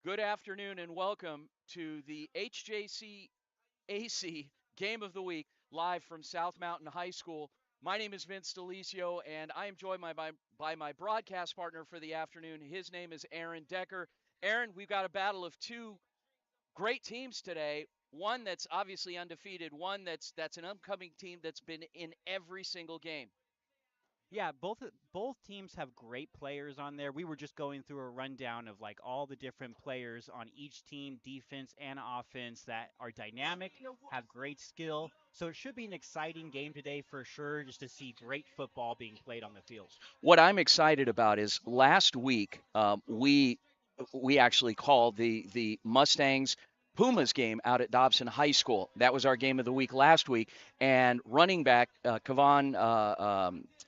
Good afternoon and welcome to the HJCAC Game of the Week live from South Mountain High School. My name is Vince Delicio and I am joined by my broadcast partner for the afternoon. His name is Aaron Decker. Aaron, we've got a battle of two great teams today. One that's obviously undefeated, one that's an upcoming team that's been in every single game. Yeah, both teams have great players on there. We were just going through a rundown of like all the different players on each team, defense and offense, that are dynamic, have great skill. So it should be an exciting game today for sure, just to see great football being played on the field. What I'm excited about is last week we actually called the Mustangs Pumas game out at Dobson High School. That was our game of the week last week. And running back Kavan,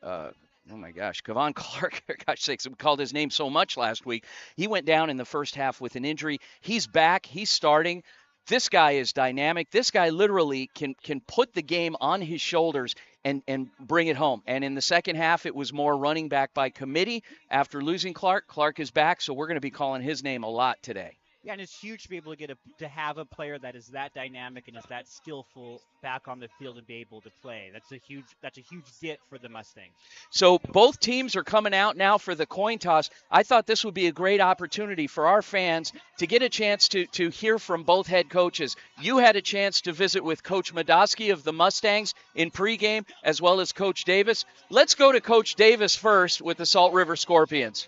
oh my gosh, Kavan Clark, for gosh sakes, we called his name so much last week. He went down in the first half with an injury. He's back. He's starting. This guy is dynamic. This guy literally can put the game on his shoulders and bring it home. And in the second half, it was more running back by committee. After losing Clark, Clark is back, so we're going to be calling his name a lot today. Yeah, and it's huge to be able to to have a player that is that dynamic and is that skillful back on the field and be able to play. That's a huge get for the Mustangs. So both teams are coming out now for the coin toss. I thought this would be a great opportunity for our fans to get a chance to hear from both head coaches. You had a chance to visit with Coach Madosky of the Mustangs in pregame, as well as Coach Davis. Let's go to Coach Davis first with the Salt River Scorpions.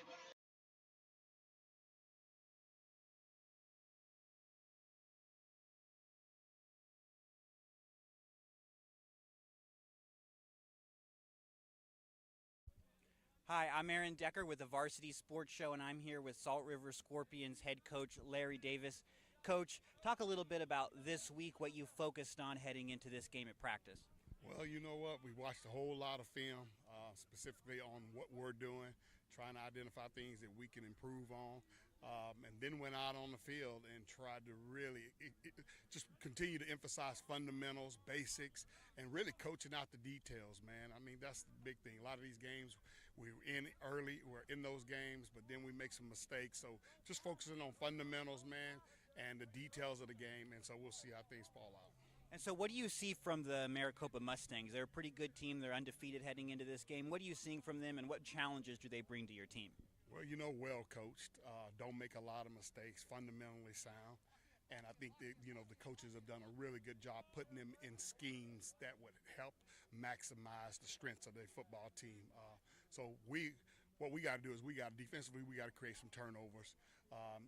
Hi, I'm Aaron Decker with the Varsity Sports Show, and I'm here with Salt River Scorpions head coach Larry Davis. Coach, talk a little bit about this week, what you focused on heading into this game at practice. Well, you know what? We watched a whole lot of film, specifically on what we're doing, trying to identify things that we can improve on, and then went out on the field and tried to really just continue to emphasize fundamentals, basics, and really coaching out the details, man. I mean, that's the big thing. A lot of these games, we're in early, we're in those games, but then we make some mistakes. So just focusing on fundamentals, man, and the details of the game, and so we'll see how things fall out. And so, what do you see from the Maricopa Mustangs? They're a pretty good team. They're undefeated heading into this game. What are you seeing from them, and what challenges do they bring to your team? Well, you know, well coached, don't make a lot of mistakes, fundamentally sound. And I think that, you know, the coaches have done a really good job putting them in schemes that would help maximize the strengths of their football team. What we got to do is defensively, we got to create some turnovers.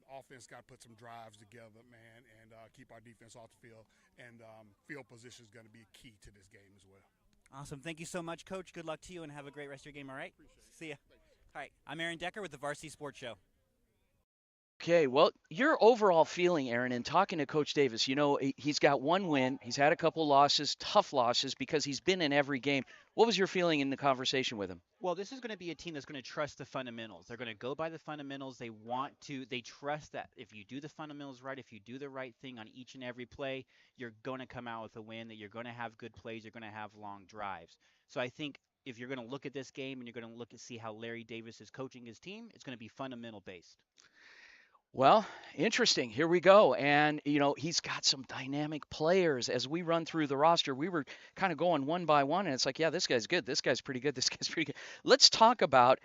Offense got to put some drives together, man, and keep our defense off the field. And field position is going to be key to this game as well. Awesome. Thank you so much, Coach. Good luck to you, and have a great rest of your game, all right? Appreciate it. See ya. All right, I'm Aaron Decker with the Varsity Sports Show. Okay, well, your overall feeling, Aaron, in talking to Coach Davis, he's got one win. He's had a couple losses, tough losses, because he's been in every game. What was your feeling in the conversation with him? Well, this is going to be a team that's going to trust the fundamentals. They're going to go by the fundamentals. They trust that if you do the fundamentals right, if you do the right thing on each and every play, you're going to come out with a win, that you're going to have good plays, you're going to have long drives. So I think if you're going to look at this game and you're going to look and see how Larry Davis is coaching his team, it's going to be fundamental based. Well, interesting. Here we go. And, he's got some dynamic players. As we run through the roster, we were kind of going one by one, and it's like, yeah, this guy's good. This guy's pretty good. This guy's pretty good. Let's talk about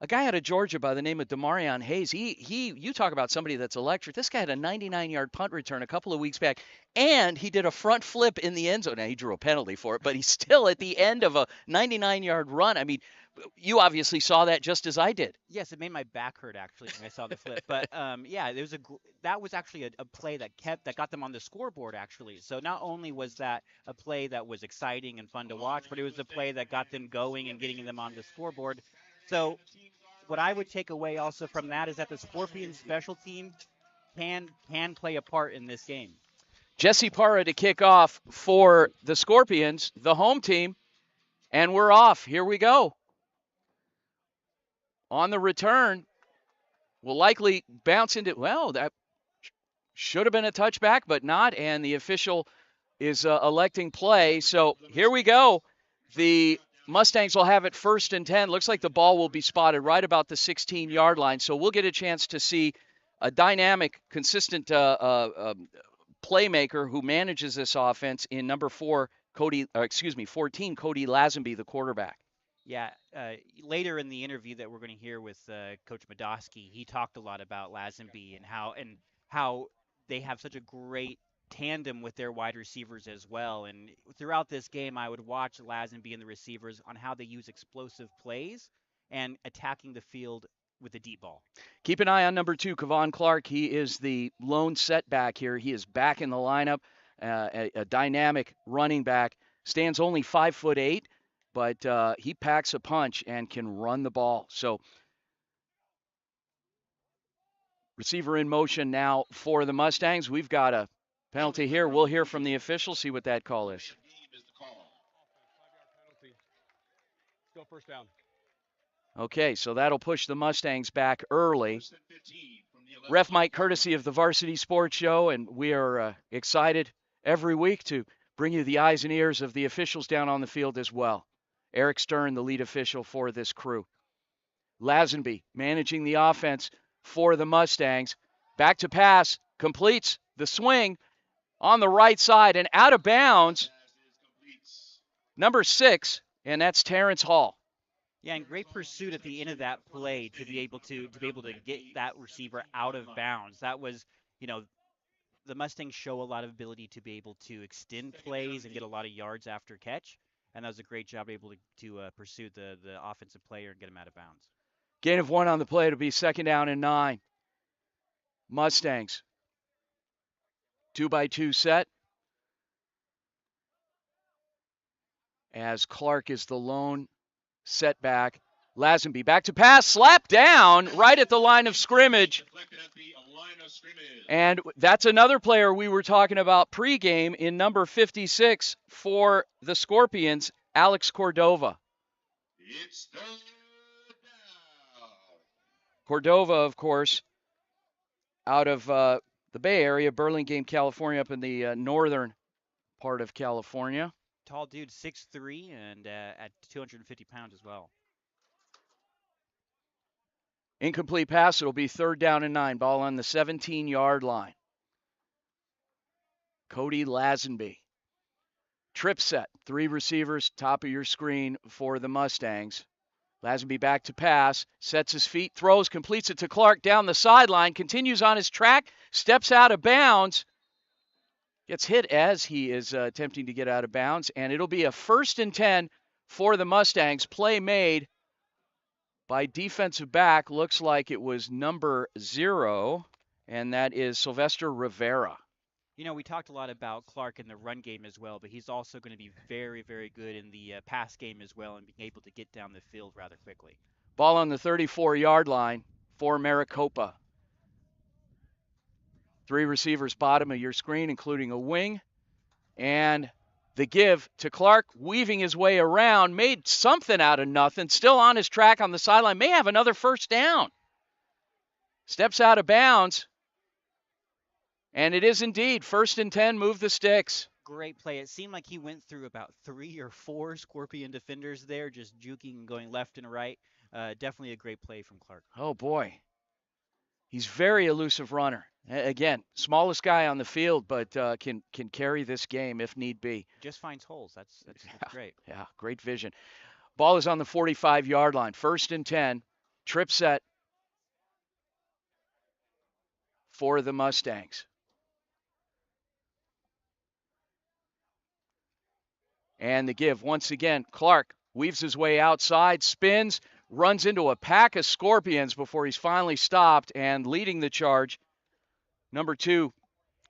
a guy out of Georgia by the name of Demarion Hayes. You talk about somebody that's electric. This guy had a 99-yard punt return a couple of weeks back, and he did a front flip in the end zone. Now, he drew a penalty for it, but he's still at the end of a 99-yard run. I mean, you obviously saw that just as I did. Yes, it made my back hurt actually when I saw the flip. But yeah, that was actually a play that got them on the scoreboard actually. So not only was that a play that was exciting and fun to watch, but it was a play that got them going and getting them on the scoreboard. So what I would take away also from that is that the Scorpions special team can play a part in this game. Jesse Parra to kick off for the Scorpions, the home team, and we're off. Here we go. On the return, will likely bounce into, well, that should have been a touchback, but not, and the official is electing play. So here we go. The Mustangs will have it 1st and 10. Looks like the ball will be spotted right about the 16-yard line, so we'll get a chance to see a dynamic, consistent playmaker who manages this offense in number 14, Cody Lazenby, the quarterback. Yeah, later in the interview that we're going to hear with Coach Madosky, he talked a lot about Lazenby and how they have such a great tandem with their wide receivers as well. And throughout this game, I would watch Lazenby and the receivers on how they use explosive plays and attacking the field with a deep ball. Keep an eye on number 2, Kevon Clark. He is the lone setback here. He is back in the lineup, a dynamic running back. Stands only 5'8", but he packs a punch and can run the ball. So receiver in motion now for the Mustangs. We've got a penalty here. We'll hear from the official, see what that call is. Still first down. Okay, so that'll push the Mustangs back early. Ref Mike, courtesy of the Varsity Sports Show, and we are excited every week to bring you the eyes and ears of the officials down on the field as well. Eric Stern, the lead official for this crew. Lazenby managing the offense for the Mustangs. Back to pass, completes the swing on the right side and out of bounds. Number 6, and that's Terrence Hall. Yeah, and great pursuit at the end of that play to be able to get that receiver out of bounds. That was, the Mustangs show a lot of ability to be able to extend plays and get a lot of yards after catch, and that was a great job able to pursue the offensive player and get him out of bounds. Gain of 1 on the play. It'll be 2nd down and 9. Mustangs. 2-by-2 set. As Clark is the lone setback. Lazenby back to pass, slap down right at the line of scrimmage. And that's another player we were talking about pregame in number 56 for the Scorpions, Alex Cordova. It's third down. Cordova, of course, out of the Bay Area, Burlingame, California, up in the northern part of California. Tall dude, 6'3", and at 250 pounds as well. Incomplete pass. It'll be 3rd down and 9. Ball on the 17-yard line. Cody Lazenby. Trip set. 3 receivers, top of your screen for the Mustangs. Lazenby back to pass. Sets his feet, throws, completes it to Clark down the sideline. Continues on his track. Steps out of bounds. Gets hit as he is attempting to get out of bounds. And it'll be a 1st and 10 for the Mustangs. Play made by defensive back. Looks like it was number 0, and that is Sylvester Rivera. We talked a lot about Clark in the run game as well, but he's also going to be very, very good in the pass game as well and being able to get down the field rather quickly. Ball on the 34-yard line for Maricopa. 3 receivers bottom of your screen, including a wing. And the give to Clark, weaving his way around, made something out of nothing, still on his track on the sideline, may have another 1st down. Steps out of bounds. And it is indeed 1st and 10, move the sticks. Great play. It seemed like he went through about 3 or 4 Scorpion defenders there, just juking and going left and right. Definitely a great play from Clark. Oh, boy. He's very elusive runner. Again, smallest guy on the field, but can carry this game if need be. Just finds holes. That's great. Yeah, great vision. Ball is on the 45-yard line. 1st and 10. Trip set for the Mustangs. And the give, once again, Clark weaves his way outside, spins, runs into a pack of Scorpions before he's finally stopped, and leading the charge, number 2,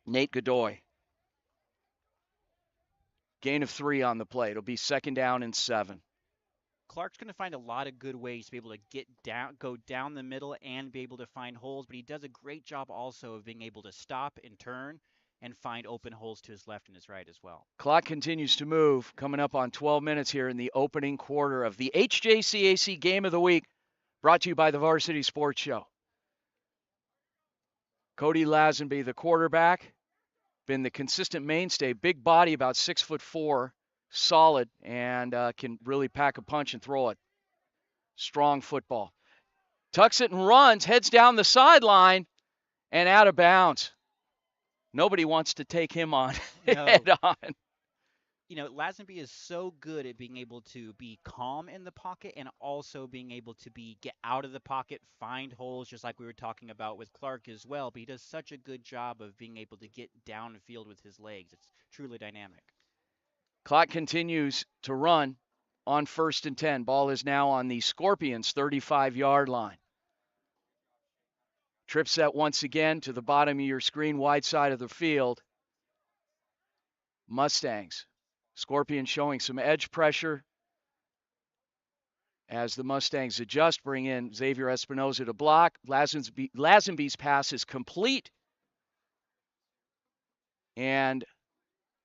Nate Godoy. Gain of 3 on the play. It'll be 2nd down and 7. Clark's going to find a lot of good ways to be able to go down the middle and be able to find holes, but he does a great job also of being able to stop and turn and find open holes to his left and his right as well. Clock continues to move, coming up on 12 minutes here in the opening quarter of the HJCAC Game of the Week, brought to you by the Varsity Sports Show. Cody Lazenby, the quarterback, been the consistent mainstay, big body, about 6'4", solid, and can really pack a punch and throw it. Strong football. Tucks it and runs, heads down the sideline, and out of bounds. Nobody wants to take him on No. head on. Lazenby is so good at being able to be calm in the pocket and also being able to get out of the pocket, find holes, just like we were talking about with Clark as well. But he does such a good job of being able to get downfield with his legs. It's truly dynamic. Clock continues to run on 1st and 10. Ball is now on the Scorpions' 35-yard line. Trip set once again to the bottom of your screen, wide side of the field. Mustangs. Scorpions showing some edge pressure as the Mustangs adjust, bring in Xavier Espinoza to block. Lazenby's pass is complete and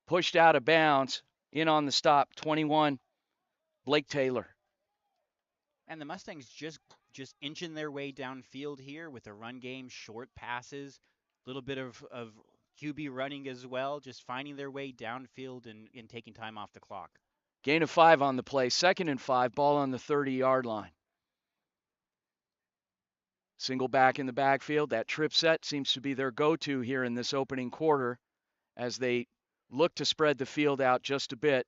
pushed out of bounds. In on the stop, 21, Blake Taylor. And the Mustangs just inching their way downfield here with a run game, short passes, a little bit of QB running as well, just finding their way downfield and taking time off the clock. Gain of 5 on the play, 2nd and 5, ball on the 30-yard line. Single back in the backfield. That trip set seems to be their go-to here in this opening quarter as they look to spread the field out just a bit,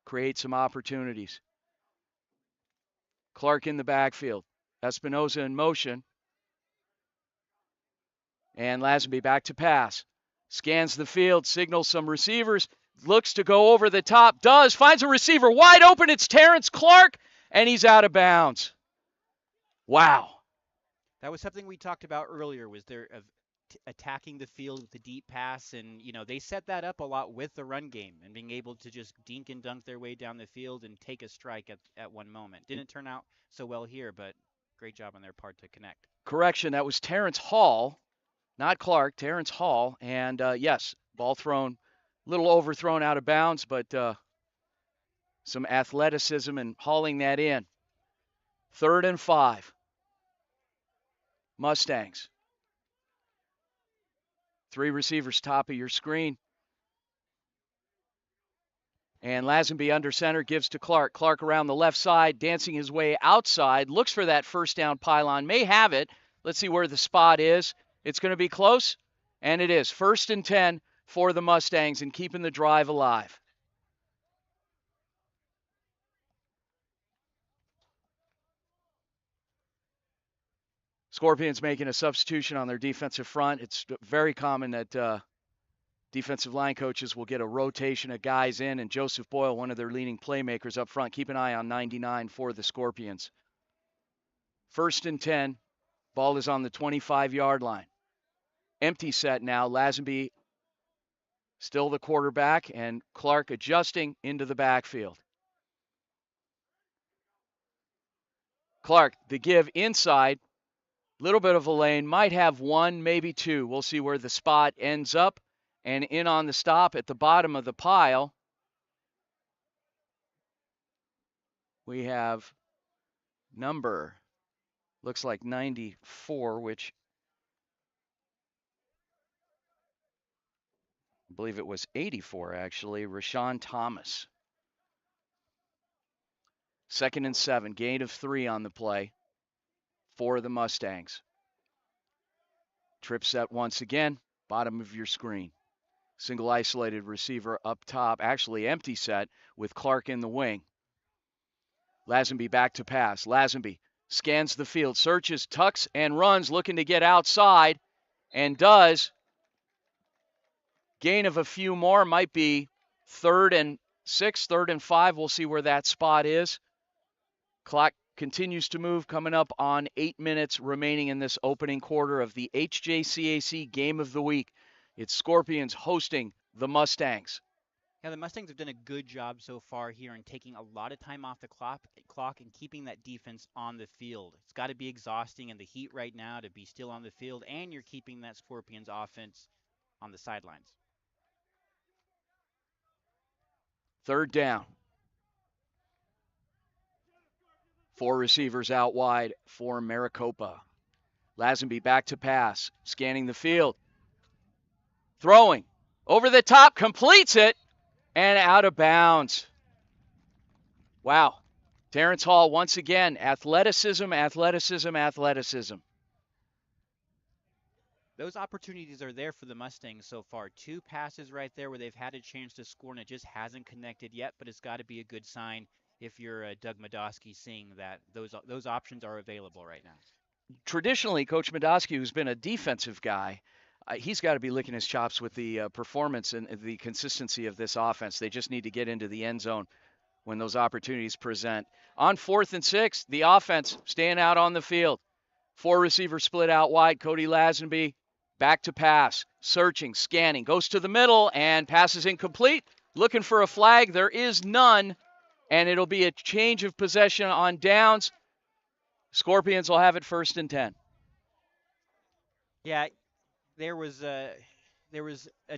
create some opportunities. Clark in the backfield. Espinoza in motion. And Lazenby back to pass. Scans the field, signals some receivers, looks to go over the top, finds a receiver wide open. It's Terrence Clark, and he's out of bounds. Wow. That was something we talked about earlier, was their attacking the field with the deep pass, and they set that up a lot with the run game and being able to just dink and dunk their way down the field and take a strike at one moment. Didn't turn out so well here, but great job on their part to connect. Correction, that was Terrence Hall, not Clark, Terrence Hall. And yes, ball thrown, a little overthrown out of bounds, but some athleticism and hauling that in. 3rd and 5. Mustangs. 3 receivers top of your screen. And Lazenby under center gives to Clark. Clark around the left side, dancing his way outside, looks for that first down pylon, may have it. Let's see where the spot is. It's going to be close, and it is. 1st and 10 for the Mustangs and keeping the drive alive. Scorpions making a substitution on their defensive front. It's very common that defensive line coaches will get a rotation of guys in, and Joseph Boyle, one of their leading playmakers up front. Keep an eye on 99 for the Scorpions. 1st and 10. Ball is on the 25-yard line. Empty set now. Lazenby still the quarterback, and Clark adjusting into the backfield. Clark, the give inside. Little bit of a lane, might have 1, maybe 2. We'll see where the spot ends up. And in on the stop at the bottom of the pile, we have number, looks like 94, which I believe it was 84, actually, Rashawn Thomas. 2nd and 7, gain of 3 on the play for the Mustangs. Trip set once again, bottom of your screen. Single isolated receiver up top, actually empty set with Clark in the wing. Lazenby back to pass. Lazenby scans the field, searches, tucks, and runs, looking to get outside, and does. Gain of a few more, might be 3rd and 6, 3rd and 5. We'll see where that spot is. Clock continues to move, coming up on 8 minutes remaining in this opening quarter of the HJCAC Game of the Week. It's Scorpions hosting the Mustangs. Yeah, the Mustangs have done a good job so far here in taking a lot of time off the clock and keeping that defense on the field. It's got to be exhausting in the heat right now to be still on the field, and you're keeping that Scorpions offense on the sidelines. 3rd down. 4 receivers out wide for Maricopa. Lazenby back to pass, scanning the field. Throwing over the top, completes it, and out of bounds. Wow. Terrence Hall once again, athleticism, athleticism, athleticism. Those opportunities are there for the Mustangs so far. 2 passes right there where they've had a chance to score and it just hasn't connected yet, but it's got to be a good sign if you're Doug Madosky, seeing that those options are available right now. Traditionally, Coach Madosky, who's been a defensive guy, he's got to be licking his chops with the performance and the consistency of this offense. They just need to get into the end zone when those opportunities present. On 4th and 6, the offense staying out on the field. 4 receivers split out wide. Cody Lazenby back to pass, searching, scanning, goes to the middle, and passes incomplete. Looking for a flag. There is none, and it'll be a change of possession on downs. Scorpions will have it 1st and 10. Yeah, there was a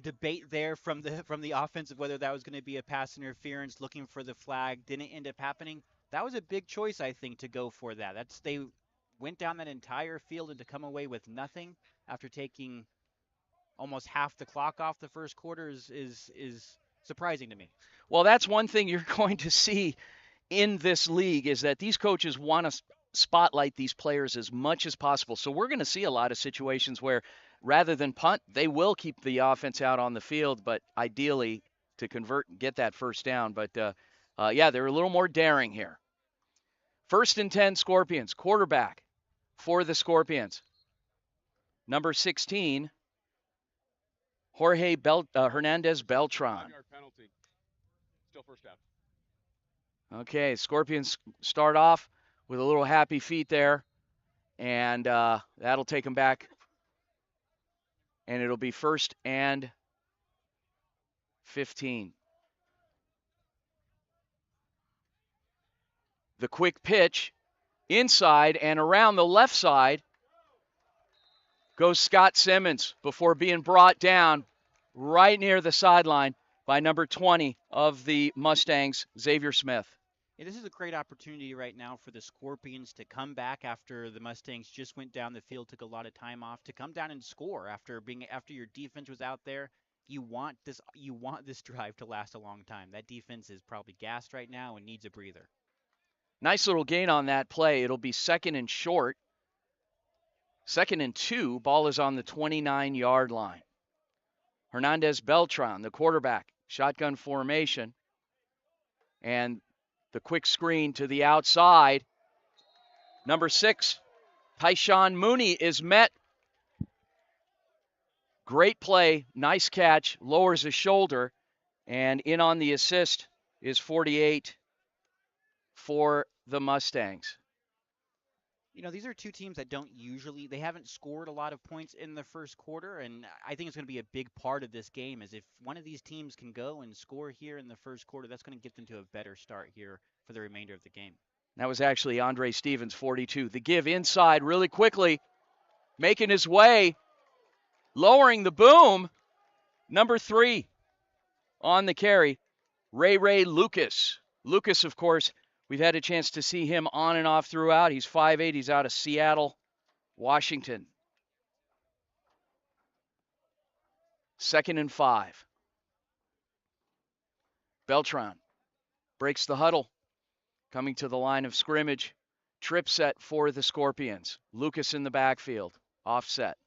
debate there from the offense of whether that was going to be a pass interference, looking for the flag. Didn't end up happening. That was a big choice, I think, to go for that. They went down that entire field and to come away with nothing after taking almost half the clock off the first quarter is surprising to me. Well, that's one thing you're going to see in this league is that these coaches want to spotlight these players as much as possible. So we're going to see a lot of situations where rather than punt, they will keep the offense out on the field, but ideally to convert and get that 1st down. But, yeah, they're a little more daring here. 1st and 10, Scorpions. Quarterback for the Scorpions. Number 16, Jorge Hernandez Beltran. 5-yard penalty. Still first down. Okay, Scorpions start off with a little happy feet there, and that'll take them back. And it'll be 1st and 15. The quick pitch inside and around the left side goes Scott Simmons before being brought down right near the sideline by number 20 of the Mustangs, Xavier Smith. Yeah, this is a great opportunity right now for the Scorpions to come back after the Mustangs just went down the field, took a lot of time off, to come down and score after your defense was out there. You want this drive to last a long time. That defense is probably gassed right now and needs a breather. Nice little gain on that play. It'll be 2nd and short. 2nd and 2. Ball is on the 29-yard line. Hernandez Beltran, the quarterback, shotgun formation. And the quick screen to the outside. Number 6, Tyshawn Mooney is met. Great play, nice catch, lowers his shoulder, and in on the assist is 48 for the Mustangs. You know, these are 2 teams that they haven't scored a lot of points in the first quarter, and I think it's going to be a big part of this game is if one of these teams can go and score here in the first quarter, that's going to get them to a better start here for the remainder of the game. That was actually Andre Stevens, 42. The give inside really quickly, making his way, lowering the boom. Number 3 on the carry, Ray Lucas. Lucas, of course, we've had a chance to see him on and off throughout. He's 5'8". He's out of Seattle, Washington. 2nd and 5. Beltran breaks the huddle, coming to the line of scrimmage. Trip set for the Scorpions. Lucas in the backfield, offset.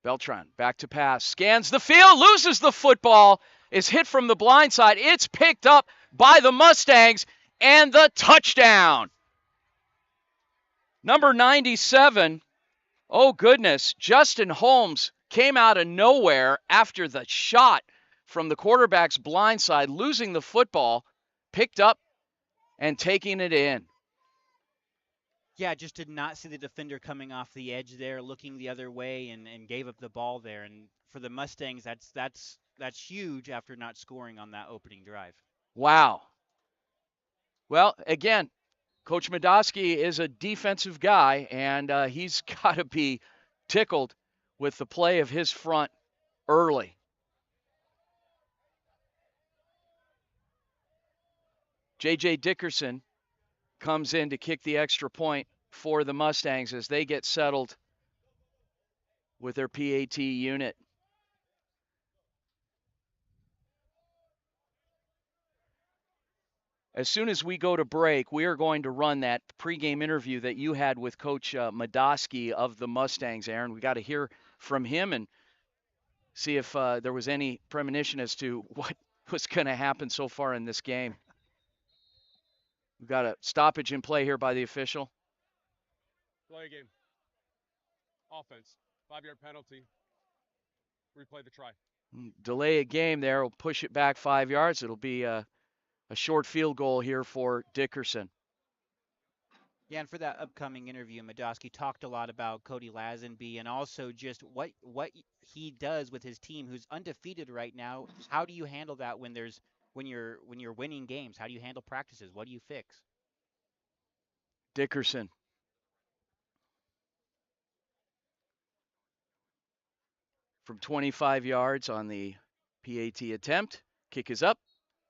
Beltran back to pass, scans the field, loses the football, is hit from the blind side. It's picked up by the Mustangs, and the touchdown. Number 97, oh goodness, Justin Holmes came out of nowhere after the shot from the quarterback's blind side, losing the football, picked up and taking it in. Yeah, just did not see the defender coming off the edge there, looking the other way, and gave up the ball there. And for the Mustangs, that's huge after not scoring on that opening drive. Wow. Well, again, Coach Madosky is a defensive guy, and he's got to be tickled with the play of his front early. J.J. Dickerson comes in to kick the extra point for the Mustangs as they get settled with their PAT unit. As soon as we go to break, we are going to run that pregame interview that you had with Coach Medoski of the Mustangs, Aaron. We got to hear from him and see if there was any premonition as to what was going to happen so far in this game. We've got a stoppage in play here by the official. Play a game. Offense. 5-yard penalty. Replay the try. Delay a game there. We'll push it back 5 yards. It'll be a short field goal here for Dickerson. Yeah, and for that upcoming interview, Medoski talked a lot about Cody Lazenby and also just what he does with his team, who's undefeated right now. How do you handle that when you're winning games? How do you handle practices? What do you fix? Dickerson. From 25 yards on the PAT attempt. Kick is up.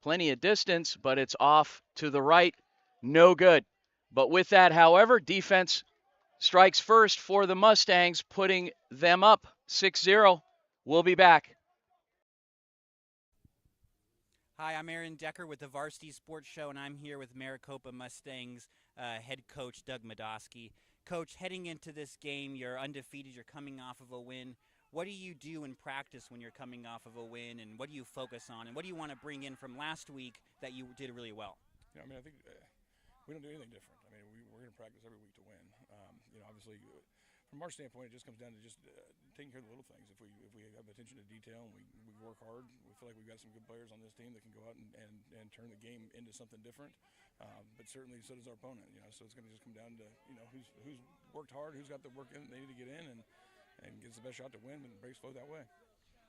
Plenty of distance, but it's off to the right. No good. But with that, however, defense strikes first for the Mustangs, putting them up 6-0. We'll be back. Hi, I'm Aaron Decker with the Varsity Sports Show, and I'm here with Maricopa Mustangs head coach Doug Medoski. Coach, heading into this game, you're undefeated, you're coming off of a win. What do you do in practice when you're coming off of a win, and what do you focus on, and what do you want to bring in from last week that you did really well? I mean, I think we don't do anything different. I mean, we're going to practice every week to win. Obviously, from our standpoint, it just comes down to just taking care of the little things. If we have attention to detail and we work hard, we feel like we've got some good players on this team that can go out and turn the game into something different. But certainly, so does our opponent. So it's going to just come down to who's worked hard, who's got the work in they need to get in, and gets the best shot to win, and breaks flow that way.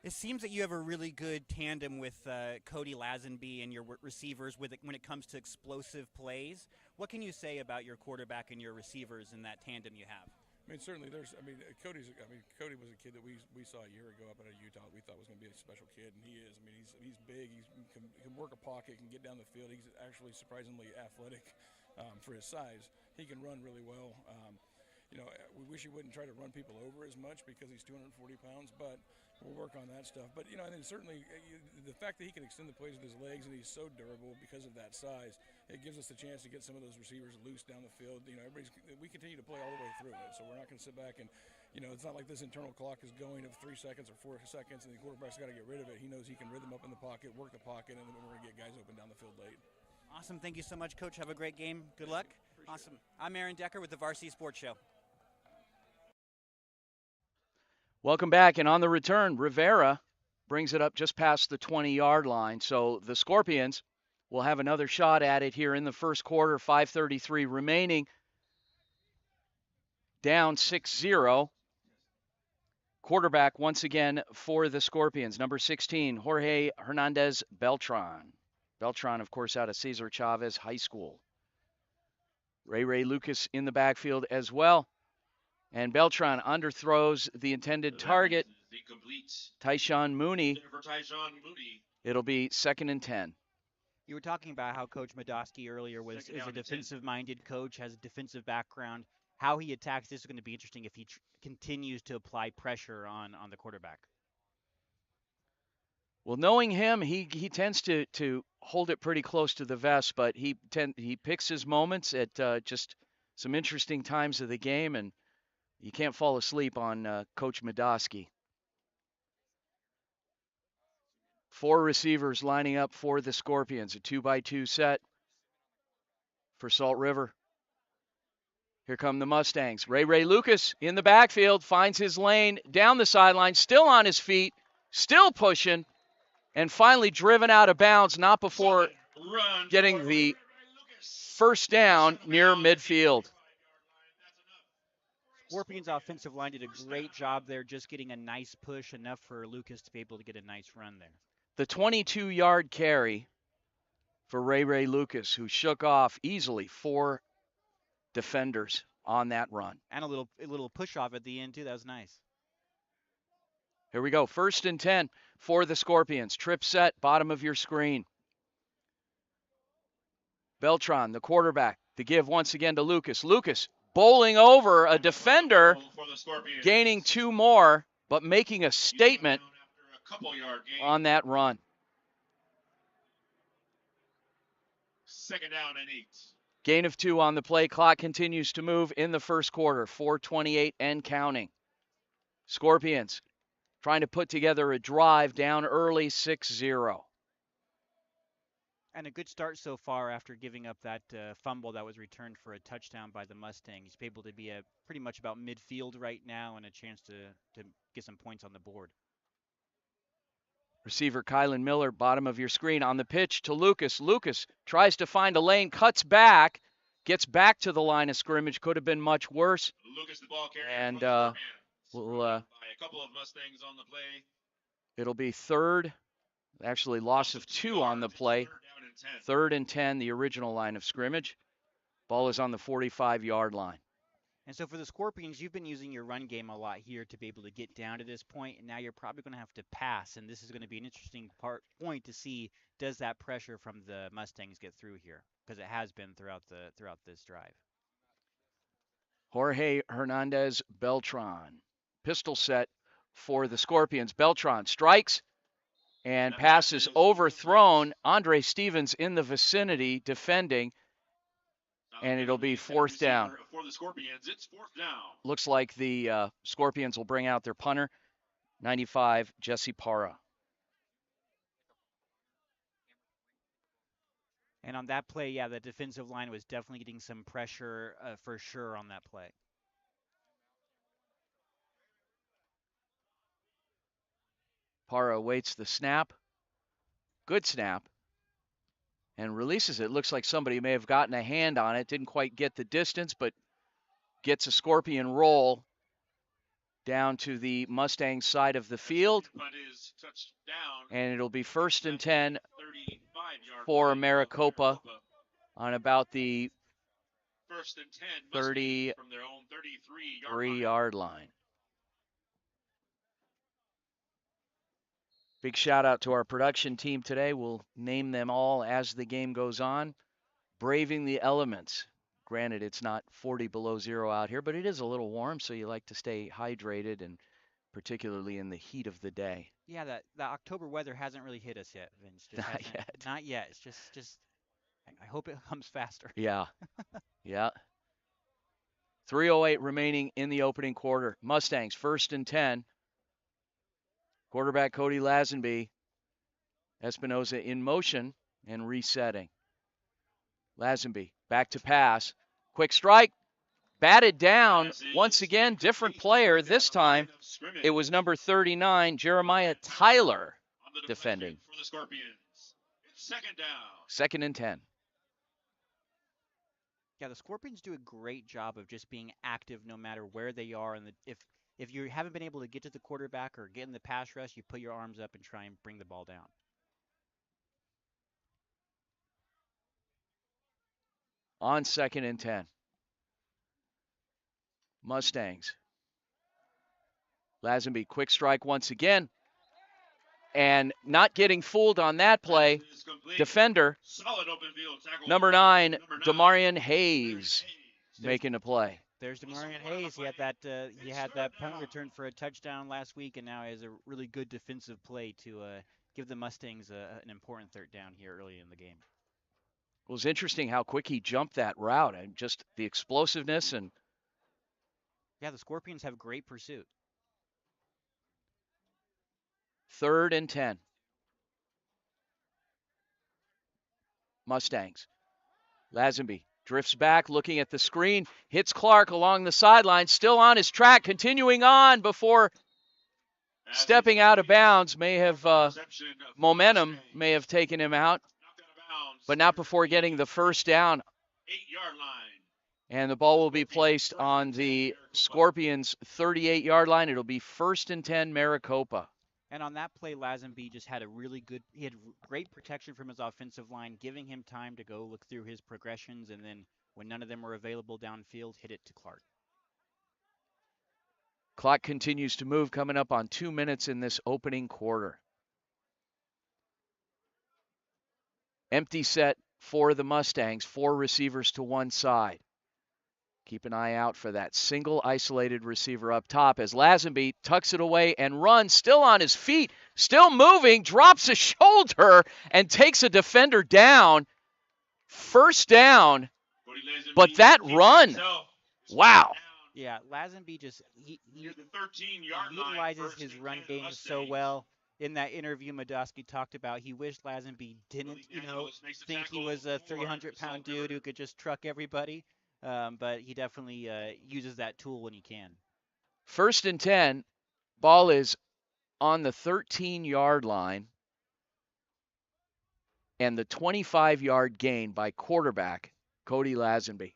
It seems that you have a really good tandem with Cody Lazenby and your receivers when it comes to explosive plays. What can you say about your quarterback and your receivers in that tandem you have? I mean, certainly Cody was a kid that we saw a year ago up at Utah. We thought was going to be a special kid, and he is. I mean, he's big. He can work a pocket, can get down the field. He's actually surprisingly athletic for his size. He can run really well. We wish he wouldn't try to run people over as much because he's 240 pounds, but we'll work on that stuff. But, and then certainly the fact that he can extend the plays with his legs and he's so durable because of that size, it gives us the chance to get some of those receivers loose down the field. We continue to play all the way through it, so we're not going to sit back and, it's not like this internal clock is going of 3 seconds or 4 seconds and the quarterback's got to get rid of it. He knows he can rhythm up in the pocket, work the pocket, and then we're going to get guys open down the field late. Awesome. Thank you so much, Coach. Have a great game. Good luck. Awesome. I'm Aaron Decker with the Varsity Sports Show. Welcome back, and on the return, Rivera brings it up just past the 20-yard line. So the Scorpions will have another shot at it here in the first quarter, 5:33 remaining. Down 6-0. Quarterback once again for the Scorpions, number 16, Jorge Hernandez Beltran. Beltran, of course, out of Cesar Chavez High School. Ray Lucas in the backfield as well. And Beltran underthrows the intended target, Tyshawn Mooney. It'll be 2nd and 10. You were talking about how Coach Medoski earlier is a defensive-minded coach, has a defensive background. How he attacks this is going to be interesting if he continues to apply pressure on the quarterback. Well, knowing him, he tends to hold it pretty close to the vest, but he picks his moments at just some interesting times of the game, and you can't fall asleep on Coach Medoski. 4 receivers lining up for the Scorpions. A 2-by-2 set for Salt River. Here come the Mustangs. Ray Lucas in the backfield finds his lane down the sideline, still on his feet, still pushing, and finally driven out of bounds, not before getting the first down near midfield. Scorpions offensive line did a great job there, just getting a nice push, enough for Lucas to be able to get a nice run there. The 22-yard carry for Ray Lucas, who shook off easily 4 defenders on that run. And a little push off at the end, too. That was nice. Here we go. 1st and 10 for the Scorpions. Trip set, bottom of your screen. Beltran, the quarterback, the give once again to Lucas. Lucas bowling over a defender, gaining 2 more, but making a statement on that run. second down and 8. Gain of 2 on the play. Clock continues to move in the first quarter. 4:28 and counting. Scorpions trying to put together a drive down early 6-0. And a good start so far after giving up that fumble that was returned for a touchdown by the Mustangs. He's able to be pretty much about midfield right now and a chance to get some points on the board. Receiver Kylan Miller, bottom of your screen, on the pitch to Lucas. Lucas tries to find a lane, cuts back, gets back to the line of scrimmage. Could have been much worse. Lucas, the ball carrier, And by a couple of Mustangs on the play. it'll be third, actually loss of 2 on the play. 3rd and 10, the original line of scrimmage. Ball is on the 45-yard line. And so for the Scorpions, you've been using your run game a lot here to be able to get down to this point, and now you're probably going to have to pass, and this is going to be an interesting point to see, does that pressure from the Mustangs get through here? Because it has been throughout this drive. Jorge Hernandez Beltran. Pistol set for the Scorpions. Beltran strikes and passes overthrown. Andre Stevens in the vicinity defending. And it'll be 4th down. For the Scorpions, it's 4th down. Looks like the Scorpions will bring out their punter, 95, Jesse Parra. And on that play, yeah, the defensive line was definitely getting some pressure for sure on that play. Parra awaits the snap. Good snap. And releases it. Looks like somebody may have gotten a hand on it. Didn't quite get the distance, but gets a Scorpion roll down to the Mustang side of the field. And it'll be 1st and 10 for Maricopa on about the 33-yard line. Big shout out to our production team today. We'll name them all as the game goes on. Braving the elements. Granted, it's not 40 below zero out here, but it is a little warm, so you like to stay hydrated, and particularly in the heat of the day. Yeah, the October weather hasn't really hit us yet, Vince. Not yet. Not yet. It's just I hope it comes faster. Yeah. Yeah. 3:08 remaining in the opening quarter. Mustangs 1st and 10. Quarterback Cody Lazenby. Espinoza in motion and resetting. Lazenby back to pass. Quick strike. Batted down. Once again, different player. This time it was number 39, Jeremiah Tyler, defending. For the Scorpions, it's 2nd down. 2nd and 10. Yeah, the Scorpions do a great job of just being active no matter where they are. And if you haven't been able to get to the quarterback or get in the pass rush, you put your arms up and try and bring the ball down. On 2nd and 10. Mustangs. Lazenby, quick strike once again. And not getting fooled on that play. Defender, number 9, Demarion Hayes, making a play. There's Demarion Hayes. He had that punt return for a touchdown last week, and now he has a really good defensive play to give the Mustangs an important 3rd down here early in the game. It was interesting how quick he jumped that route, and just the explosiveness. And yeah, the Scorpions have great pursuit. 3rd and 10. Mustangs. Lazenby drifts back, looking at the screen, hits Clark along the sideline, still on his track, continuing on before stepping out of bounds. May have momentum may have taken him out, but not before getting the 1st down. 8-yard line. And the ball will be placed on the Scorpions' 38-yard line. It'll be 1st and 10, Maricopa. And on that play, Lazenby just had he had great protection from his offensive line, giving him time to go look through his progressions, and then when none of them were available downfield, hit it to Clark. Clock continues to move, coming up on 2 minutes in this opening quarter. Empty set for the Mustangs, 4 receivers to one side. Keep an eye out for that single isolated receiver up top as Lazenby tucks it away and runs, still on his feet, still moving, drops a shoulder, and takes a defender down. First down, Cody Lazenby but that keeps run, himself. wow. Yeah, Lazenby just Near the 13-yard line. utilizes First his and run 10 game so Mustangs. well. In that interview, Madosky talked about he wished Lazenby didn't, think he was a 300-pound dude who could just truck everybody. But he definitely uses that tool when he can. First and 10, ball is on the 13-yard line, and the 25-yard gain by quarterback Cody Lazenby.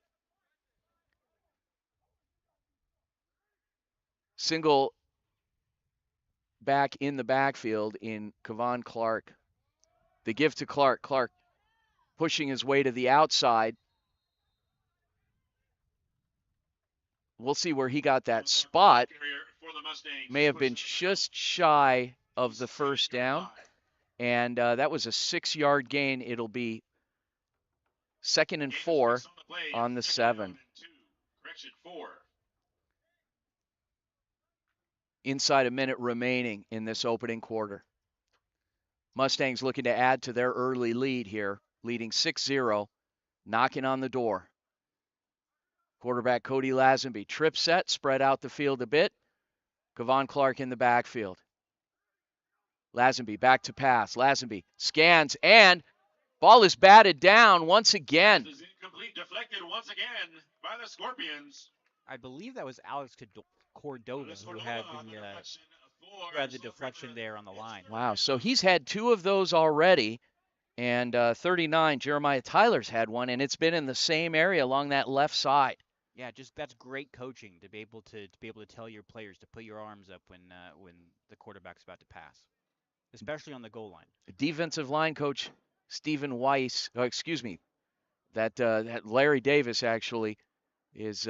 Single back in the backfield in Kevon Clark. The give to Clark. Clark pushing his way to the outside. We'll see where he got that spot. May have been just shy of the first down. And that was a 6-yard gain. It'll be 2nd and 4 on the 7. Inside a minute remaining in this opening quarter. Mustangs looking to add to their early lead here, leading 6-0, knocking on the door. Quarterback Cody Lazenby, trip set, spread out the field a bit. Kevon Clark in the backfield. Lazenby back to pass. Lazenby scans, and ball is batted down once again. This is incomplete, deflected once again by the Scorpions. I believe that was Alex Cordova who had the deflection there on the line. Wow, so he's had 2 of those already. And 39, Jeremiah Tyler's had one, and it's been in the same area along that left side. Yeah, just that's great coaching to be able to tell your players to put your arms up when the quarterback's about to pass, especially on the goal line. Defensive line coach Stephen Weiss, that Larry Davis actually is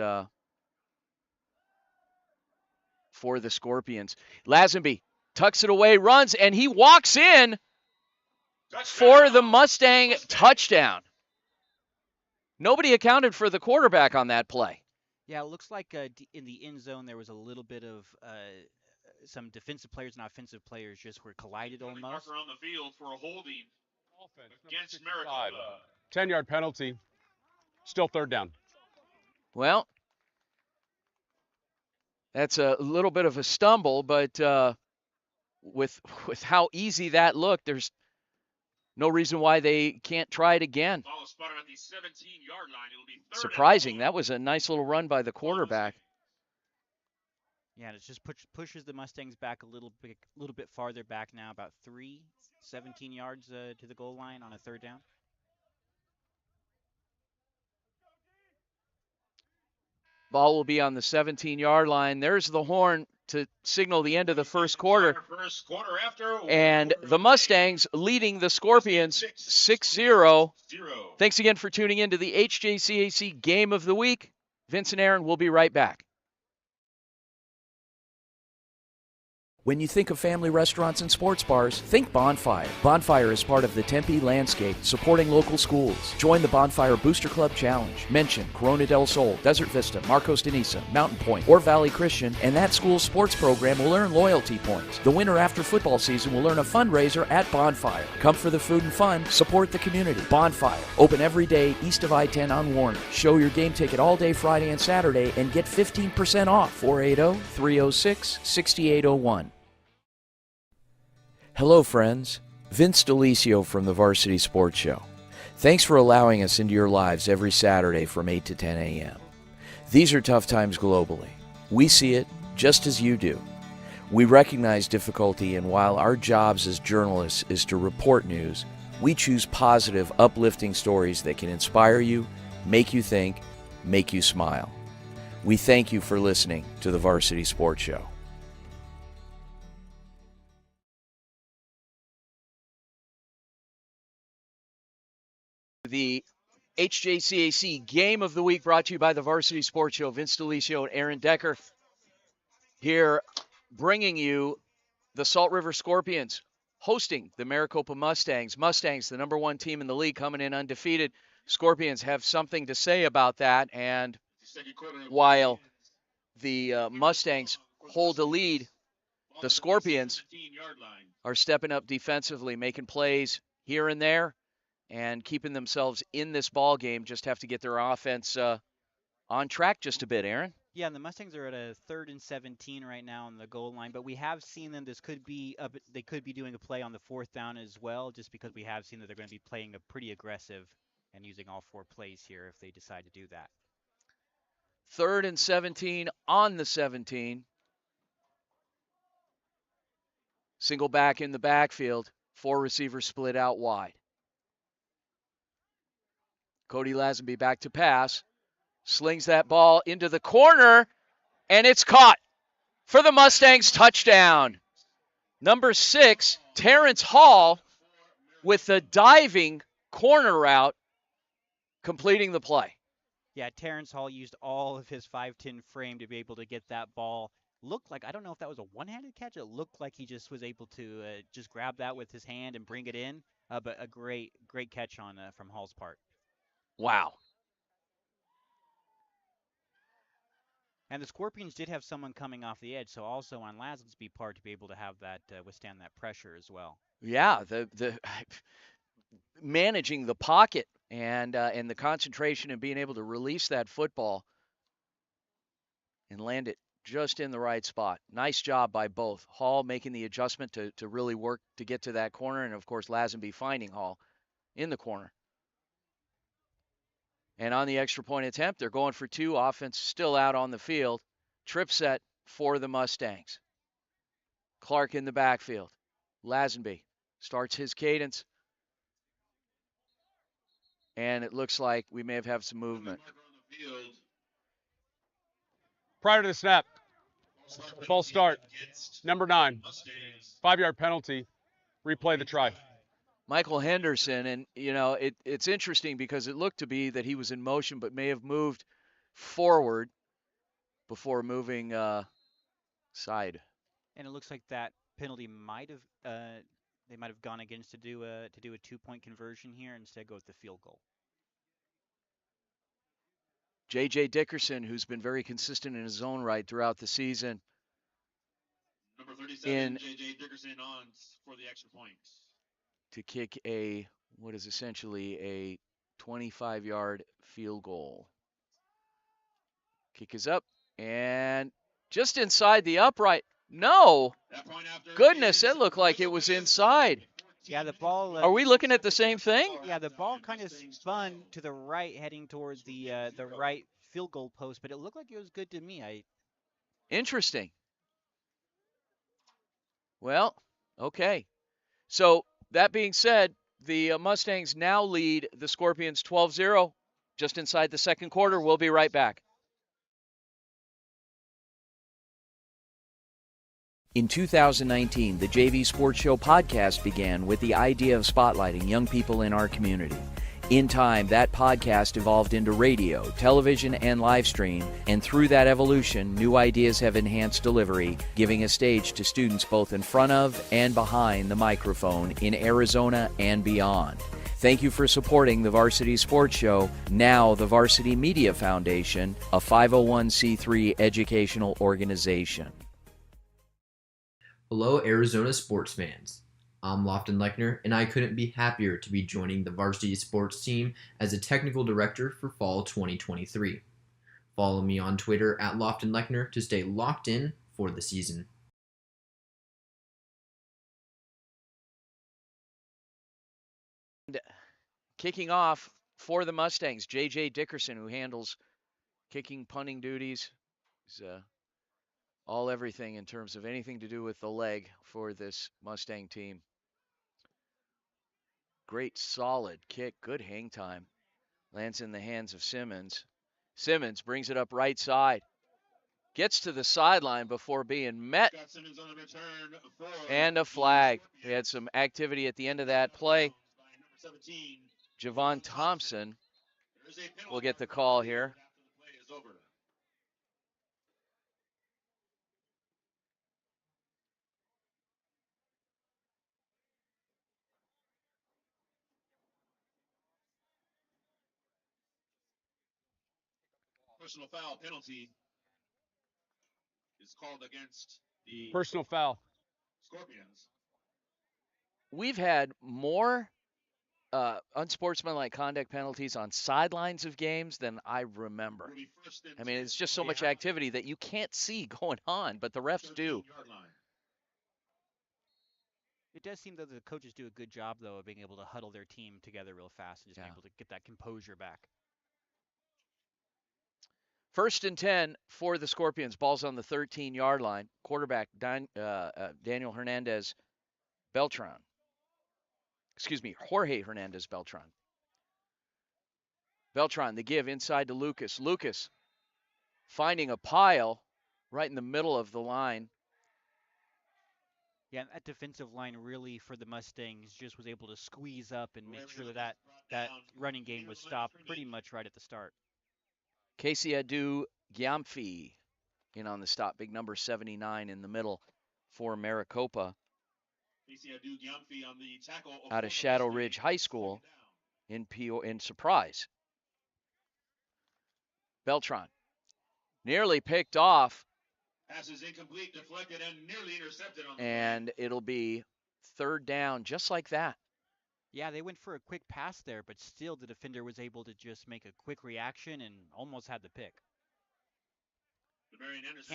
for the Scorpions. Lazenby tucks it away, runs, and he walks in for the Mustang touchdown. Nobody accounted for the quarterback on that play. Yeah, it looks like in the end zone there was a little bit of some defensive players and offensive players just were collided almost. Marker on the field for a holding against Maricopa. Maricopa. 10-yard penalty. Still 3rd down. Well, that's a little bit of a stumble, but with how easy that looked, there's no reason why they can't try it again. Ball is spotted at the 17-yard line. It'll be 3rd Surprising. That was a nice little run by the quarterback. Yeah, it just pushes the Mustangs back a little bit farther back now, about 17 yards to the goal line on a 3rd down. Ball will be on the 17-yard line. There's the horn to signal the end of the first quarter. And the Mustangs leading the Scorpions 6-0. Thanks again for tuning in to the HJCAC Game of the Week. Vince and Aaron will be right back. When you think of family restaurants and sports bars, think Bonfire. Bonfire is part of the Tempe landscape, supporting local schools. Join the Bonfire Booster Club Challenge. Mention Corona del Sol, Desert Vista, Marcos de Niza, Mountain Point, or Valley Christian, and that school's sports program will earn loyalty points. The winner after football season will earn a fundraiser at Bonfire. Come for the food and fun, support the community. Bonfire, open every day east of I-10 on Warner. Show your game ticket all day Friday and Saturday and get 15% off. 480-306-6801. Hello, friends. Vince DeLisio from the Varsity Sports Show. Thanks for allowing us into your lives every Saturday from 8 to 10 a.m. These are tough times globally. We see it just as you do. We recognize difficulty, and while our jobs as journalists is to report news, we choose positive, uplifting stories that can inspire you, make you think, make you smile. We thank you for listening to the Varsity Sports Show. The HJCAC Game of the Week brought to you by the Varsity Sports Show. Vince DeLisio and Aaron Decker here bringing you the Salt River Scorpions hosting the Maricopa Mustangs. Mustangs, the number 1 team in the league, coming in undefeated. Scorpions have something to say about that, and while the Mustangs hold a lead, the Scorpions are stepping up defensively, making plays here and there. and keeping themselves in this ball game. Just have to get their offense on track just a bit, Aaron. Yeah, and the Mustangs are at a 3rd and 17 right now on the goal line, but we have seen them. This could be they could be doing a play on the 4th down as well, just because we have seen that they're going to be playing a pretty aggressive and using all 4 plays here if they decide to do that. 3rd and 17 on the 17. Single back in the backfield. 4 receivers split out wide. Cody Lazenby back to pass. Slings that ball into the corner, and it's caught for the Mustangs touchdown. Number 6, Terrence Hall, with the diving corner route, completing the play. Yeah, Terrence Hall used all of his 5'10" frame to be able to get that ball. Looked like, I don't know if that was a one-handed catch. It looked like he just was able to just grab that with his hand and bring it in. But a great catch on from Hall's part. Wow. And the Scorpions did have someone coming off the edge, so also on Lazenby's part to be able to have that withstand that pressure as well. Yeah, the managing the pocket and the concentration and being able to release that football and land it just in the right spot. Nice job by both. Hall making the adjustment to really work to get to that corner, and of course Lazenby finding Hall in the corner. And on the extra point attempt, they're going for 2. Offense still out on the field. Trip set for the Mustangs. Clark in the backfield. Lazenby starts his cadence. And it looks like we may have some movement. Prior to the snap, false start, number 9, 5-yard penalty, replay the try. Michael Henderson, and it's interesting because it looked to be that he was in motion but may have moved forward before moving side. And it looks like that penalty might have they might have gone against to do a 2-point conversion here, instead go with the field goal. J.J. Dickerson, who's been very consistent in his own right throughout the season. Number 37, J.J. Dickerson on for the extra point. To kick what is essentially a 25-yard field goal. Kick is up, and just inside the upright. No! Goodness, it looked like it was inside. Yeah, the ball. Are we looking at the same thing? Yeah, the ball kind of spun to the right, heading towards the right field goal post, but it looked like it was good to me. Interesting. Well, okay. So that being said, the Mustangs now lead the Scorpions 12-0 just inside the second quarter. We'll be right back. In 2019, the JV Sports Show podcast began with the idea of spotlighting young people in our community. In time, that podcast evolved into radio, television, and live stream, and through that evolution, new ideas have enhanced delivery, giving a stage to students both in front of and behind the microphone in Arizona and beyond. Thank you for supporting the Varsity Sports Show, now the Varsity Media Foundation, a 501c3 educational organization. Hello, Arizona sports fans. I'm Lofton Lechner, and I couldn't be happier to be joining the Varsity sports team as a technical director for fall 2023. Follow me on Twitter at Lofton Lechner to stay locked in for the season. Kicking off for the Mustangs, J.J. Dickerson, who handles kicking, punting duties. He's all everything in terms of anything to do with the leg for this Mustang team. Great solid kick, good hang time. Lands in the hands of Simmons. Simmons brings it up right side. Gets to the sideline before being met. And a flag. We had some activity at the end of that play. Javon Thompson will get the call here. Personal foul penalty is called against the Personal foul. Scorpions. We've had more unsportsmanlike conduct penalties on sidelines of games than I remember. I mean, it's just so much activity that you can't see going on, but the refs do. It does seem that the coaches do a good job, though, of being able to huddle their team together real fast and just being able to get that composure back. 1st and 10 for the Scorpions. Ball's on the 13-yard line. Quarterback Daniel Hernandez Beltran. Excuse me, Jorge Hernandez Beltran. Beltran, the give inside to Lucas. Lucas finding a pile right in the middle of the line. Yeah, that defensive line really for the Mustangs just was able to squeeze up and make sure that running game was stopped pretty much right at the start. Casey Adu Gyamfi in on the stop. Big number 79 in the middle for Maricopa. Out of Shadow Ridge High School in Surprise. Beltran nearly picked off. Pass is incomplete, deflected, and nearly intercepted on the and it'll be 3rd down just like that. Yeah, they went for a quick pass there, but still the defender was able to just make a quick reaction and almost had the pick.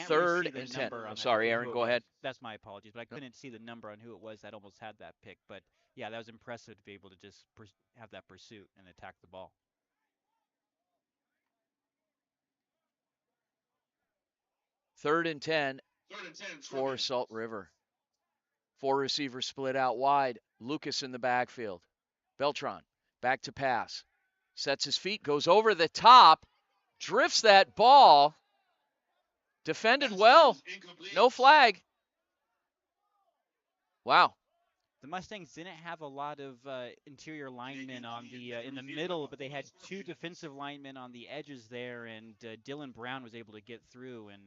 3rd and 10. I'm sorry, Aaron, go ahead. That's my apologies, but I couldn't see the number on who it was that almost had that pick. But yeah, that was impressive to be able to just have that pursuit and attack the ball. 3rd and 10 for Salt River. 4 receivers split out wide. Lucas in the backfield. Beltran back to pass. Sets his feet, goes over the top, drifts that ball. Defended well. No flag. Wow. The Mustangs didn't have a lot of interior linemen on the in the middle, but they had 2 defensive linemen on the edges there, and Dylan Brown was able to get through and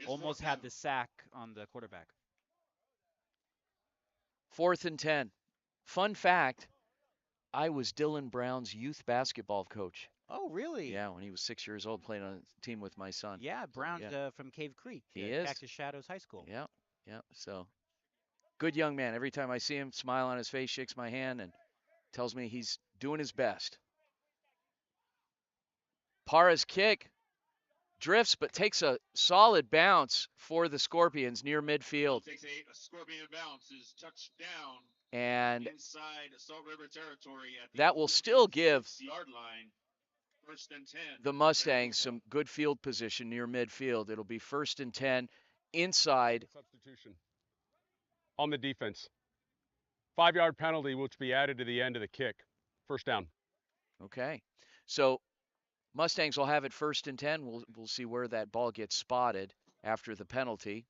almost had the sack on the quarterback. 4th and 10. Fun fact, I was Dylan Brown's youth basketball coach. Oh, really? Yeah, when he was 6 years old, playing on a team with my son. Yeah, Brown's from Cave Creek. He is. Cactus Shadows High School. Yeah. So, good young man. Every time I see him, smile on his face, shakes my hand, and tells me he's doing his best. Parra's kick drifts, but takes a solid bounce for the Scorpions near midfield. Takes a Scorpion bounce, is touched down. And inside Salt River territory at the that will still give yard line. 1st and 10. The Mustangs some good field position near midfield. It'll be 1st and 10 inside. Substitution on the defense. 5-yard penalty, which will be added to the end of the kick. 1st down. Okay. So Mustangs will have it 1st and 10. We'll see where that ball gets spotted after the penalty.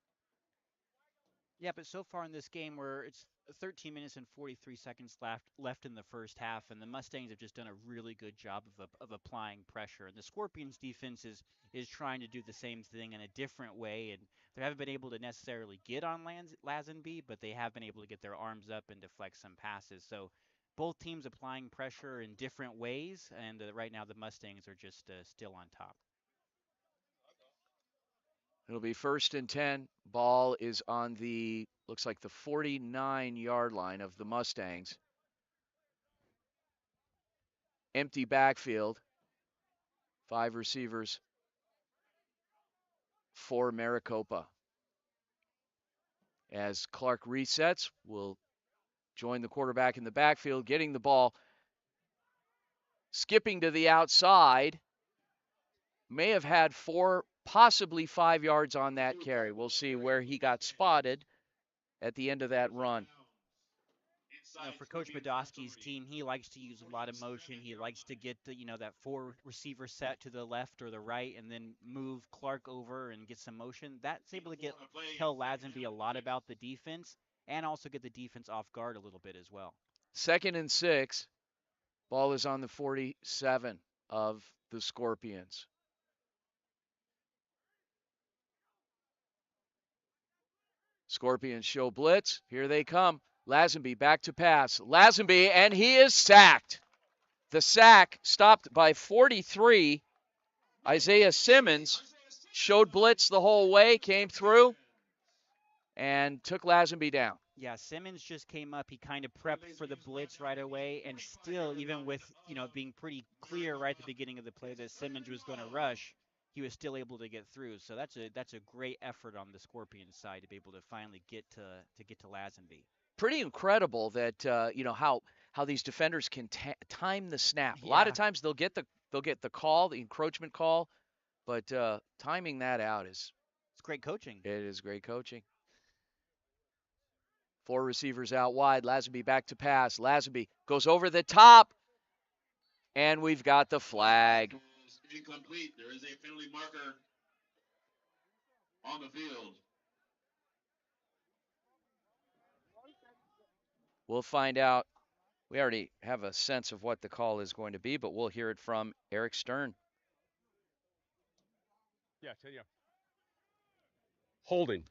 Yeah, but so far in this game, where it's 13 minutes and 43 seconds left in the first half, and the Mustangs have just done a really good job of applying pressure. And the Scorpions' defense is trying to do the same thing in a different way, and they haven't been able to necessarily get on Lazenby, but they have been able to get their arms up and deflect some passes. So both teams applying pressure in different ways, and right now the Mustangs are just still on top. It'll be 1st and 10. Ball is on the, looks like the 49-yard line of the Mustangs. Empty backfield. 5 receivers for Maricopa. As Clark resets, will join the quarterback in the backfield, getting the ball, skipping to the outside. May have had 4, possibly 5 yards on that carry. We'll see where he got spotted at the end of that run. For Coach Badowski's team, he likes to use a lot of motion. He likes to get that 4 receiver set to the left or the right, and then move Clark over and get some motion. That's able to tell Lazenby a lot about the defense, and also get the defense off guard a little bit as well. 2nd and 6. Ball is on the 47 of the Scorpions. Scorpions show blitz. Here they come. Lazenby back to pass. Lazenby, and he is sacked. The sack stopped by 43. Isaiah Simmons showed blitz the whole way, came through, and took Lazenby down. Yeah, Simmons just came up. He kind of prepped for the blitz right away, and still, even with being pretty clear right at the beginning of the play that Simmons was going to rush, he was still able to get through. So that's a great effort on the Scorpions side to be able to finally get to Lazenby. Pretty incredible that how these defenders can time the snap. A Yeah. lot of times they'll get the call, the encroachment call, but timing that out It's great coaching. It is great coaching. 4 receivers out wide. Lazenby back to pass. Lazenby goes over the top, and we've got the flag. Incomplete. There is a penalty marker on the field. We'll find out. We already have a sense of what the call is going to be, but we'll hear it from Eric Stern. Yeah, holding.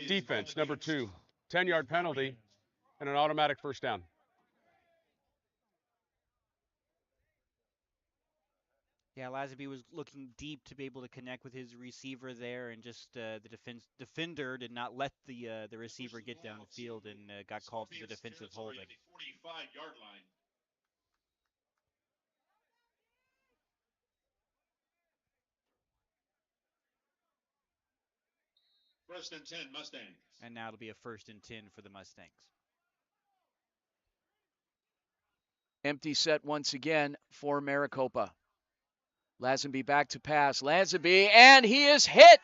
Defense, number 2. 10-yard penalty and an automatic first down. Yeah, Lazenby was looking deep to be able to connect with his receiver there, and just the defender did not let the receiver get downfield and got called for the defensive holding. 45-yard line. First and 10, Mustangs. And now it'll be a 1st and 10 for the Mustangs. Empty set once again for Maricopa. Lazenby back to pass. Lazenby, and he is hit.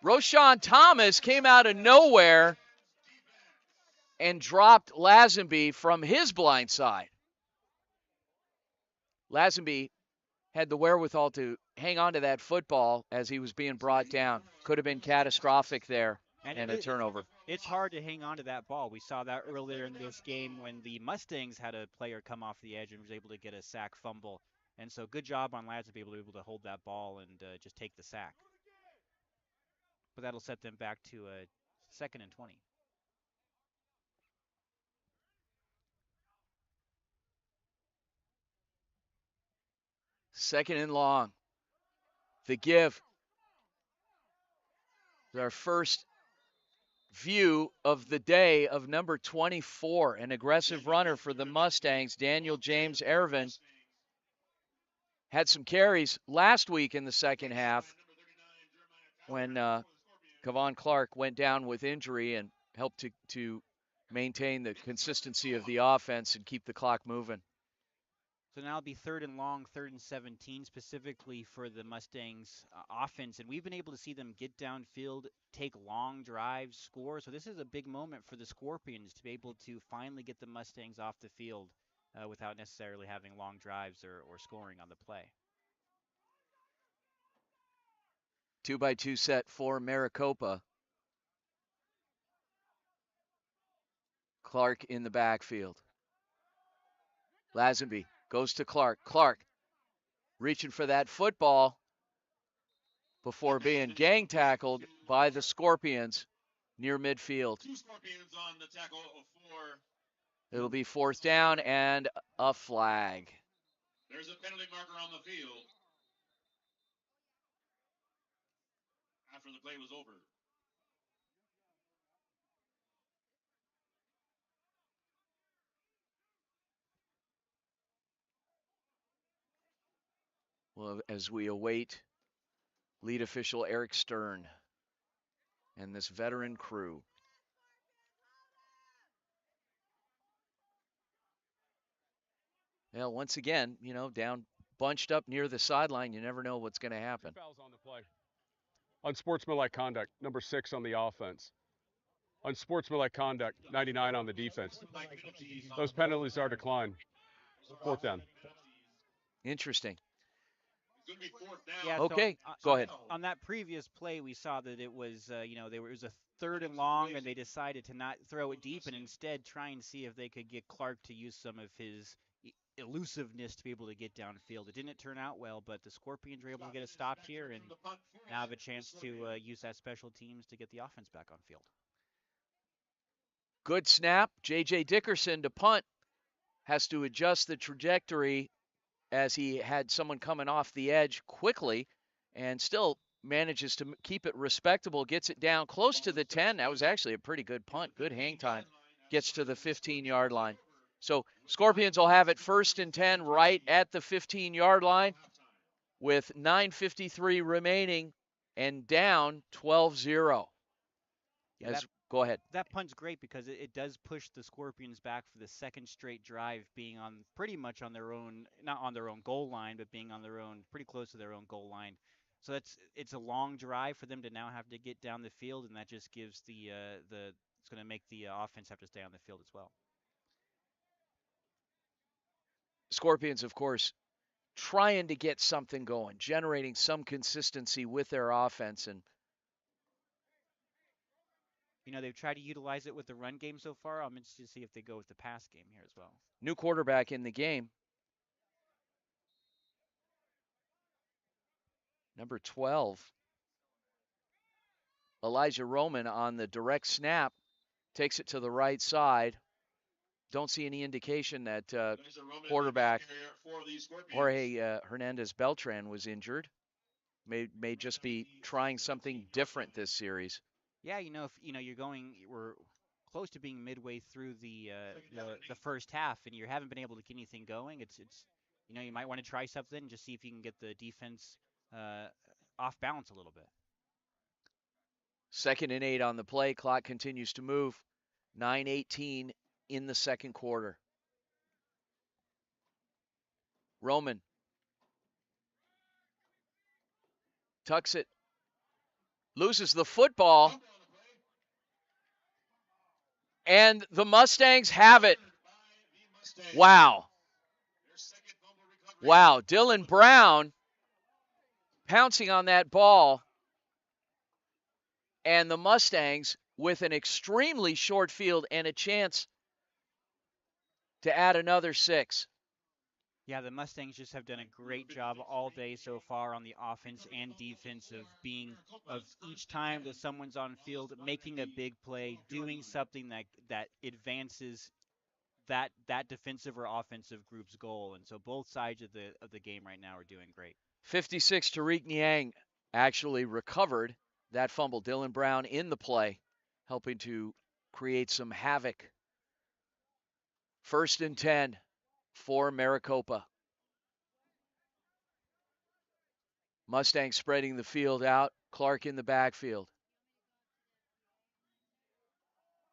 Roshan Thomas came out of nowhere and dropped Lazenby from his blind side. Lazenby had the wherewithal to hang on to that football as he was being brought down. Could have been catastrophic there and a turnover. It's hard to hang on to that ball. We saw that earlier in this game when the Mustangs had a player come off the edge and was able to get a sack fumble. And so good job on Lads to be able to hold that ball and just take the sack. But that'll set them back to a 2nd and 20. Second and long. The give. Our first view of the day of number 24, an aggressive runner for the Mustangs, Daniel James Ervin. Had some carries last week in the second half when Kevon Clark went down with injury and helped to maintain the consistency of the offense and keep the clock moving. So now it'll be 3rd and long, 3rd and 17, specifically for the Mustangs offense. And we've been able to see them get downfield, take long drives, score. So this is a big moment for the Scorpions to be able to finally get the Mustangs off the field without necessarily having long drives or scoring on the play. 2-by-2 set for Maricopa. Clark in the backfield. Lazenby goes to Clark. Clark reaching for that football before being gang tackled by the Scorpions near midfield. 2 Scorpions on the tackle of 4. It'll be 4th down and a flag. There's a penalty marker on the field after the play was over. Well, as we await lead official Eric Stern and this veteran crew. Well, once again, down bunched up near the sideline, you never know what's going to happen. Fouls on the play. Unsportsmanlike conduct, number 6 on the offense. Unsportsmanlike conduct, 99 on the defense. Those penalties are declined. 4th down. Interesting. Yeah, okay, so, go ahead. On that previous play, we saw that it was, it was a 3rd and long, and they decided to not throw it deep and instead try and see if they could get Clark to use some of his elusiveness to be able to get downfield. It didn't turn out well, but the Scorpions were able to get a stop here and now have a chance to use that special teams to get the offense back on field. Good snap. J.J. Dickerson to punt. Has to adjust the trajectory as he had someone coming off the edge quickly and still manages to keep it respectable, gets it down close to the 10. That was actually a pretty good punt, good hang time. Gets to the 15-yard line. So Scorpions will have it 1st and 10 right at the 15-yard line with 9:53 remaining and down 12-0. Yeah, Go ahead. that punt's great because it does push the Scorpions back for the second straight drive, being on pretty much on their own, not on their own goal line, but being on their own, pretty close to their own goal line. So it's a long drive for them to now have to get down the field, and that just gives it's going to make the offense have to stay on the field as well. Scorpions, of course, trying to get something going, generating some consistency with their offense. And they've tried to utilize it with the run game so far. I'm interested to see if they go with the pass game here as well. New quarterback in the game. Number 12. Elijah Roman on the direct snap. Takes it to the right side. Don't see any indication that quarterback Jorge Hernandez Beltran was injured. May just be trying something different this series. Yeah, if we're close to being midway through the first half, and you haven't been able to get anything going. It's you might want to try something and just see if you can get the defense off balance a little bit. 2nd and 8 on the play. Clock continues to move. 9:18 in the second quarter. Roman tucks it, loses the football, and the Mustangs have it. Wow. Dylan Brown pouncing on that ball, and the Mustangs with an extremely short field and a chance to add another 6. Yeah, the Mustangs just have done a great job all day so far on the offense and defense of each time that someone's on field making a big play, doing something that advances that defensive or offensive group's goal. And so both sides of the game right now are doing great. 56 Tariq Niang actually recovered that fumble. Dylan Brown in the play, helping to create some havoc. 1st and 10 for Maricopa. Mustangs spreading the field out. Clark in the backfield.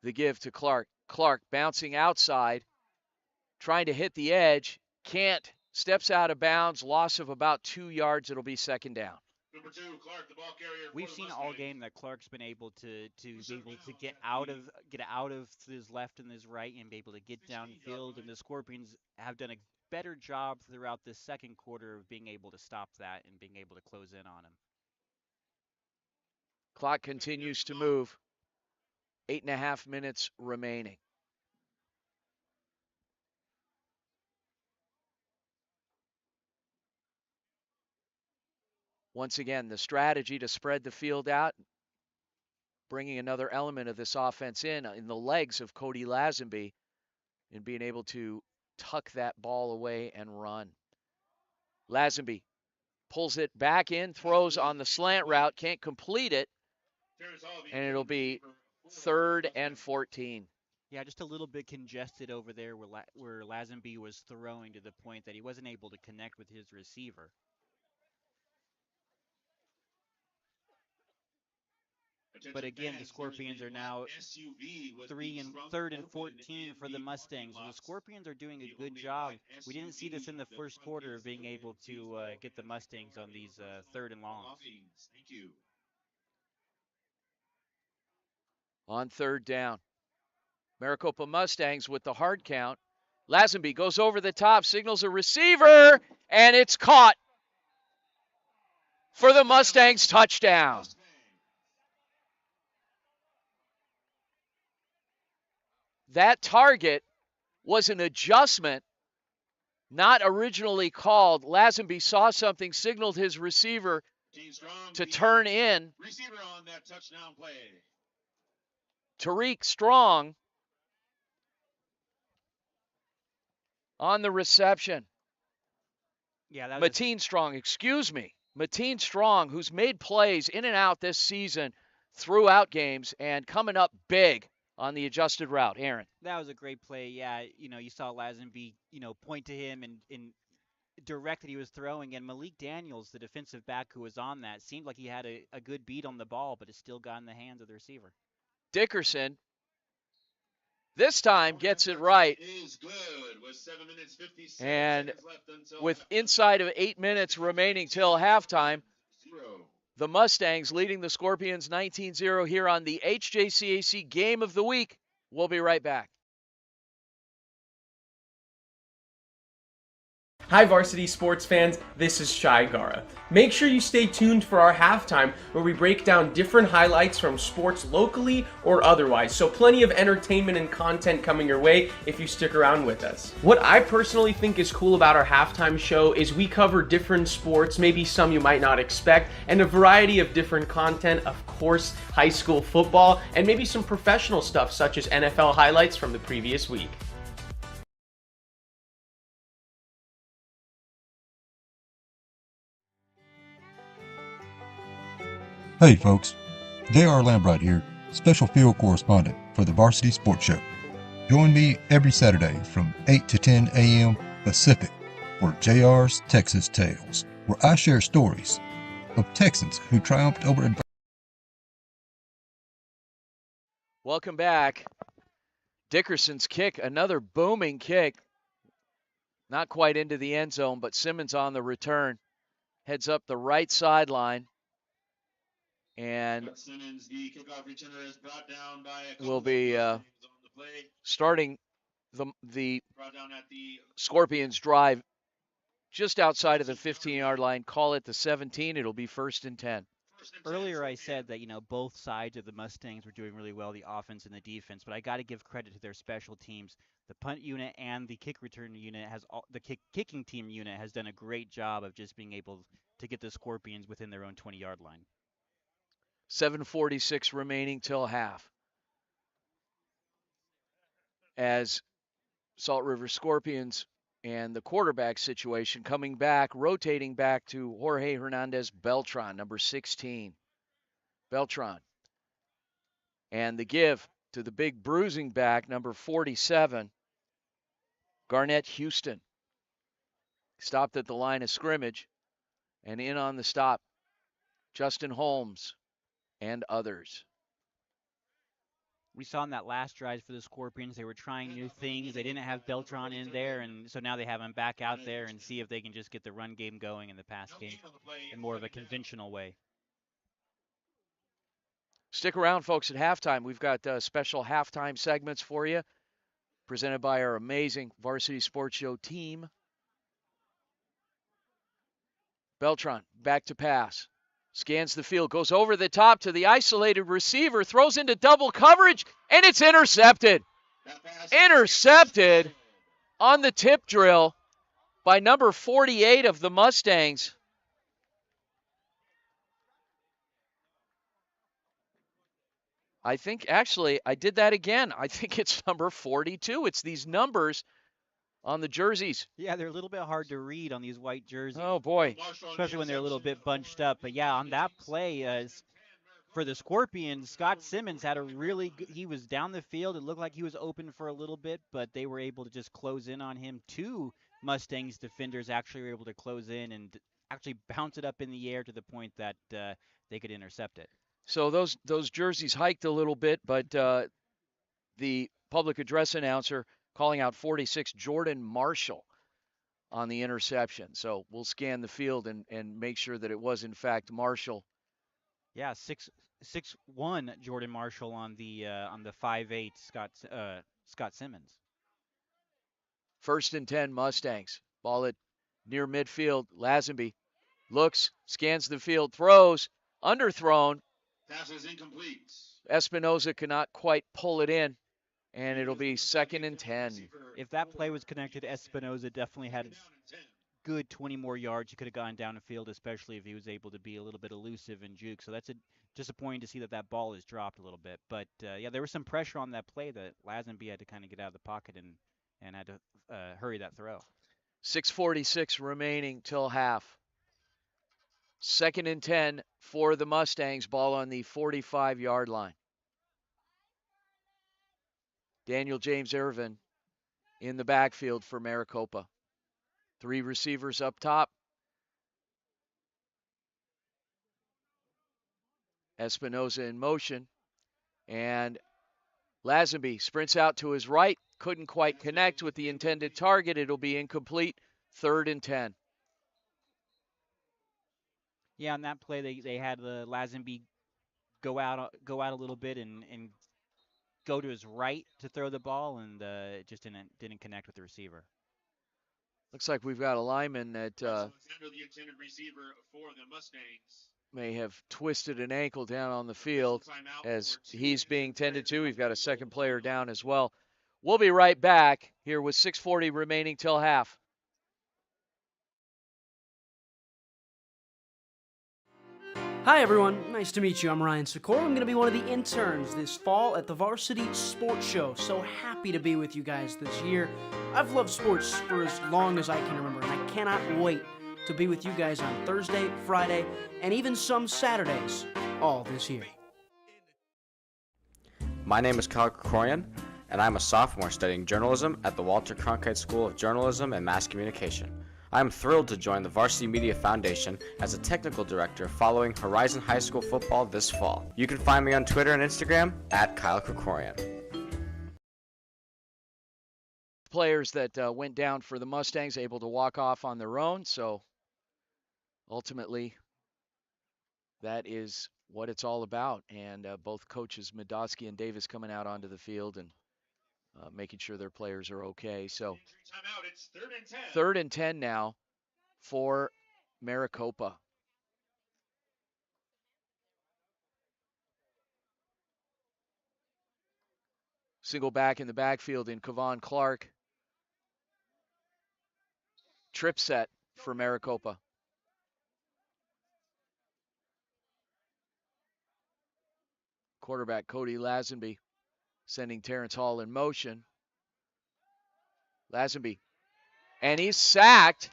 The give to Clark. Clark bouncing outside, trying to hit the edge. Can't. Steps out of bounds. Loss of about 2 yards. It'll be 2nd down. Number 2, Clark, the ball carrier. We've seen all game that Clark's been able to get out of his left and his right and be able to get downfield. And the Scorpions have done a better job throughout this second quarter of being able to stop that and being able to close in on him. Clock continues to move. 8.5 minutes remaining. Once again, the strategy to spread the field out, bringing another element of this offense in the legs of Cody Lazenby, and being able to tuck that ball away and run. Lazenby pulls it back in, throws on the slant route, can't complete it, and it'll be 3rd and 14. Yeah, just a little bit congested over there where Lazenby was throwing to the point that he wasn't able to connect with his receiver. But again, the Scorpions are now 3rd and 14 for the Mustangs. So the Scorpions are doing a good job. We didn't see this in the first quarter of being able to get the Mustangs on these 3rd and longs. Thank you. On 3rd down, Maricopa Mustangs with the hard count. Lazenby goes over the top, signals a receiver, and it's caught for the Mustangs touchdown. That target was an adjustment, not originally called. Lazenby saw something, signaled his receiver to turn in. Receiver on that touchdown play. Tariq Strong on the reception. Yeah, that Mateen Strong, excuse me. Mateen Strong, who's made plays in and out this season throughout games and coming up big on the adjusted route. Aaron. That was a great play. Yeah, you saw Lazenby, point to him and direct that he was throwing, and Malik Daniels, the defensive back who was on that, seemed like he had a good beat on the ball, but it still got in the hands of the receiver. Dickerson this time gets it right. And with inside of 8 minutes remaining till halftime, the Mustangs leading the Scorpions 19-0 here on the HJCAC Game of the Week. We'll be right back. Hi Varsity sports fans, this is Shai Gara. Make sure you stay tuned for our halftime where we break down different highlights from sports locally or otherwise, so plenty of entertainment and content coming your way if you stick around with us. What I personally think is cool about our halftime show is we cover different sports, maybe some you might not expect, and a variety of different content, of course, high school football, and maybe some professional stuff such as NFL highlights from the previous week. Hey folks, J.R. Lambright here, special field correspondent for the Varsity Sports Show. Join me every Saturday from 8 to 10 a.m. Pacific for JR's Texas Tales, where I share stories of Texans who triumphed over adversity. Welcome back. Dickerson's kick, another booming kick. Not quite into the end zone, but Simmons on the return. Heads up the right sideline. And will be starting the Scorpions drive just outside of the 15-yard line. Call it the 17. It'll be 1st and 10. Earlier I said that, both sides of the Mustangs were doing really well, the offense and the defense, but I got to give credit to their special teams. The punt unit and the kick return unit kicking team unit has done a great job of just being able to get the Scorpions within their own 20-yard line. 7:46 remaining till half. As Salt River Scorpions and the quarterback situation coming back, rotating back to Jorge Hernandez Beltran, number 16. Beltran. And the give to the big bruising back, number 47, Garnett Houston. Stopped at the line of scrimmage, and in on the stop, Justin Holmes and others. We saw in that last drive for the Scorpions, they were trying new things. They didn't have Beltran in there, and so now they have him back out there and see if they can just get the run game going in the pass game in more of a conventional way. Stick around, folks, at halftime. We've got special halftime segments for you, presented by our amazing Varsity Sports Show team. Beltran, back to pass. Scans the field, goes over the top to the isolated receiver, throws into double coverage, and it's intercepted. Intercepted on the tip drill by number 48 of the Mustangs. I think, actually, I did that again. I think it's number 42. It's these numbers on the jerseys. Yeah, they're a little bit hard to read on these white jerseys. Oh, boy. Especially when they're a little bit bunched up. But, yeah, on that play, for the Scorpions, Scott Simmons had a really good – he was down the field. It looked like he was open for a little bit, but they were able to just close in on him. Two Mustangs defenders actually were able to close in and actually bounce it up in the air to the point that they could intercept it. So those jerseys hiked a little bit, but the public address announcer – calling out 46 Jordan Marshall on the interception. So we'll scan the field and make sure that it was, in fact, Marshall. Yeah, 6'1" Jordan Marshall on the 5'8" Scott Simmons. 1st and 10 Mustangs. Ball at near midfield. Lazenby looks, scans the field, throws, underthrown. Pass is incomplete. Espinoza cannot quite pull it in. And it'll be 2nd and 10. If that play was connected, Espinoza definitely had good 20 more yards. He could have gone down the field, especially if he was able to be a little bit elusive and juke. So that's disappointing to see that ball is dropped a little bit. But, yeah, there was some pressure on that play that Lazenby had to kind of get out of the pocket and had to hurry that throw. 6:46 remaining till half. 2nd and 10 for the Mustangs, ball on the 45-yard line. Daniel James Irvin in the backfield for Maricopa. 3 receivers up top. Espinoza in motion. And Lazenby sprints out to his right. Couldn't quite connect with the intended target. It'll be incomplete. 3rd and 10. Yeah, on that play, they had the Lazenby go out a little bit and go to his right to throw the ball, and it just didn't connect with the receiver. Looks like we've got a lineman that The intended receiver for the Mustangs. may have twisted an ankle down on the field as he's being tended to. We've got a second player down as well. We'll be right back here with 6:40 remaining till half. Hi everyone, nice to meet you. I'm Ryan Sikora. I'm going to be one of the interns this fall at the Varsity Sports Show. So happy to be with you guys this year. I've loved sports for as long as I can remember, and I cannot wait to be with you guys on Thursday, Friday, and even some Saturdays all this year. My name is Kyle Krikorian, and I'm a sophomore studying journalism at the Walter Cronkite School of Journalism and Mass Communication. I am thrilled to join the Varsity Media Foundation as a technical director following Horizon High School football this fall. You can find me on Twitter and Instagram at Kyle Krikorian. Players that went down for the Mustangs able to walk off on their own, so ultimately that is what it's all about. And both coaches, Medosky and Davis, coming out onto the field and making sure their players are okay. So Timeout, it's 3rd and 10. 3rd and 10 now for Maricopa. Single back in the backfield in Kevon Clark. Trip set for Maricopa. Quarterback Cody Lazenby sending Terrence Hall in motion. Lazenby. And he's sacked.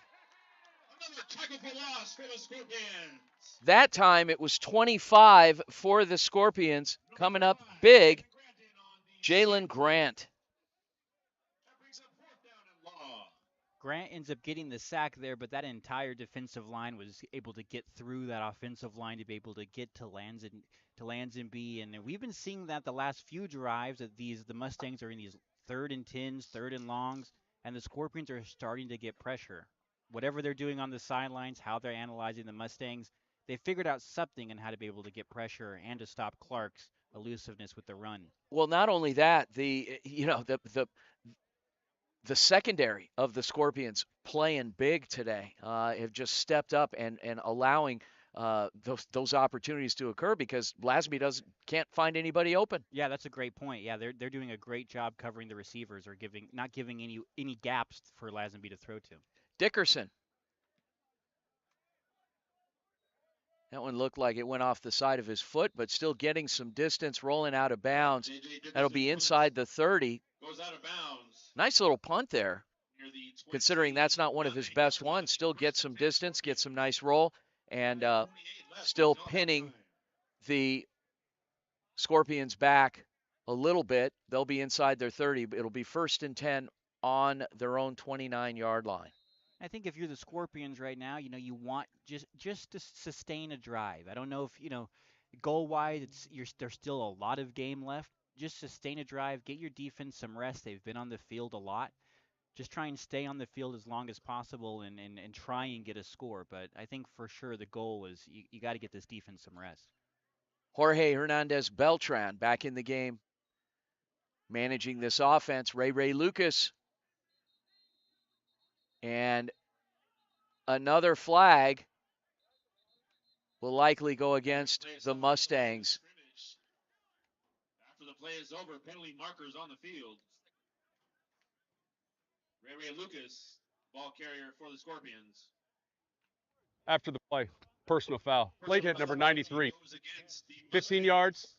Another tackle for loss for the Scorpions. That time it was 25 for the Scorpions. Coming up big, Jalen Grant. Grant ends up getting the sack there, but that entire defensive line was able to get through that offensive line to be able to get to Lazenby, and we've been seeing that the last few drives that the Mustangs are in these 3rd and 10s, 3rd and longs, and the Scorpions are starting to get pressure. Whatever they're doing on the sidelines, how they're analyzing the Mustangs, they figured out something on how to be able to get pressure and to stop Clark's elusiveness with the run. Well, not only that, the secondary of the Scorpions playing big today have just stepped up and allowing those opportunities to occur because Lazenby can't find anybody open. Yeah, that's a great point. Yeah, they're doing a great job covering the receivers or not giving any gaps for Lazenby to throw to. Dickerson. That one looked like it went off the side of his foot, but still getting some distance, rolling out of bounds. That'll be inside the 30. Goes out of bounds. Nice little punt there, considering that's not one of his best ones. Still get some distance, get some nice roll, and still pinning the Scorpions back a little bit. They'll be inside their 30. It'll be 1st and 10 on their own 29-yard line. I think if you're the Scorpions right now, you want just to sustain a drive. I don't know if, goal-wise, there's still a lot of game left. Just sustain a drive, get your defense some rest. They've been on the field a lot. Just try and stay on the field as long as possible and try and get a score. But I think for sure the goal is you got to get this defense some rest. Jorge Hernandez Beltran back in the game, managing this offense. Ray Lucas. And another flag will likely go against the Mustangs. After the play is over, penalty markers on the field. Ray Lucas, ball carrier for the Scorpions. After the play, personal foul. Late hit number 93. 15 yards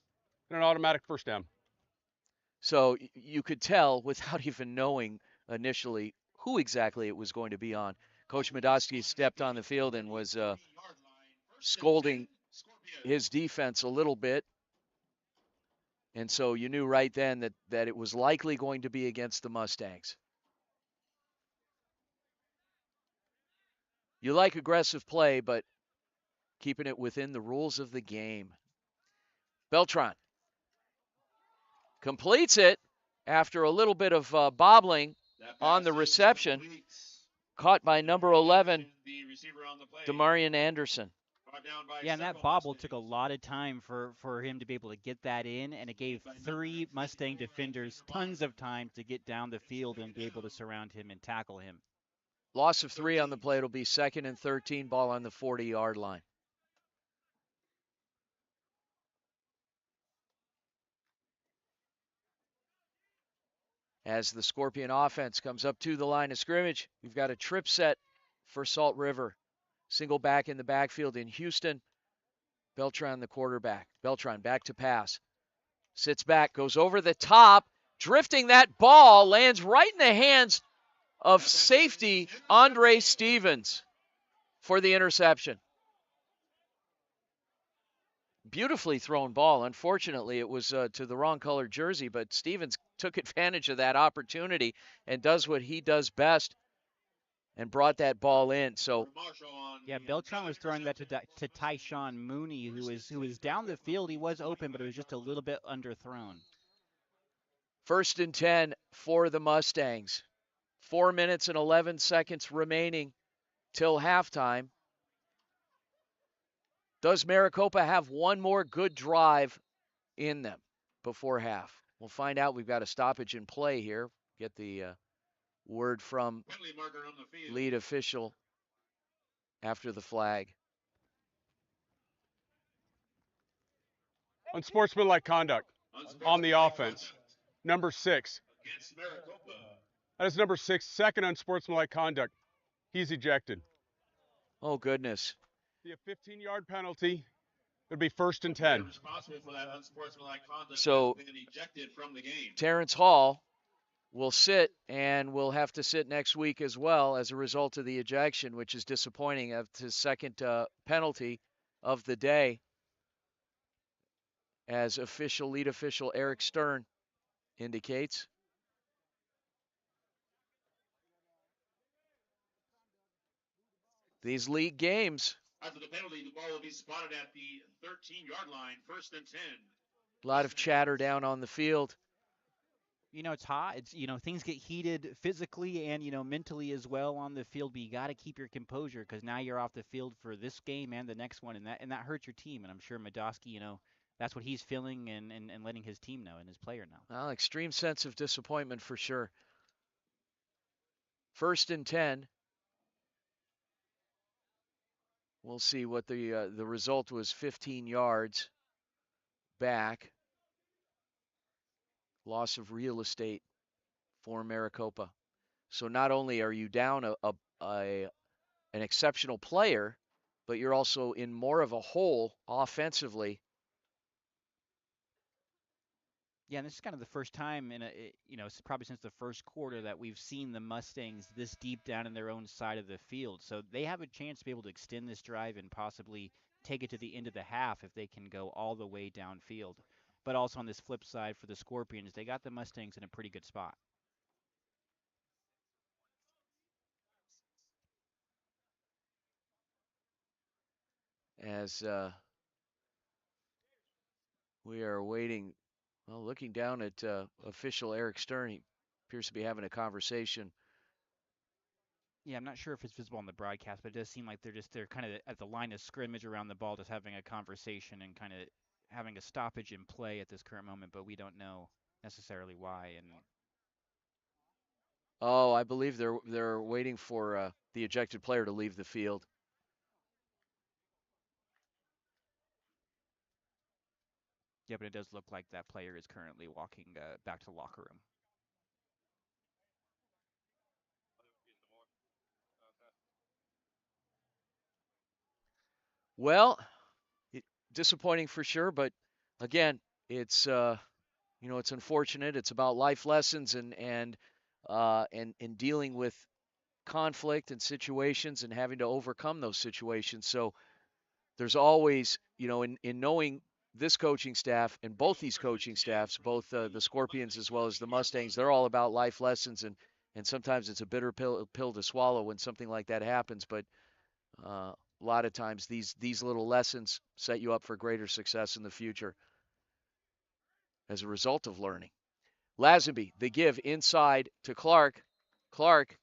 and an automatic first down. So you could tell without even knowing initially who exactly it was going to be on. Coach Medosky stepped on the field and was scolding his defense a little bit. And so you knew right then that it was likely going to be against the Mustangs. You like aggressive play, but keeping it within the rules of the game. Beltran completes it after a little bit of bobbling on the reception. Caught by number 11, Demarion Anderson. Yeah, and that bobble took a lot of time for him to be able to get that in, and it gave 3 Mustang defenders tons of time to get down the field and be able to surround him and tackle him. Loss of 3 on the play. It'll be 2nd and 13, ball on the 40-yard line. As the Scorpion offense comes up to the line of scrimmage, we've got a trip set for Salt River. Single back in the backfield in Houston. Beltran, the quarterback. Beltran back to pass. Sits back, goes over the top, drifting that ball, lands right in the hands of safety Andre Stevens for the interception. Beautifully thrown ball. Unfortunately, it was to the wrong colored jersey, but Stevens took advantage of that opportunity and does what he does best and brought that ball in. So yeah, Beltran was throwing that to Tyshawn Mooney, who was down the field. He was open, but it was just a little bit underthrown. 1st and 10 for the Mustangs. 4 minutes and 11 seconds remaining till halftime. Does Maricopa have one more good drive in them before half? We'll find out. We've got a stoppage in play here. Get the word from lead official after the flag. Unsportsmanlike conduct on the offense. Number 6. That is number 6, second unsportsmanlike conduct. He's ejected. Oh, goodness. Be a 15-yard penalty. It would be 1st and 10. So Terrence Hall will sit and will have to sit next week as well as a result of the ejection, which is disappointing. Of his second penalty of the day, as lead official Eric Stern indicates. These league games. After the penalty, the ball will be spotted at the 13-yard line, 1st and 10. A lot of chatter down on the field. You know, it's hot. It's, things get heated physically and, mentally as well on the field, but you got to keep your composure because now you're off the field for this game and the next one, and that hurts your team. And I'm sure Madosky, that's what he's feeling and letting his team know and his player know. Well, extreme sense of disappointment for sure. 1st and 10. We'll see what the result was. 15 yards back. Loss of real estate for Maricopa. So not only are you down an exceptional player, but you're also in more of a hole offensively. Yeah, and this is kind of the first time probably since the first quarter that we've seen the Mustangs this deep down in their own side of the field. So they have a chance to be able to extend this drive and possibly take it to the end of the half if they can go all the way downfield. But also on this flip side for the Scorpions, they got the Mustangs in a pretty good spot. As we are waiting, looking down at official Eric Stern, he appears to be having a conversation. Yeah, I'm not sure if it's visible on the broadcast, but it does seem like they're kind of at the line of scrimmage around the ball, just having a conversation and kind of having a stoppage in play at this current moment, but we don't know necessarily why. And I believe they're waiting for the ejected player to leave the field. Yeah, but it does look like that player is currently walking back to the locker room. Well, disappointing for sure, but again, it's it's unfortunate. It's about life lessons and dealing with conflict and situations and having to overcome those situations. So there's always, in knowing this coaching staff and both these coaching staffs, both the Scorpions as well as the Mustangs, they're all about life lessons, and sometimes it's a bitter pill to swallow when something like that happens. But a lot of times these little lessons set you up for greater success in the future as a result of learning. Lazenby, the give inside to Clark. Clark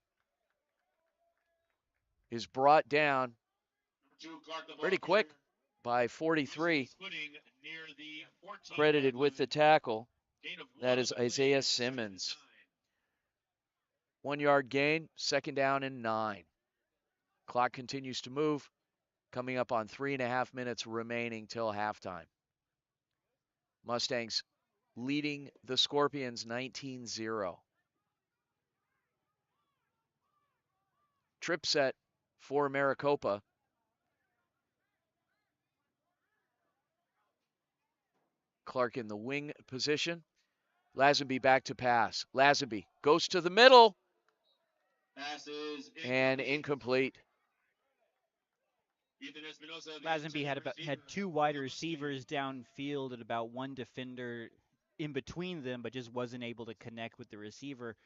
is brought down pretty quick by 43. Credited with the tackle. That is Isaiah Simmons. 1 yard gain, 2nd down and 9. Clock continues to move, coming up on 3.5 minutes remaining till halftime. Mustangs leading the Scorpions 19-0. Trip set for Maricopa. Clark in the wing position. Lazenby back to pass. Lazenby goes to the middle. And incomplete. Lazenby had 2 wide receivers downfield and about 1 defender in between them, but just wasn't able to connect with the receiver.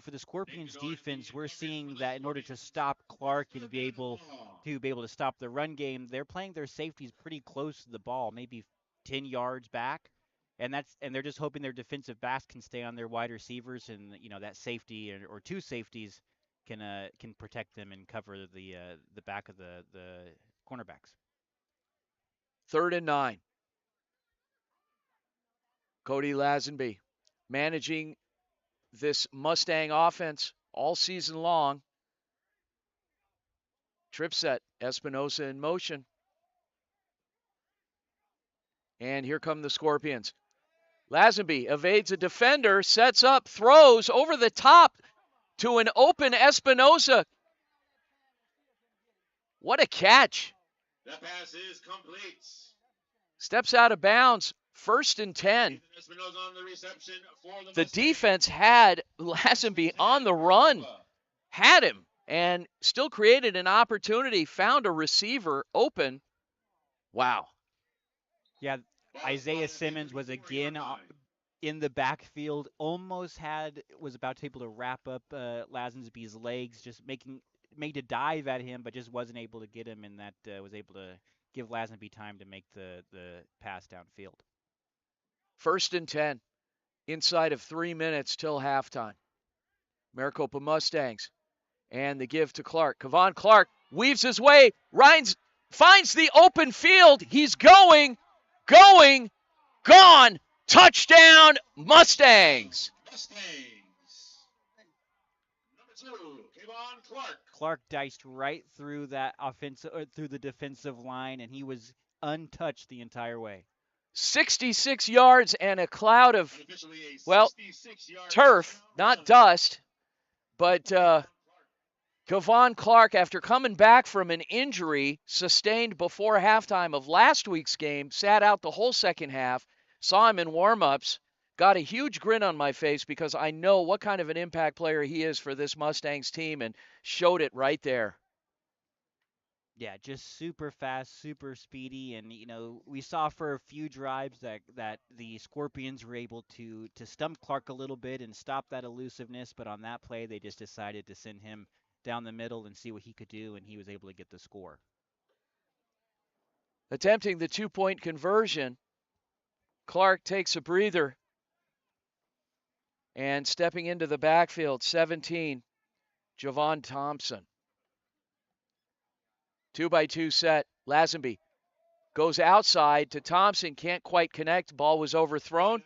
For the Scorpions defense, we're seeing that in order to stop Clark and be able to stop the run game, they're playing their safeties pretty close to the ball, maybe 10 yards back. And they're just hoping their defensive backs can stay on their wide receivers, and that safety or 2 safeties can protect them and cover the back of the cornerbacks. 3rd and 9. Cody Lazenby managing this Mustang offense all season long. Trip set, Espinosa in motion. And here come the Scorpions. Lazenby evades a defender, sets up, throws over the top to an open Espinosa. What a catch. That pass is complete. Steps out of bounds. 1st and 10. The defense had Lazenby on the run. Had him. And still created an opportunity. Found a receiver open. Wow. Yeah, Isaiah Simmons was again in the backfield. Was about to able to wrap up Lazenby's legs. Just made a dive at him, but just wasn't able to get him. And that was able to give Lazenby time to make the pass downfield. 1st and 10, inside of 3 minutes till halftime. Maricopa Mustangs, and the give to Clark. Kevon Clark weaves his way. Rhines finds the open field. He's going, gone. Touchdown, Mustangs. Number 2, Kevon Clark. Clark diced right through through the defensive line, and he was untouched the entire way. 66 yards and a cloud of, turf, not dust. But Kevon Clark, after coming back from an injury sustained before halftime of last week's game, sat out the whole second half, saw him in warm-ups, got a huge grin on my face because I know what kind of an impact player he is for this Mustangs team, and showed it right there. Yeah, just super fast, super speedy, and we saw for a few drives that the Scorpions were able to stump Clark a little bit and stop that elusiveness, but on that play they just decided to send him down the middle and see what he could do, and he was able to get the score. Attempting the 2-point conversion, Clark takes a breather, and stepping into the backfield, 17, Javon Thompson. 2-by-2 set. Lazenby goes outside to Thompson. Can't quite connect. Ball was overthrown.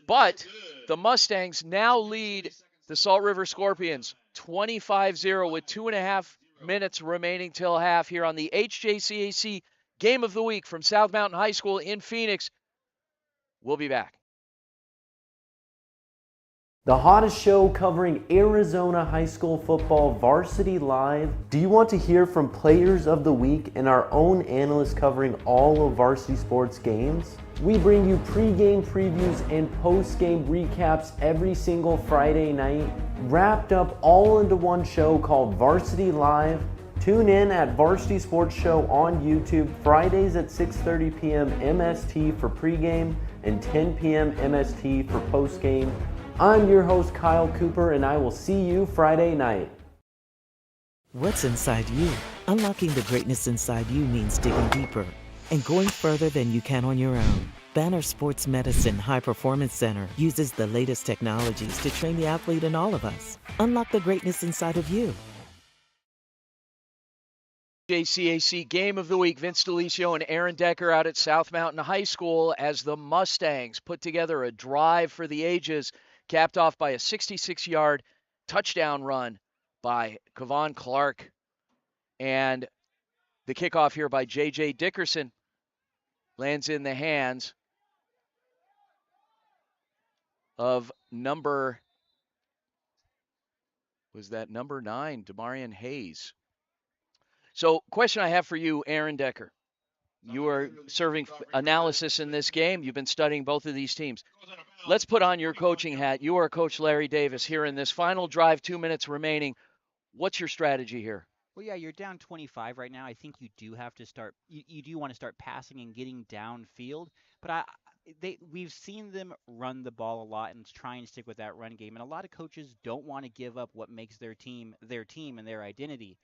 But the Mustangs now lead the Salt River Scorpions 25-0 with 2.5 minutes remaining till half here on the HJCAC Game of the Week from South Mountain High School in Phoenix. We'll be back. The hottest show covering Arizona high school football, Varsity Live. Do you want to hear from players of the week and our own analysts covering all of varsity sports games? We bring you pre-game previews and post-game recaps every single Friday night, wrapped up all into one show called Varsity Live. Tune in at Varsity Sports Show on YouTube Fridays at 6:30 p.m. MST for pregame and 10 p.m. MST for postgame. I'm your host, Kyle Cooper, and I will see you Friday night. What's inside you? Unlocking the greatness inside you means digging deeper and going further than you can on your own. Banner Sports Medicine High Performance Center uses the latest technologies to train the athlete in all of us. Unlock the greatness inside of you. HJCAC Game of the Week, Vince DeLisio and Aaron Decker out at South Mountain High School as the Mustangs put together a drive for the ages, capped off by a 66-yard touchdown run by Kevon Clark. And the kickoff here by J.J. Dickerson lands in the hands of number 9, Demarion Hayes. So, question I have for you, Aaron Decker. You are serving analysis in this game. You've been studying both of these teams. Let's put on your coaching hat. You are Coach Larry Davis here in this final drive, 2 minutes remaining. What's your strategy here? Well, yeah, you're down 25 right now. I think you do have to start. You do want to start passing and getting downfield. But we've seen them run the ball a lot and try and stick with that run game. And a lot of coaches don't want to give up what makes their team and their identity.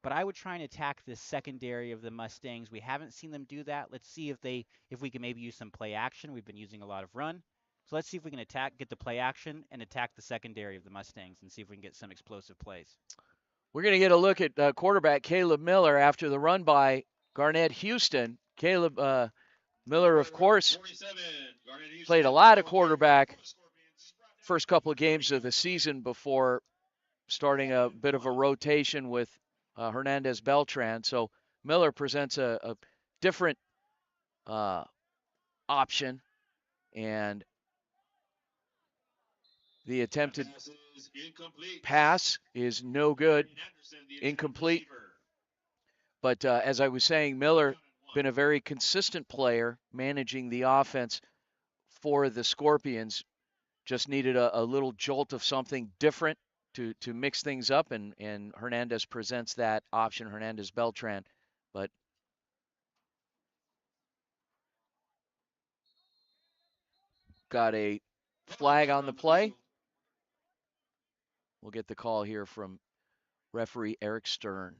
But I would try and attack the secondary of the Mustangs. We haven't seen them do that. Let's see if we can maybe use some play action. We've been using a lot of run. So let's see if we can get the play action and attack the secondary of the Mustangs and see if we can get some explosive plays. We're going to get a look at quarterback Caleb Miller after the run by Garnett Houston. Caleb Miller, of course, played a lot of quarterback first couple of games of the season before starting a bit of a rotation with Hernandez Beltran. So Miller presents a different option, and the attempted pass is no good, incomplete. But as I was saying, Miller been a very consistent player managing the offense for the Scorpions. Just needed a little jolt of something different to mix things up, and Hernandez presents that option, Hernandez Beltran. But got a flag on the play. We'll get the call here from referee Eric Stern.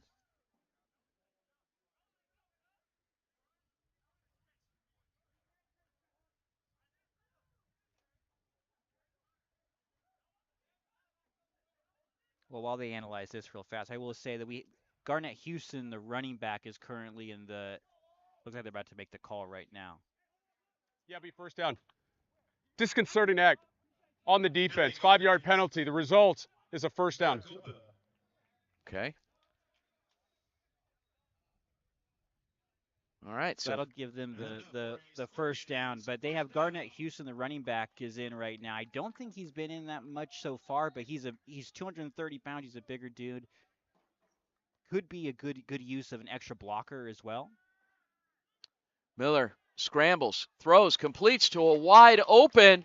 Well, while they analyze this real fast, I will say that Garnett Houston, the running back, is currently in the. Looks like they're about to make the call right now. Yeah, be first down. Disconcerting act on the defense. 5-yard penalty. The result is a first down. Okay. All right. So that'll give them the first down. But they have Garnett Houston, the running back, is in right now. I don't think he's been in that much so far, but he's 230 pounds. He's a bigger dude. Could be a good use of an extra blocker as well. Miller scrambles, throws, completes to a wide open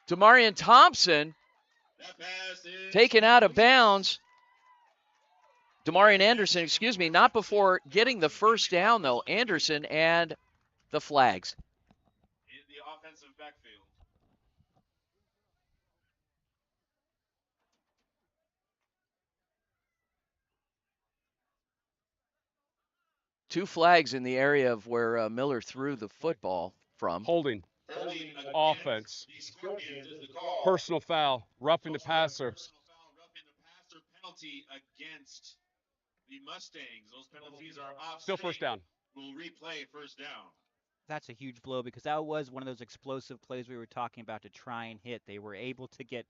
Demarion Thompson, taken out of bounds. Demarion Anderson, not before getting the first down, though. Anderson and the flags. In the offensive backfield. Two flags in the area of where Miller threw the football from. Holding offense. Personal foul, roughing the passer. Personal foul, roughing the passer, penalty against the Mustangs. Those penalties are off. Still first down. We'll replay first down. That's a huge blow because that was one of those explosive plays we were talking about to try and hit. They were able to get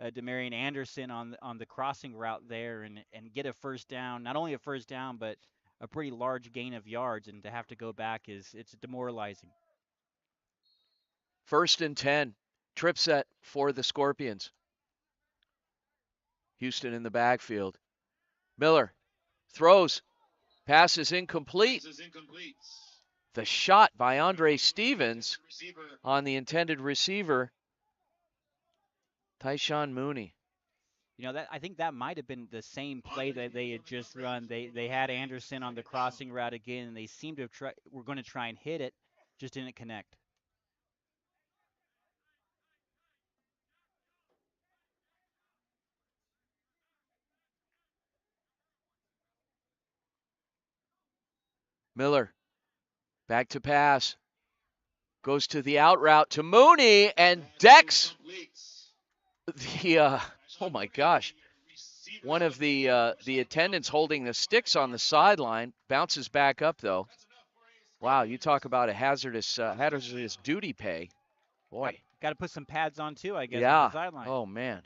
Demarion Anderson on the crossing route there and get a first down. Not only a first down, but a pretty large gain of yards. And to have to go back it's demoralizing. 1st and 10. Trip set for the Scorpions. Houston in the backfield. Miller throws. Pass is incomplete. The shot by Andre Stevens on the intended receiver, Tyshawn Mooney. That I think that might have been the same play that they had just run. They had Anderson on the crossing route again, and they seemed to have were going to try and hit it, just didn't connect. Miller back to pass. Goes to the out route to Mooney, and Dex, oh my gosh, one of the attendants holding the sticks on the sideline bounces back up though. Wow, you talk about a hazardous duty pay. Boy. Got to put some pads on too, I guess, yeah. on the sideline. Oh man.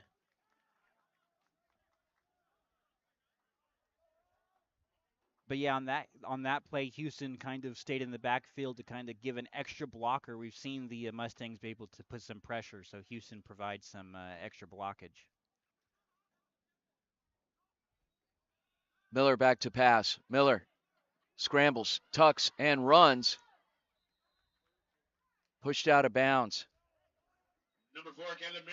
But yeah, on that play, Houston kind of stayed in the backfield to kind of give an extra blocker. We've seen the Mustangs be able to put some pressure, so Houston provides some extra blockage. Miller back to pass. Miller scrambles, tucks, and runs. Pushed out of bounds. Number 4, Caleb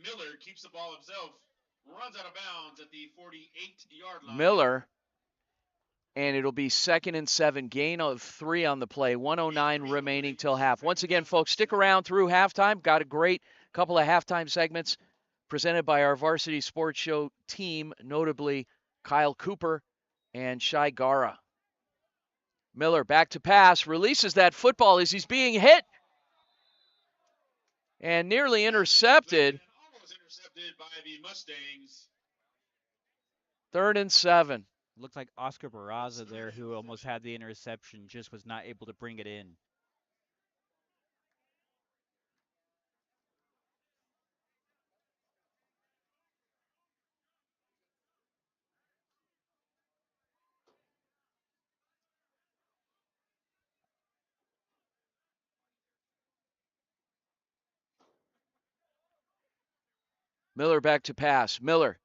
Miller keeps the ball himself. Runs out of bounds at the 48-yard line. Miller. And it'll be 2nd and 7, gain of 3 on the play, 1:09 remaining till half. Once again, folks, stick around through halftime. Got a great couple of halftime segments presented by our Varsity Sports Show team, notably Kyle Cooper and Shai Gara. Miller back to pass, releases that football as he's being hit and nearly intercepted. Almost intercepted by the Mustangs. 3rd and 7. Looked like Oscar Barraza there, who almost had the interception, just was not able to bring it in. Miller back to pass. Miller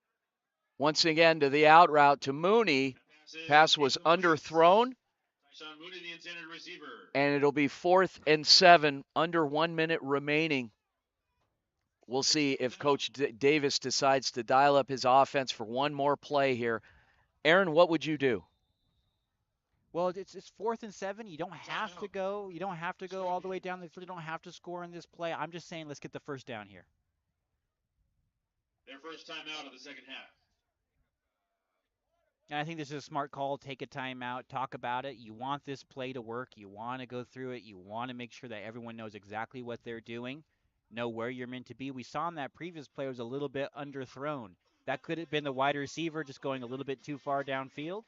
once again to the out route to Mooney. Pass was underthrown. And it'll be 4th and 7, under 1 minute remaining. We'll see if Coach Davis decides to dial up his offense for one more play here. Aaron, what would you do? Well, it's 4th and 7. You don't have to go. You don't have to go all the way down the field. You don't have to score in this play. I'm just saying, let's get the first down here. Their first time out of the second half. And I think this is a smart call. Take a timeout, talk about it. You want this play to work. You want to go through it. You want to make sure that everyone knows exactly what they're doing, know where you're meant to be. We saw in that previous play was a little bit underthrown. That could have been the wide receiver just going a little bit too far downfield.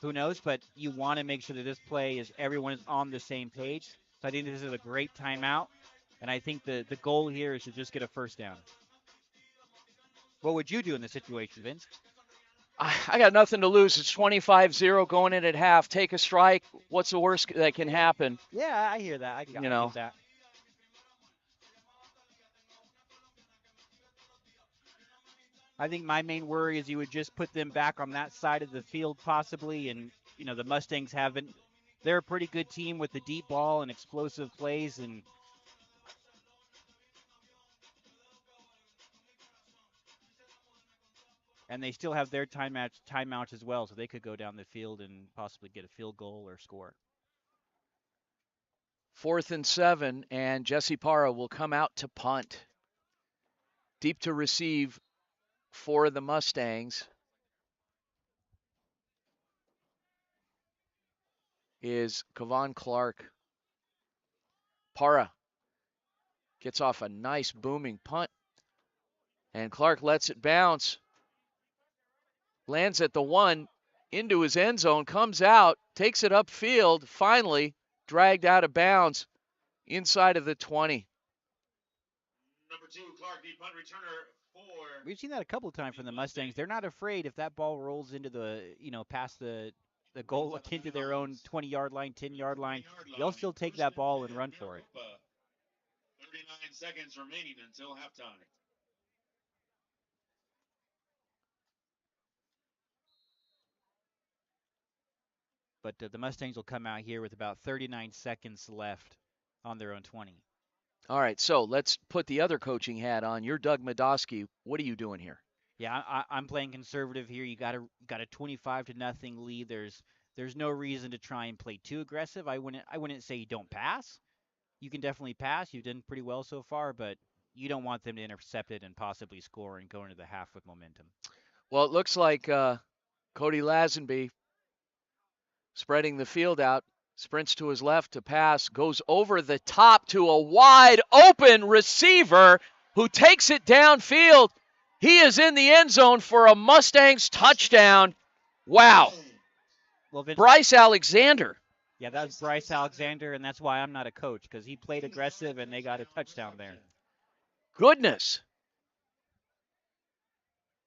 Who knows? But you want to make sure that this play is everyone is on the same page. So I think this is a great timeout. And I think the goal here is to just get a first down. What would you do in this situation, Vince? I got nothing to lose. It's 25-0 going in at half. Take a strike. What's the worst that can happen? Yeah, I hear that. I get that. I think my main worry is you would just put them back on that side of the field possibly. And, the Mustangs haven't. They're a pretty good team with the deep ball and explosive plays. And they still have their timeouts as well, so they could go down the field and possibly get a field goal or score. 4th and 7, and Jesse Parra will come out to punt. Deep to receive for the Mustangs is Kevon Clark. Parra gets off a nice booming punt, and Clark lets it bounce. Lands at the 1, into his end zone, comes out, takes it upfield, finally dragged out of bounds inside of the 20. Number 2, Clark, the punt returner for. We've seen that a couple of times from the Mustangs. They're not afraid if that ball rolls into the, past the goal akin to their own 20-yard line, 10-yard line. They'll still take that ball and run for it. 39 seconds remaining until halftime. But the Mustangs will come out here with about 39 seconds left on their own 20. All right, so let's put the other coaching hat on. You're Doug Madosky. What are you doing here? Yeah, I'm playing conservative here. You got a 25 to nothing lead. There's no reason to try and play too aggressive. I wouldn't say you don't pass. You can definitely pass. You've done pretty well so far, but you don't want them to intercept it and possibly score and go into the half with momentum. Well, it looks like Cody Lazenby spreading the field out, sprints to his left to pass, goes over the top to a wide open receiver who takes it downfield. He is in the end zone for a Mustangs touchdown. Wow. Well, Vince, Bryce Alexander. yeah, that's Bryce Alexander, and that's why I'm not a coach, because he played aggressive and they got a touchdown there. Goodness.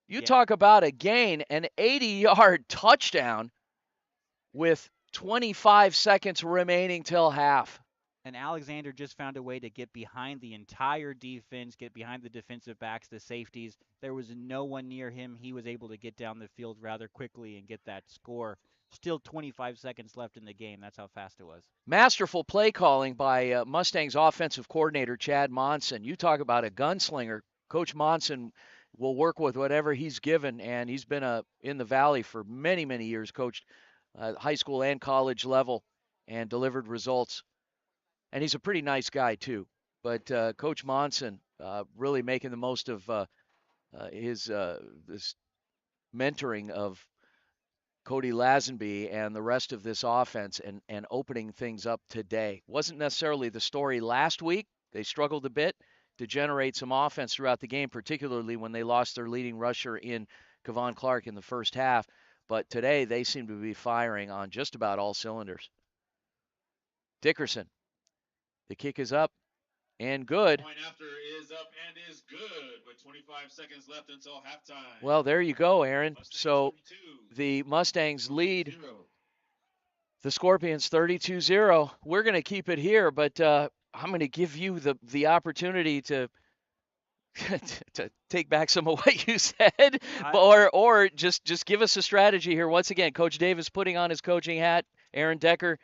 You Yeah. talk about a gain, an 80-yard touchdown with 25 seconds remaining till half. And Alexander just found a way to get behind the entire defense, get behind the defensive backs, the safeties. There was no one near him. He was able to get down the field rather quickly and get that score. Still 25 seconds left in the game. That's how fast it was. Masterful play calling by Mustangs offensive coordinator Chad Monson. You talk about a gunslinger. Coach Monson will work with whatever he's given, and he's been in the Valley for many, many years, coached high school and college level, and delivered results. And he's a pretty nice guy, too. But Coach Monson really making the most of his this mentoring of Cody Lazenby and the rest of this offense and opening things up today. Wasn't necessarily the story last week. They struggled a bit to generate some offense throughout the game, particularly when they lost their leading rusher in Kevon Clark in the first half. But today they seem to be firing on just about all cylinders. Dickerson. The kick is up and good. Point after is up and is good with 25 seconds left until halftime. Well, there you go, Aaron. Mustangs So 32, the Mustangs lead 0. the Scorpions 32-0. We're going to keep it here, but I'm going to give you the opportunity to to take back some of what you said, or just give us a strategy here. Once again, Coach Davis putting on his coaching hat. Aaron Decker,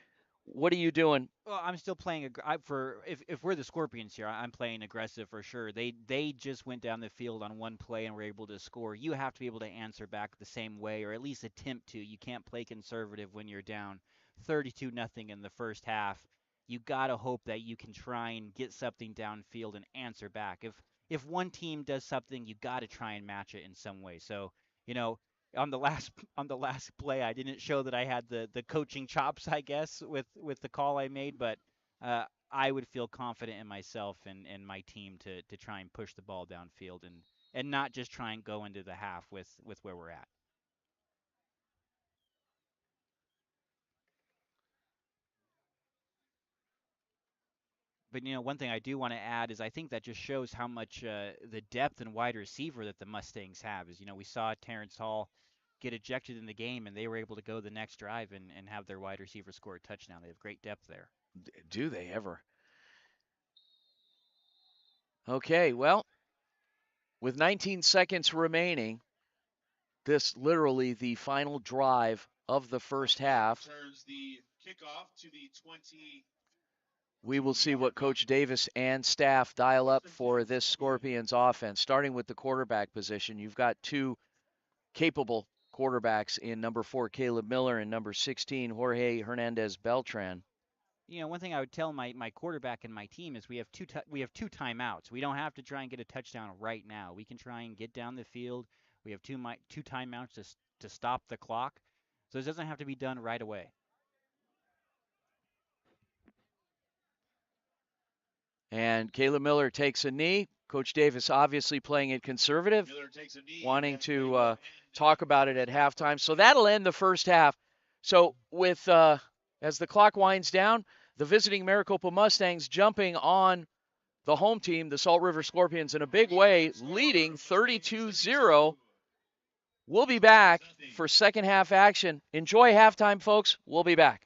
what are you doing? Well, I'm still playing if we're the Scorpions here, I'm playing aggressive for sure. They just went down the field on one play and were able to score. You have to be able to answer back the same way, or at least attempt to. You can't play conservative when you're down 32-0 in the first half. You got to hope that you can try and get something downfield and answer back. If one team does something, you got to try and match it in some way. So, on the last play, I didn't show that I had the coaching chops, I guess, with the call I made, but I would feel confident in myself and my team to try and push the ball downfield and not just try and go into the half with where we're at. But one thing I do want to add is I think that just shows how much the depth and wide receiver that the Mustangs have is. We saw Terrence Hall get ejected in the game, and they were able to go the next drive and have their wide receiver score a touchdown. They have great depth there. Do they ever? Okay, well, with 19 seconds remaining, this literally the final drive of the first half. Turns the kickoff to the 20. We will see what Coach Davis and staff dial up for this Scorpions offense. Starting with the quarterback position, you've got two capable quarterbacks in number 4, Caleb Miller, and number 16, Jorge Hernandez Beltran. One thing I would tell my quarterback and my team is we have two timeouts. We don't have to try and get a touchdown right now. We can try and get down the field. We have two timeouts to stop the clock. So this doesn't have to be done right away. And Caleb Miller takes a knee. Coach Davis obviously playing it conservative, wanting to talk about it at halftime. So that'll end the first half. So with as the clock winds down, the visiting Maricopa Mustangs jumping on the home team, the Salt River Scorpions, in a big way, leading 32-0. We'll be back for second half action. Enjoy halftime, folks. We'll be back.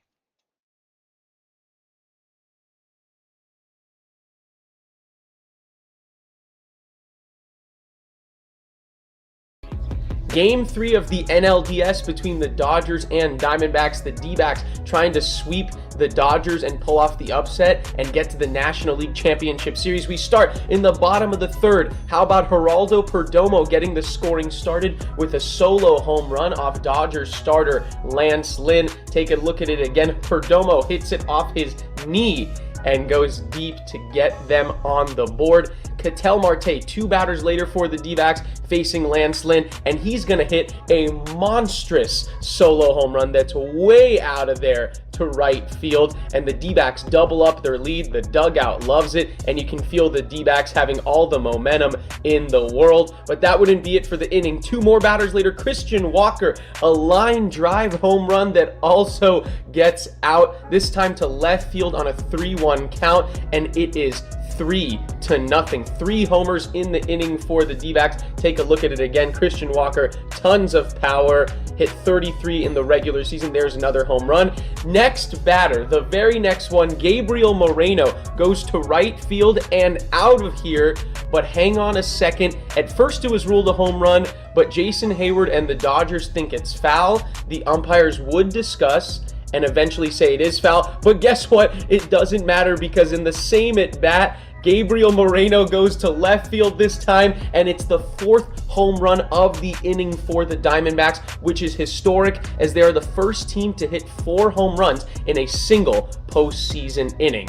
Game 3 of the NLDS between the Dodgers and Diamondbacks. The D-backs trying to sweep the Dodgers and pull off the upset and get to the National League Championship Series. We start in the bottom of the third. How about Geraldo Perdomo getting the scoring started with a solo home run off Dodgers starter Lance Lynn. Take a look at it again. Perdomo hits it off his knee and goes deep to get them on the board. Ketel Marte, 2 batters later for the D-backs, facing Lance Lynn, and he's going to hit a monstrous solo home run that's way out of there to right field, and the D-backs double up their lead. The dugout loves it, and you can feel the D-backs having all the momentum in the world. But that wouldn't be it for the inning. 2 more batters later, Christian Walker, a line drive home run that also gets out, this time to left field on a 3-1 count, and it is 3-0. 3 homers in the inning for the D-backs. Take a look at it again. Christian Walker, tons of power, hit 33 in the regular season. There's another home run. Next batter, the very next one, Gabriel Moreno, goes to right field and out of here, but hang on a second. At first it was ruled a home run, but Jason Hayward and the Dodgers think it's foul. The umpires would discuss and eventually say it is foul, but guess what? It doesn't matter, because in the same at bat, Gabriel Moreno goes to left field this time, and it's the 4th home run of the inning for the Diamondbacks, which is historic, as they are the first team to hit 4 home runs in a single postseason inning.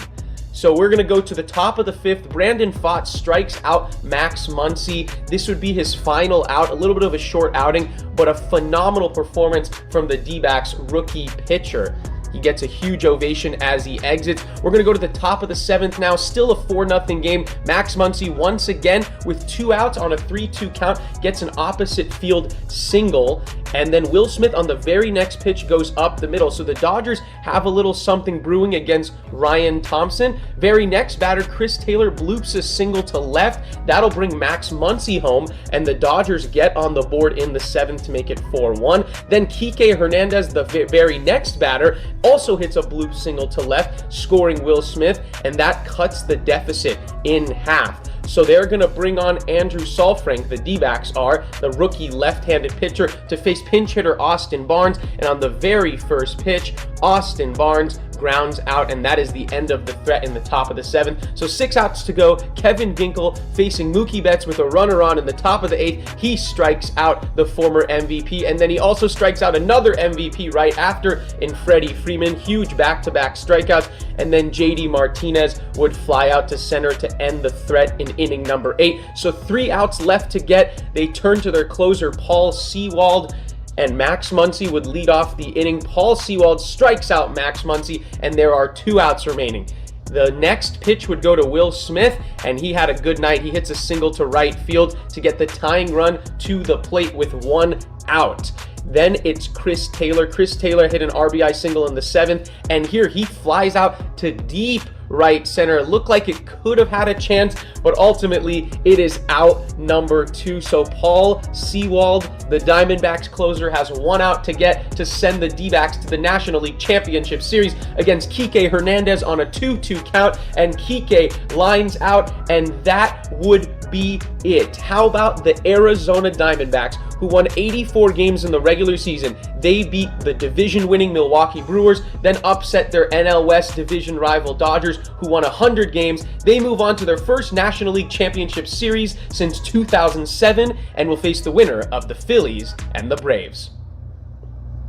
So we're going to go to the top of the 5th. Brandon Pfaadt strikes out Max Muncy. This would be his final out, a little bit of a short outing, but a phenomenal performance from the D-backs rookie pitcher. He gets a huge ovation as he exits. We're going to go to the top of the 7th now. Still a 4-0 game. Max Muncy once again with 2 outs on a 3-2 count gets an opposite field single. And then Will Smith on the very next pitch goes up the middle. So the Dodgers have a little something brewing against Ryan Thompson. Very next batter, Chris Taylor bloops a single to left. That'll bring Max Muncy home, and the Dodgers get on the board in the 7th to make it 4-1. Then Kike Hernandez, the very next batter, also hits a bloop single to left, scoring Will Smith, and that cuts the deficit in half. So they're going to bring on Andrew Saalfrank, the D-backs are, the rookie left-handed pitcher, to face pinch hitter Austin Barnes. And on the very first pitch, Austin Barnes grounds out, and that is the end of the threat in the top of the 7th. So 6 outs to go. Kevin Ginkel facing Mookie Betts with a runner on in the top of the 8th. He strikes out the former MVP, and then he also strikes out another MVP right after in Freddie Freeman. Huge back-to-back strikeouts, and then JD Martinez would fly out to center to end the threat in inning number 8. So 3 outs left to get. They turn to their closer, Paul Sewald, and Max Muncy would lead off the inning. Paul Sewald strikes out Max Muncy, and there are 2 outs remaining. The next pitch would go to Will Smith, and he had a good night. He hits a single to right field to get the tying run to the plate with 1 out. Then it's Chris Taylor. Chris Taylor hit an RBI single in the 7th, and here he flies out to deep right center. It looked like it could have had a chance, but ultimately it is out number 2. So Paul Sewald, the Diamondbacks closer, has 1 out to get to send the D-backs to the National League Championship Series against Kike Hernandez on a 2-2 count, and Kike lines out, and that would be it. How about the Arizona Diamondbacks, who won 84 games in the regular season? They beat the division-winning Milwaukee Brewers, then upset their NL West division rival Dodgers, who won 100 games. They move on to their first National League Championship Series since 2007 and will face the winner of the Phillies and the Braves.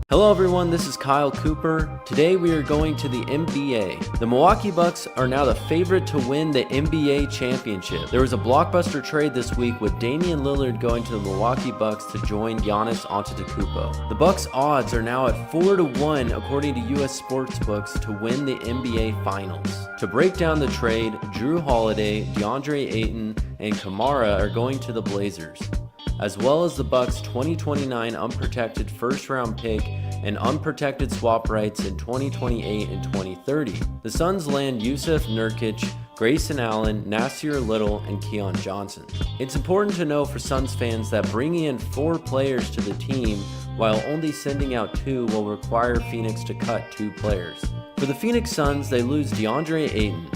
Hello everyone, this is Kyle Cooper. Today we are going to the NBA. The Milwaukee Bucks are now the favorite to win the NBA championship. There was a blockbuster trade this week with Damian Lillard going to the Milwaukee Bucks to join Giannis Antetokounmpo. The Bucks odds are now at 4-1 according to US Sportsbooks to win the NBA Finals. To break down the trade, Drew Holiday, DeAndre Ayton, and Kamara are going to the Blazers, as well as the Bucks' 2029 unprotected first-round pick and unprotected swap rights in 2028 and 2030. The Suns land Yusuf Nurkic, Grayson Allen, Nasir Little, and Keon Johnson. It's important to know for Suns fans that bringing in 4 players to the team while only sending out 2 will require Phoenix to cut 2 players. For the Phoenix Suns, they lose DeAndre Ayton,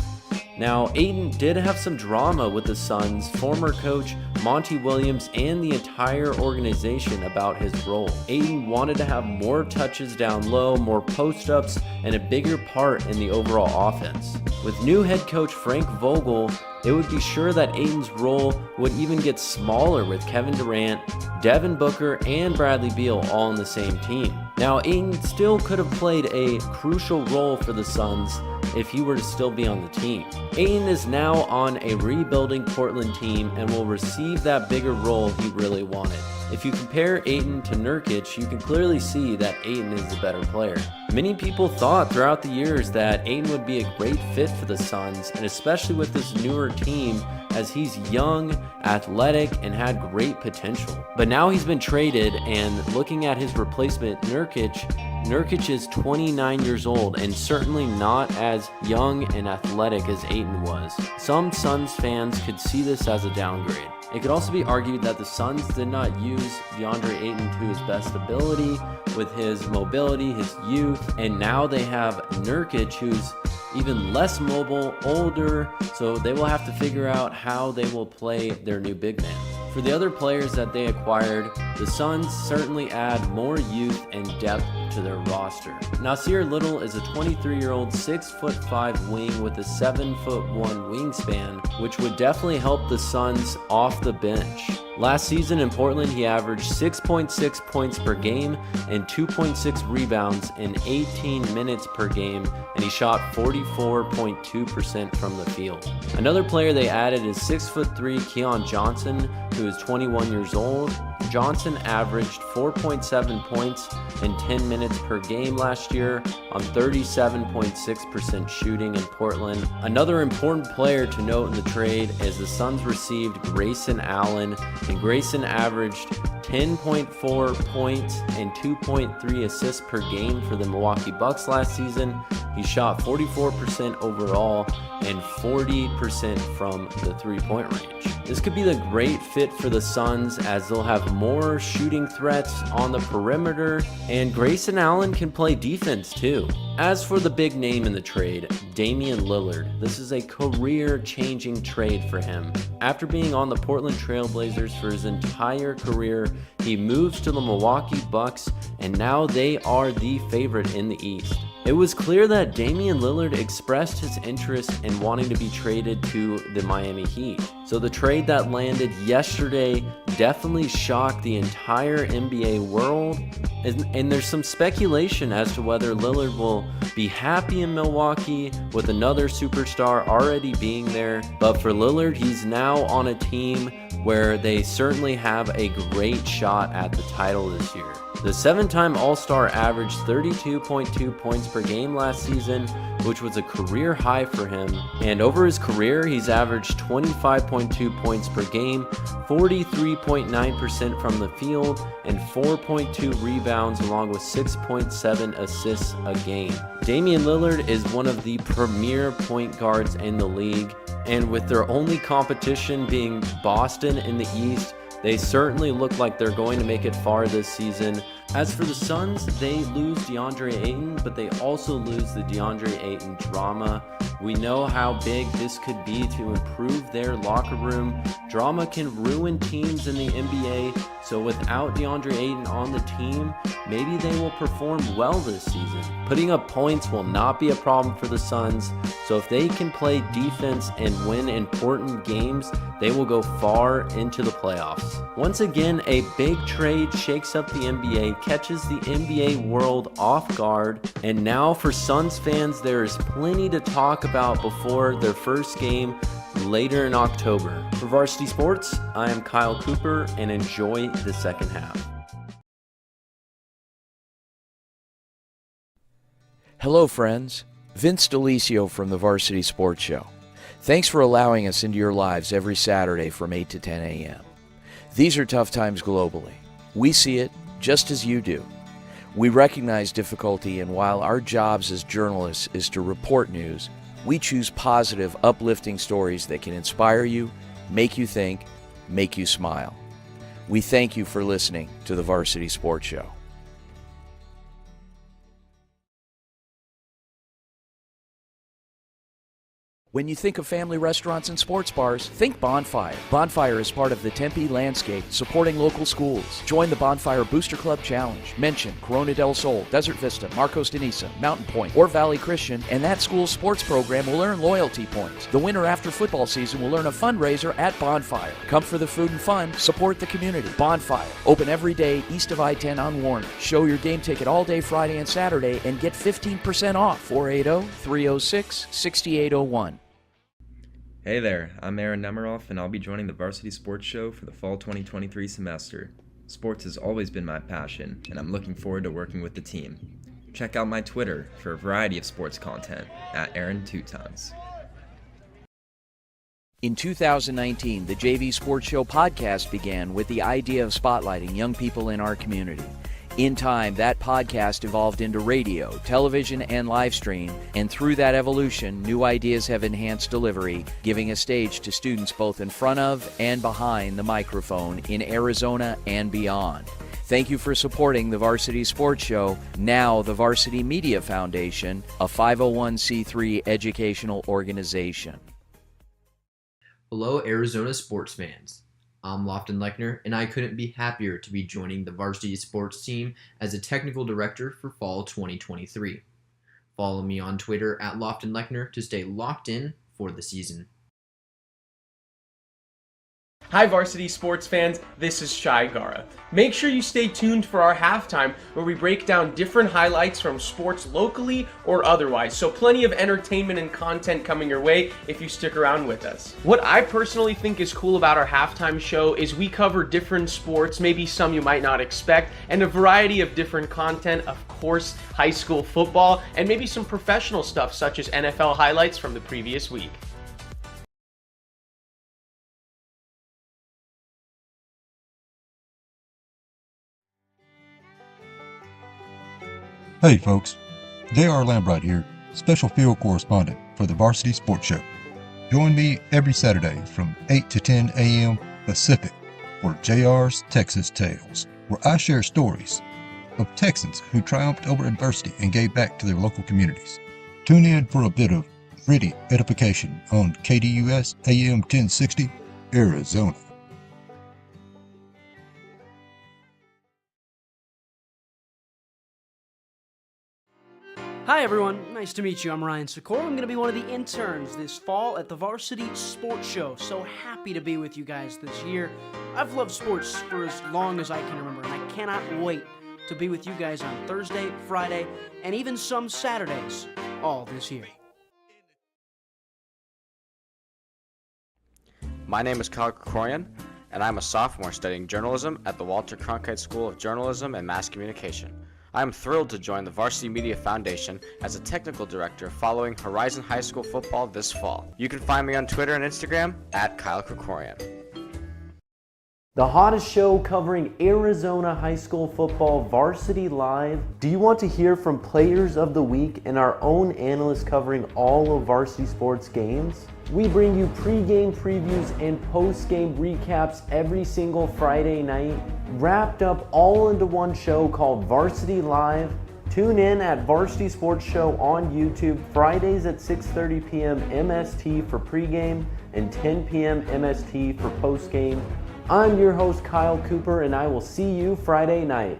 Now, Ayton did have some drama with the Suns' former coach Monty Williams and the entire organization about his role. Ayton wanted to have more touches down low, more post-ups, and a bigger part in the overall offense. With new head coach Frank Vogel, it would be sure that Ayton's role would even get smaller with Kevin Durant, Devin Booker, and Bradley Beal all on the same team. Now, Ayton still could have played a crucial role for the Suns if he were to still be on the team. Ayton is now on a rebuilding Portland team and will receive that bigger role he really wanted. If you compare Ayton to Nurkic, you can clearly see that Ayton is the better player. Many people thought throughout the years that Ayton would be a great fit for the Suns, and especially with this newer team, as he's young, athletic, and had great potential. But now he's been traded, and looking at his replacement, Nurkic is 29 years old and certainly not as young and athletic as Ayton was. Some Suns fans could see this as a downgrade. It could also be argued that the Suns did not use DeAndre Ayton to his best ability with his mobility, his youth, and now they have Nurkic, who's even less mobile, older, so they will have to figure out how they will play their new big man. For the other players that they acquired, the Suns certainly add more youth and depth to their roster. Nasir Little is a 23-year-old 6'5" wing with a 7'1" wingspan, which would definitely help the Suns off the bench. Last season in Portland, he averaged 6.6 points per game and 2.6 rebounds in 18 minutes per game, and he shot 44.2% from the field. Another player they added is 6'3" Keon Johnson, who is 21 years old. Johnson averaged 4.7 points in 10 minutes per game last year on 37.6% shooting in Portland. Another important player to note in the trade is the Suns received Grayson Allen, and Grayson averaged 10.4 points and 2.3 assists per game for the Milwaukee Bucks last season. He shot 44% overall and 40% from the three-point range. This could be the great fit for the Suns, as they'll have more shooting threats on the perimeter, and Grayson Allen can play defense too. As for the big name in the trade, Damian Lillard, this is a career-changing trade for him. After being on the Portland Trail Blazers for his entire career, he moves to the Milwaukee Bucks, and now they are the favorite in the East. It was clear that Damian Lillard expressed his interest in wanting to be traded to the Miami Heat. So the trade that landed yesterday definitely shocked the entire NBA world. And there's some speculation as to whether Lillard will be happy in Milwaukee with another superstar already being there. But for Lillard, he's now on a team where they certainly have a great shot at the title this year. The 7-time All-Star averaged 32.2 points per game last season, which was a career high for him. And over his career, he's averaged 25.2 points per game, 43.9% from the field, and 4.2 rebounds, along with 6.7 assists a game. Damian Lillard is one of the premier point guards in the league, and with their only competition being Boston in the East, they certainly look like they're going to make it far this season. As for the Suns, they lose DeAndre Ayton, but they also lose the DeAndre Ayton drama. We know how big this could be to improve their locker room. Drama can ruin teams in the NBA, so without DeAndre Ayton on the team, maybe they will perform well this season. Putting up points will not be a problem for the Suns, so if they can play defense and win important games, they will go far into the playoffs. Once again, a big trade shakes up the NBA, catches the NBA world off guard, and now for Suns fans, there is plenty to talk about before their first game later in October. For Varsity Sports, I am Kyle Cooper, and enjoy the second half. Hello, friends. Vince DeLisio from the Varsity Sports Show. Thanks for allowing us into your lives every Saturday from 8 to 10 a.m. These are tough times globally. We see it just as you do. We recognize difficulty, and while our jobs as journalists is to report news, we choose positive, uplifting stories that can inspire you, make you think, make you smile. We thank you for listening to the Varsity Sports Show. When you think of family restaurants and sports bars, think Bonfire. Bonfire is part of the Tempe landscape, supporting local schools. Join the Bonfire Booster Club Challenge. Mention Corona del Sol, Desert Vista, Marcos de Niza, Mountain Point, or Valley Christian, and that school's sports program will earn loyalty points. The winner after football season will earn a fundraiser at Bonfire. Come for the food and fun, support the community. Bonfire, open every day east of I-10 on Warner. Show your game ticket all day Friday and Saturday and get 15% off. 480-306-6801. Hey there, I'm Aaron Nemiroff, and I'll be joining the Varsity Sports Show for the fall 2023 semester. Sports has always been my passion, and I'm looking forward to working with the team. Check out my Twitter for a variety of sports content at Aaron2Times. In 2019, the JV Sports Show podcast began with the idea of spotlighting young people in our community. In time, that podcast evolved into radio, television, and live stream, and through that evolution, new ideas have enhanced delivery, giving a stage to students both in front of and behind the microphone in Arizona and beyond. Thank you for supporting the Varsity Sports Show, now the Varsity Media Foundation, a 501c3 educational organization. Hello, Arizona sports fans. I'm Lofton Lechner, and I couldn't be happier to be joining the Varsity Sports team as a technical director for fall 2023. Follow me on Twitter at Lofton Lechner to stay locked in for the season. Hi Varsity sports fans, this is Shai Gara. Make sure you stay tuned for our halftime where we break down different highlights from sports locally or otherwise, so plenty of entertainment and content coming your way if you stick around with us. What I personally think is cool about our halftime show is we cover different sports, maybe some you might not expect, and a variety of different content, of course, high school football, and maybe some professional stuff such as NFL highlights from the previous week. Hey folks, J.R. Lambright here, special field correspondent for the Varsity Sports Show. Join me every Saturday from 8 to 10 a.m. Pacific for JR's Texas Tales, where I share stories of Texans who triumphed over adversity and gave back to their local communities. Tune in for a bit of gritty edification on KDUS AM 1060, Arizona. Hi everyone, nice to meet you. I'm Ryan Sikora. I'm going to be one of the interns this fall at the Varsity Sports Show. So happy to be with you guys this year. I've loved sports for as long as I can remember, and I cannot wait to be with you guys on Thursday, Friday, and even some Saturdays all this year. My name is Kyle Krikorian, and I'm a sophomore studying journalism at the Walter Cronkite School of Journalism and Mass Communication. I am thrilled to join the Varsity Media Foundation as a technical director following Horizon High School football this fall. You can find me on Twitter and Instagram at Kyle Krikorian. The hottest show covering Arizona high school football, Varsity Live. Do you want to hear from players of the week and our own analysts covering all of varsity sports games? We bring you pre-game previews and post-game recaps every single Friday night, wrapped up all into one show called Varsity Live. Tune in at Varsity Sports Show on YouTube Fridays at 6:30 p.m. MST for pregame and 10 p.m. MST for postgame. I'm your host Kyle Cooper, and I will see you Friday night.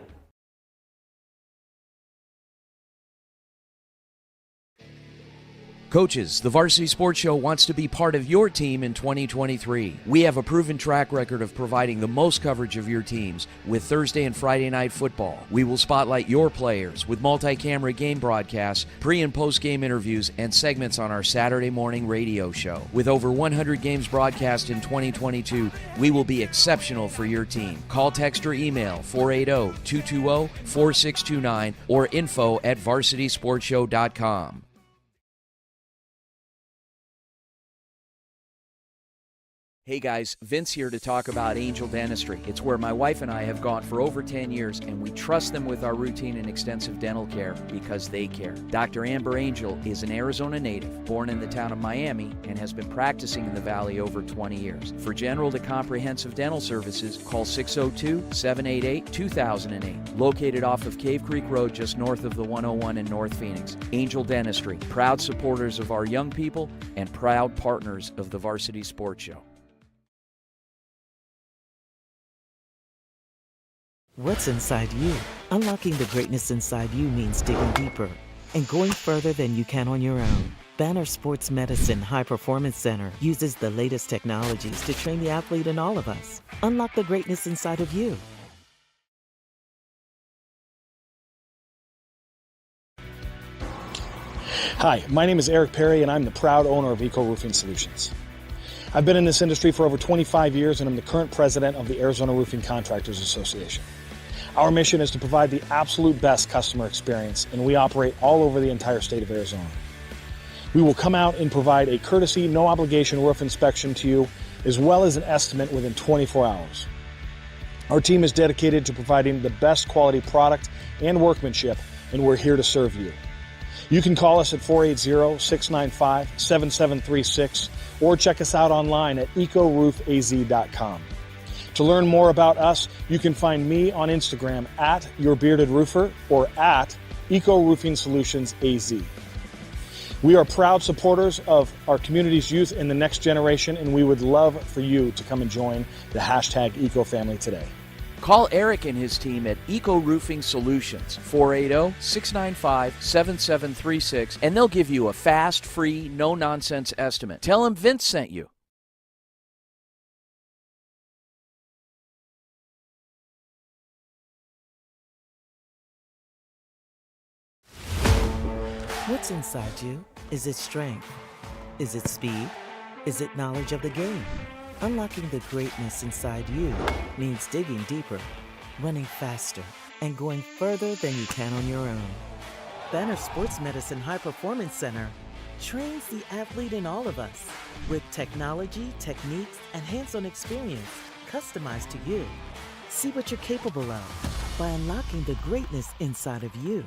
Coaches, the Varsity Sports Show wants to be part of your team in 2023. We have a proven track record of providing the most coverage of your teams with Thursday and Friday night football. We will spotlight your players with multi-camera game broadcasts, pre- and post-game interviews, and segments on our Saturday morning radio show. With over 100 games broadcast in 2022, we will be exceptional for your team. Call, text, or email 480-220-4629 or info@varsitysportshow.com. Hey guys, Vince here to talk about Angel Dentistry. It's where my wife and I have gone for over 10 years, and we trust them with our routine and extensive dental care because they care. Dr. Amber Angel is an Arizona native, born in the town of Miami, and has been practicing in the Valley over 20 years. For general to comprehensive dental services, call 602-788-2008. Located off of Cave Creek Road just north of the 101 in North Phoenix. Angel Dentistry, proud supporters of our young people and proud partners of the Varsity Sports Show. What's inside you? Unlocking the greatness inside you means digging deeper and going further than you can on your own. Banner Sports Medicine High Performance Center uses the latest technologies to train the athlete in all of us. Unlock the greatness inside of you. Hi, my name is Eric Perry, and I'm the proud owner of Eco Roofing Solutions. I've been in this industry for over 25 years, and I'm the current president of the Arizona Roofing Contractors Association. Our mission is to provide the absolute best customer experience, and we operate all over the entire state of Arizona. We will come out and provide a courtesy, no-obligation roof inspection to you, as well as an estimate within 24 hours. Our team is dedicated to providing the best quality product and workmanship, and we're here to serve you. You can call us at 480-695-7736 or check us out online at ecoroofaz.com. To learn more about us, you can find me on Instagram at YourBeardedRoofer or at Eco Roofing Solutions AZ. We are proud supporters of our community's youth and the next generation, and we would love for you to come and join the hashtag Eco family today. Call Eric and his team at Eco Roofing Solutions, 480-695-7736, and they'll give you a fast, free, no-nonsense estimate. Tell them Vince sent you. What's inside you? Is it strength? Is it speed? Is it knowledge of the game? Unlocking the greatness inside you means digging deeper, running faster, and going further than you can on your own. Banner Sports Medicine High Performance Center trains the athlete in all of us with technology, techniques, and hands-on experience customized to you. See what you're capable of by unlocking the greatness inside of you.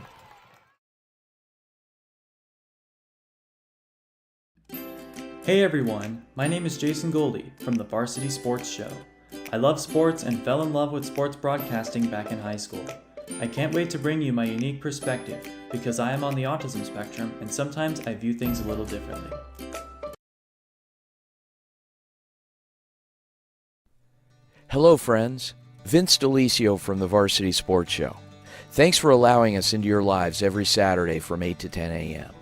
Hey everyone, my name is Jason Goldie from the Varsity Sports Show. I love sports and fell in love with sports broadcasting back in high school. I can't wait to bring you my unique perspective because I am on the autism spectrum and sometimes I view things a little differently. Hello friends, Vince DeLisio from the Varsity Sports Show. Thanks for allowing us into your lives every Saturday from 8 to 10 a.m.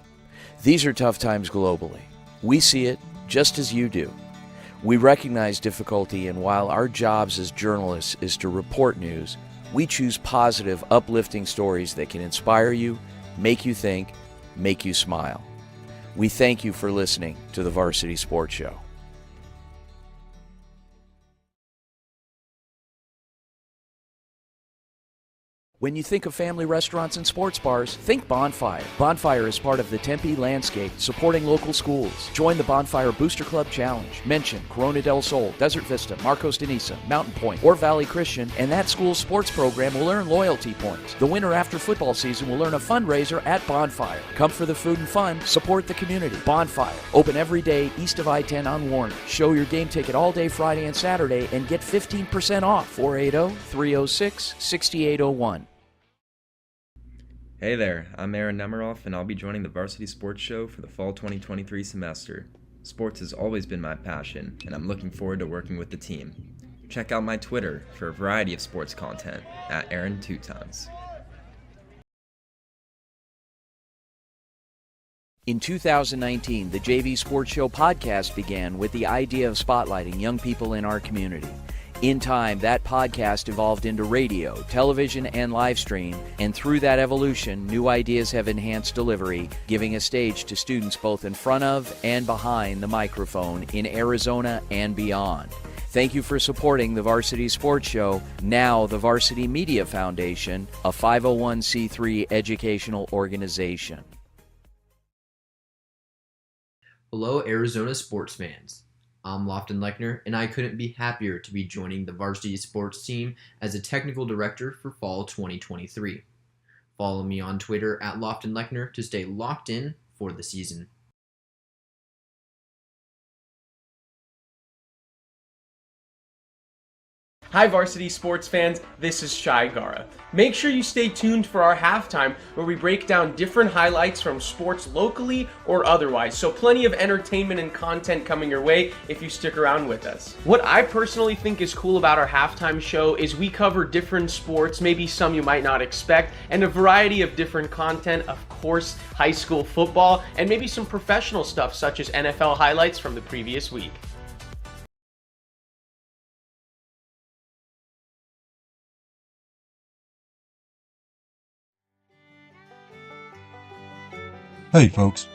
These are tough times globally. We see it just as you do. We recognize difficulty, and while our jobs as journalists is to report news, we choose positive, uplifting stories that can inspire you, make you think, make you smile. We thank you for listening to the Varsity Sports Show. When you think of family restaurants and sports bars, think Bonfire. Bonfire is part of the Tempe landscape, supporting local schools. Join the Bonfire Booster Club Challenge. Mention Corona del Sol, Desert Vista, Marcos de Niza, Mountain Point, or Valley Christian, and that school's sports program will earn loyalty points. The winner after football season will earn a fundraiser at Bonfire. Come for the food and fun, support the community. Bonfire, open every day east of I-10 on Warner. Show your game ticket all day Friday and Saturday and get 15% off. 480-306-6801. Hey there, I'm Aaron Nemiroff, and I'll be joining the Varsity Sports Show for the fall 2023 semester. Sports has always been my passion, and I'm looking forward to working with the team. Check out my Twitter for a variety of sports content at Aaron2Tons. In 2019, the JV Sports Show podcast began with the idea of spotlighting young people in our community. In time, that podcast evolved into radio, television, and live stream, and through that evolution, new ideas have enhanced delivery, giving a stage to students both in front of and behind the microphone in Arizona and beyond. Thank you for supporting the Varsity Sports Show, now the Varsity Media Foundation, a 501c3 educational organization. Hello, Arizona sports fans. I'm Lofton Lechner, and I couldn't be happier to be joining the varsity sports team as a technical director for fall 2023. Follow me on Twitter at Lofton Lechner to stay locked in for the season. Hi, varsity sports fans. This is Shai Gara. Make sure you stay tuned for our halftime where we break down different highlights from sports locally or otherwise. So, plenty of entertainment and content coming your way if you stick around with us. What I personally think is cool about our halftime show is we cover different sports, maybe some you might not expect, and a variety of different content. Of course, high school football, and maybe some professional stuff such as NFL highlights from the previous week. Hey folks,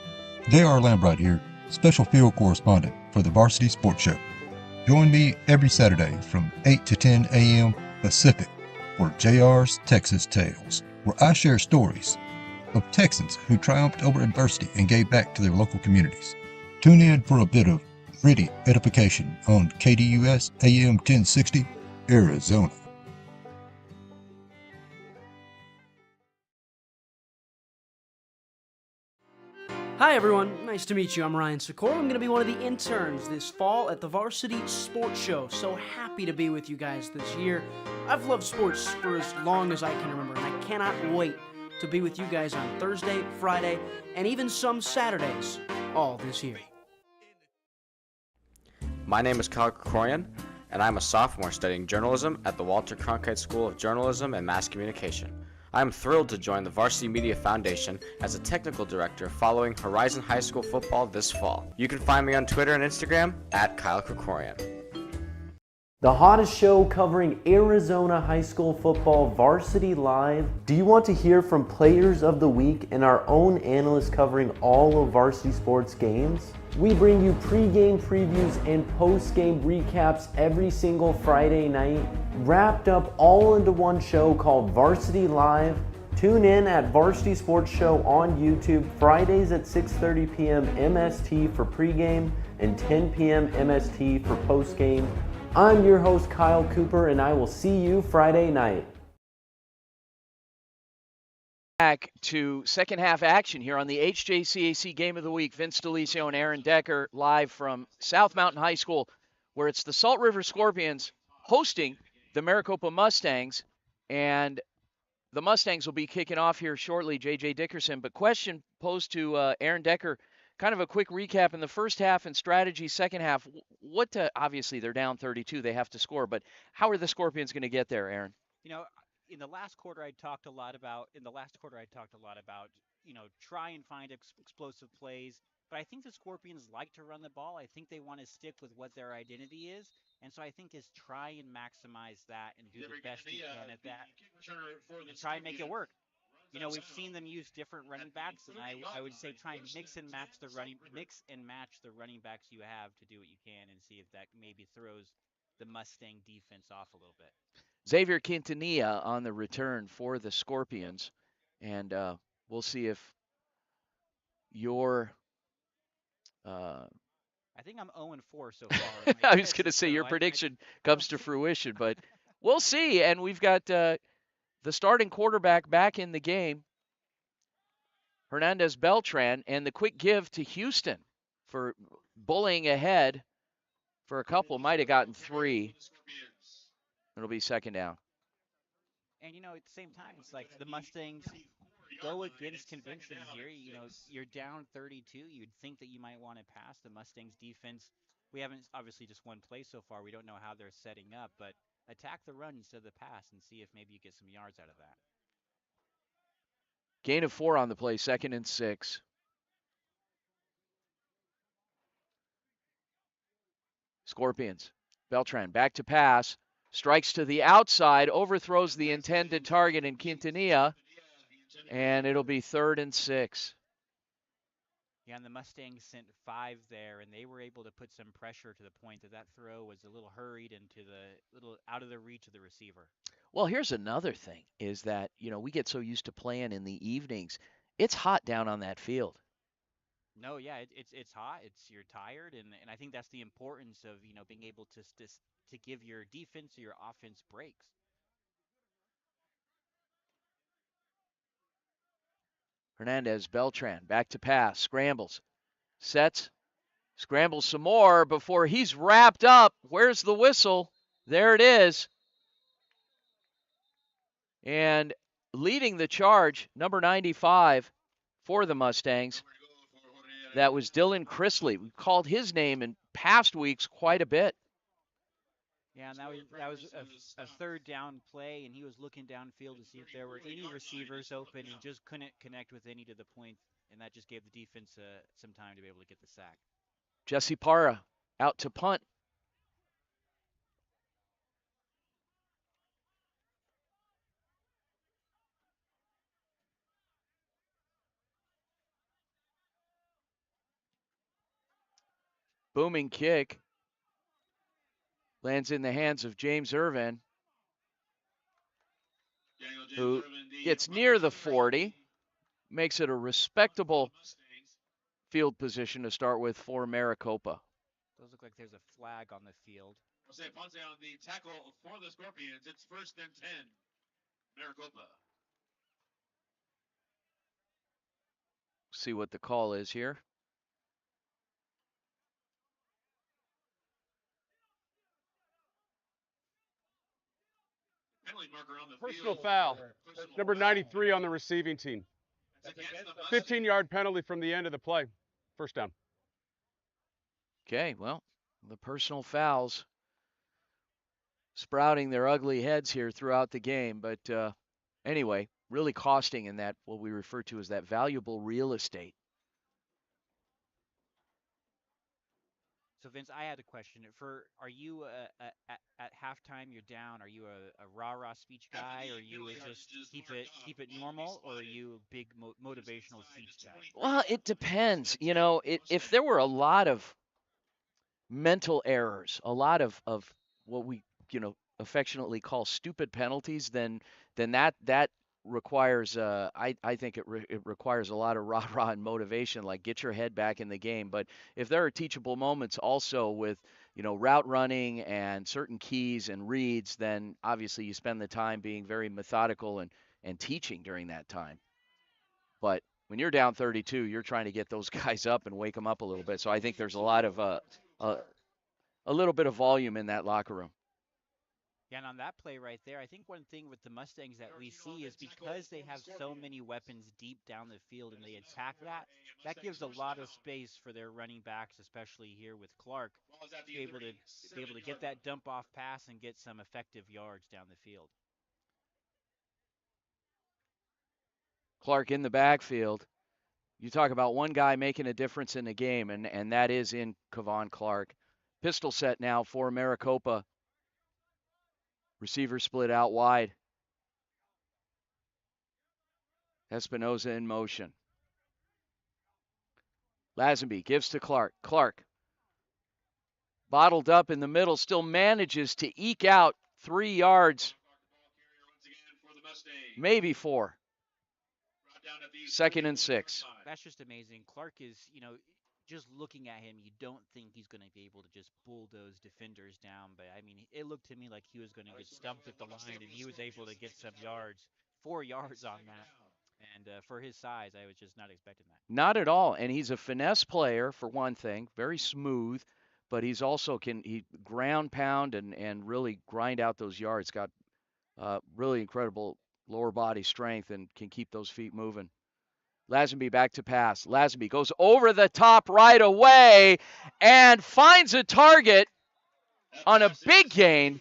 J.R. Lambright here, special field correspondent for the Varsity Sports Show. Join me every Saturday from 8 to 10 a.m. Pacific for JR's Texas Tales, where I share stories of Texans who triumphed over adversity and gave back to their local communities. Tune in for a bit of gritty edification on KDUS AM 1060, Arizona. Hi everyone, nice to meet you. I'm Ryan Sikora. I'm going to be one of the interns this fall at the Varsity Sports Show. So happy to be with you guys this year. I've loved sports for as long as I can remember, and I cannot wait to be with you guys on Thursday, Friday, and even some Saturdays all this year. My name is Kyle Krikorian, and I'm a sophomore studying journalism at the Walter Cronkite School of Journalism and Mass Communication. I am thrilled to join the Varsity Media Foundation as a technical director following Horizon High School football this fall. You can find me on Twitter and Instagram at Kyle Krikorian. The hottest show covering Arizona high school football, Varsity Live. Do you want to hear from players of the week and our own analysts covering all of varsity sports games? We bring you pre-game previews and post-game recaps every single Friday night, wrapped up all into one show called Varsity Live. Tune in at Varsity Sports Show on YouTube Fridays at 6:30 p.m. MST for pregame and 10 p.m. MST for postgame. I'm your host Kyle Cooper, and I will see you Friday night. Back to second half action here on the HJCAC Game of the Week. Vince DeLisio and Aaron Decker live from South Mountain High School, where it's the Salt River Scorpions hosting the Maricopa Mustangs, and the Mustangs will be kicking off here shortly, J.J. Dickerson. But question posed to Aaron Decker, kind of a quick recap in the first half and strategy second half. Obviously they're down 32, they have to score, but how are the Scorpions going to get there, Aaron? You know, in the last quarter I talked a lot about, try and find explosive plays. But I think the Scorpions like to run the ball. I think they want to stick with what their identity is. And so I think is try and maximize that and do the best you can at that. And try and make it work. You know, we've seen them use different running backs, and I would say try and mix and match the running backs you have to do what you can and see if that maybe throws the Mustang defense off a little bit. Xavier Quintanilla on the return for the Scorpions, and we'll see if your I think I'm 0-4 so far. I was going to say your prediction comes to fruition, but we'll see. And we've got the starting quarterback back in the game, Hernandez Beltran, and the quick give to Houston for bullying ahead for a couple. Might have gotten 3. It'll be second down. And, you know, at the same time, it's like the Mustangs go against convention here. You know, you're down 32. You'd think that you might want to pass. The Mustangs defense, we haven't obviously just one play so far. We don't know how they're setting up, but attack the run instead of the pass and see if maybe you get some yards out of that. Gain of 4 on the play, 2nd and 6. Scorpions. Beltran back to pass. Strikes to the outside, overthrows the intended target in Quintanilla, and it'll be 3rd and 6. Yeah, and the Mustangs sent 5 there, and they were able to put some pressure to the point that throw was a little hurried into out of the reach of the receiver. Well, here's another thing is that, we get so used to playing in the evenings. It's hot down on that field. No, yeah, it's hot. You're tired, and I think that's the importance of being able to give your defense or your offense breaks. Hernandez Beltran back to pass, scrambles, sets, scrambles some more before he's wrapped up. Where's the whistle? There it is. And leading the charge, number 95 for the Mustangs, that was Dylan Chrisley. We've called his name in past weeks quite a bit. Yeah, and that was a third down play, and he was looking downfield to see if there were any receivers open and just couldn't connect with any to the point, and that just gave the defense some time to be able to get the sack. Jesse Parra out to punt. Booming kick. Lands in the hands of James Irvin, who gets near the 40, makes it a respectable field position to start with for Maricopa. Does look like there's a flag on the field. Jose Ponce on the tackle for the Scorpions. It's 1st and 10, Maricopa. See what the call is here. Personal foul. Number 93 on the receiving team. 15-yard penalty from the end of the play. First down. Okay, well, the personal fouls sprouting their ugly heads here throughout the game. But anyway, really costing in that what we refer to as that valuable real estate. So Vince, I had a question. Are you at halftime? You're down. Are you a rah-rah speech guy, or are you just keep it normal, or are you a big motivational speech guy? Well, it depends. If there were a lot of mental errors, a lot of what we affectionately call stupid penalties, then that requires I think it requires a lot of rah-rah and motivation, like get your head back in the game. But if there are teachable moments also with route running and certain keys and reads, then obviously you spend the time being very methodical and teaching during that time. But when you're down 32, you're trying to get those guys up and wake them up a little bit. So I think there's a lot of a little bit of volume in that locker room. Yeah, and on that play right there, I think one thing with the Mustangs that we see is because they have so many weapons deep down the field and they attack that gives a lot of space for their running backs, especially here with Clark, to be able to get that dump off pass and get some effective yards down the field. Clark in the backfield. You talk about one guy making a difference in the game, and that is in Kevon Clark. Pistol set now for Maricopa. Receiver split out wide. Espinoza in motion. Lazenby gives to Clark. Clark, bottled up in the middle, still manages to eke out 3 yards, maybe 4. 2nd and 6. That's just amazing. Clark is, just looking at him, you don't think he's going to be able to just bulldoze defenders down. But, I mean, it looked to me like he was going to get stumped at the line, and he was able to get some yards, 4 yards on that. And for his size, I was just not expecting that. Not at all. And he's a finesse player, for one thing, very smooth. But he's also he ground pound and really grind out those yards. Got really incredible lower body strength and can keep those feet moving. Lazenby back to pass. Lazenby goes over the top right away and finds a target on a big gain.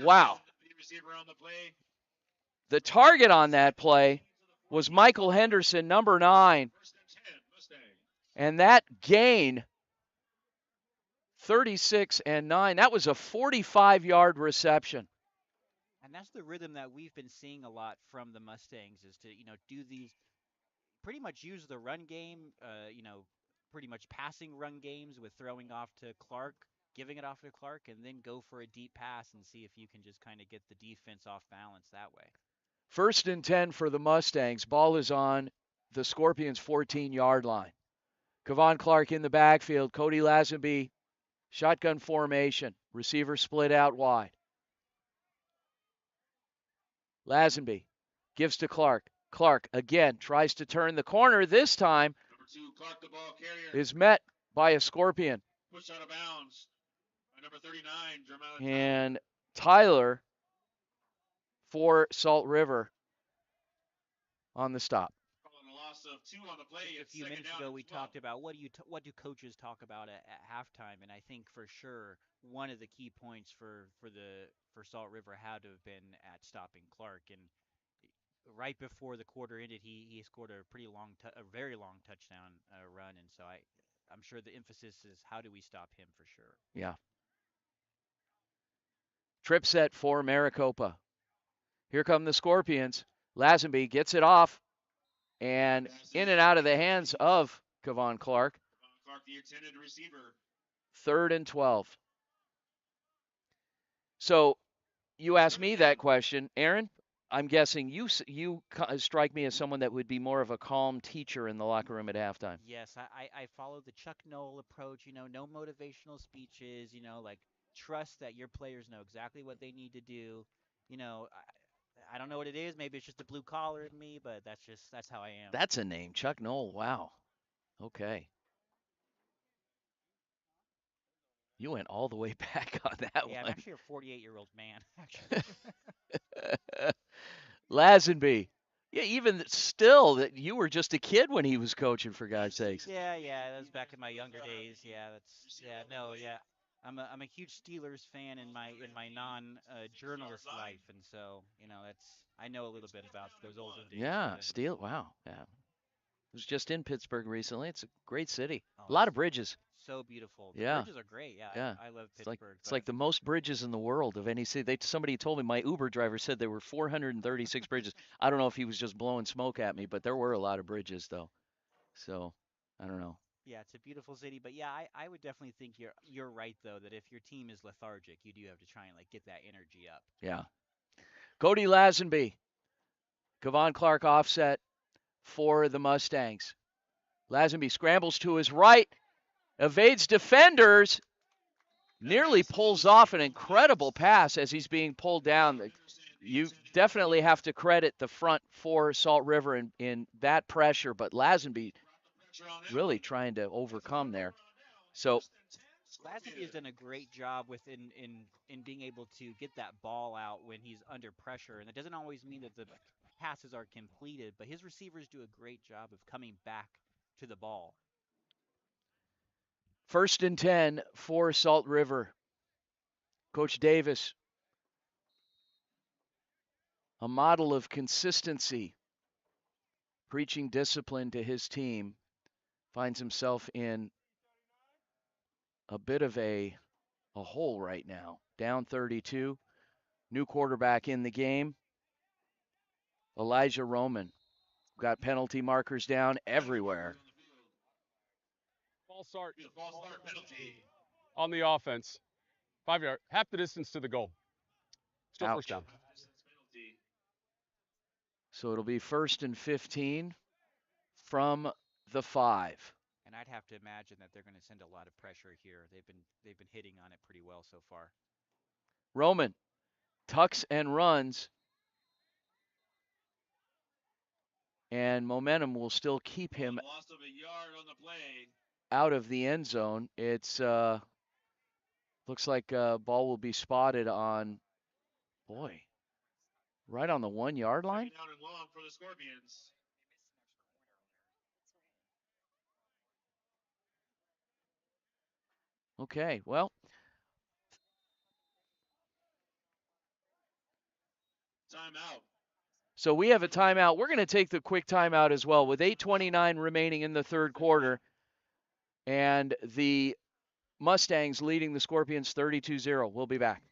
Wow. The target on that play was Michael Henderson, number 9. And that gain, 36 and 9, that was a 45-yard reception. And that's the rhythm that we've been seeing a lot from the Mustangs is to, do these pretty much use the run game, pretty much passing run games with throwing off to Clark, giving it off to Clark, and then go for a deep pass and see if you can just kind of get the defense off balance that way. 1st and 10 for the Mustangs. Ball is on the Scorpions' 14-yard line. Kevon Clark in the backfield. Cody Lazenby, shotgun formation. Receiver split out wide. Lazenby gives to Clark. Clark again tries to turn the corner. This time Number 2, Clark, the ball carrier. is met by a Scorpion. Pushed out of bounds by number 39, Jeremiah. And Tyler for Salt River on the stop. Calling a loss of 2 on the play. A few minutes ago, we talked about what do coaches talk about at halftime, and I think for sure one of the key points for Salt River had to have been at stopping Clark. And right before the quarter ended, he scored a very long touchdown run, and so I'm sure the emphasis is how do we stop him for sure. Yeah. Trip set for Maricopa. Here come the Scorpions. Lazenby gets it off and in and out of the hands of Kevon Clark. Clark, the intended receiver. 3rd and 12. So you asked me that question, Aaron. I'm guessing you strike me as someone that would be more of a calm teacher in the locker room at halftime. Yes, I follow the Chuck Noll approach. No motivational speeches. Like trust that your players know exactly what they need to do. I don't know what it is. Maybe it's just the blue collar in me, but that's how I am. That's a name, Chuck Noll. Wow. Okay. You went all the way back on that one. Yeah, I'm actually a 48-year-old man, actually. Lazenby. Yeah, even still, that you were just a kid when he was coaching, for God's sakes. Yeah, that was back in my younger days. I'm a huge Steelers fan in my non-journalist life, and so I know a little bit about those older days. Yeah, wow. Yeah. I was just in Pittsburgh recently. It's a great city. A lot of bridges. So beautiful. The Yeah. bridges are great. Yeah. I love Pittsburgh. It's like the most bridges in the world of any city. Somebody told me, my Uber driver said there were 436 bridges. I don't know if he was just blowing smoke at me, but there were a lot of bridges, though. So, I don't know. Yeah, it's a beautiful city, but yeah, I would definitely think you're right though that if your team is lethargic, you do have to try and get that energy up. Yeah. Cody Lazenby. Kevon Clark offset for the Mustangs. Lazenby scrambles to his right, evades defenders, nearly pulls off an incredible pass as he's being pulled down. You definitely have to credit the front for Salt River in that pressure, but Lazenby really trying to overcome there. So Lazenby has done a great job in being able to get that ball out when he's under pressure, and it doesn't always mean that the passes are completed, but his receivers do a great job of coming back to the ball. 1st and 10 for Salt River. Coach Davis, a model of consistency, preaching discipline to his team, finds himself in a bit of a hole right now. Down 32. New quarterback in the game, Elijah Roman. Got penalty markers down everywhere. False start penalty on the offense. 5 yard, half the distance to the goal. Still Ouch. First down. So it'll be 1st and 15 from the 5. And I'd have to imagine that they're going to send a lot of pressure here. They've been hitting on it pretty well so far. Roman tucks and runs. And momentum will still keep him Loss of a yard on the play. out of the end zone. It's looks like ball will be spotted on, right on the 1 yard line. Down and long for the Scorpions. Okay, well. Timeout. So we have a timeout. We're going to take the quick timeout as well with 8:29 remaining in the 3rd quarter. And the Mustangs leading the Scorpions 32-0. We'll be back.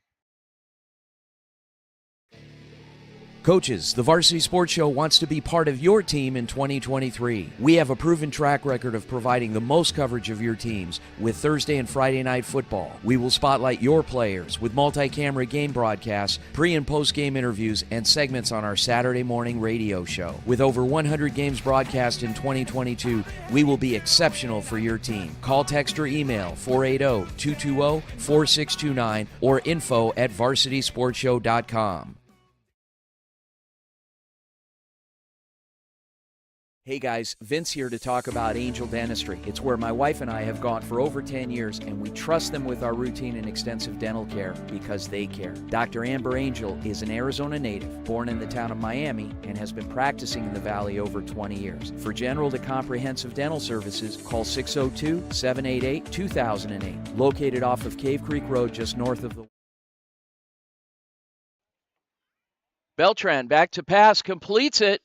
Coaches, the Varsity Sports Show wants to be part of your team in 2023. We have a proven track record of providing the most coverage of your teams with Thursday and Friday night football. We will spotlight your players with multi-camera game broadcasts, pre- and post-game interviews, and segments on our Saturday morning radio show. With over 100 games broadcast in 2022, we will be exceptional for your team. Call, text, or email 480-220-4629 or info@varsitysportshow.com. Hey guys, Vince here to talk about Angel Dentistry. It's where my wife and I have gone for over 10 years, and we trust them with our routine and extensive dental care because they care. Dr. Amber Angel is an Arizona native, born in the town of Miami, and has been practicing in the Valley over 20 years. For general to comprehensive dental services, call 602-788-2008, located off of Cave Creek Road just north of the... Beltran back to pass, completes it.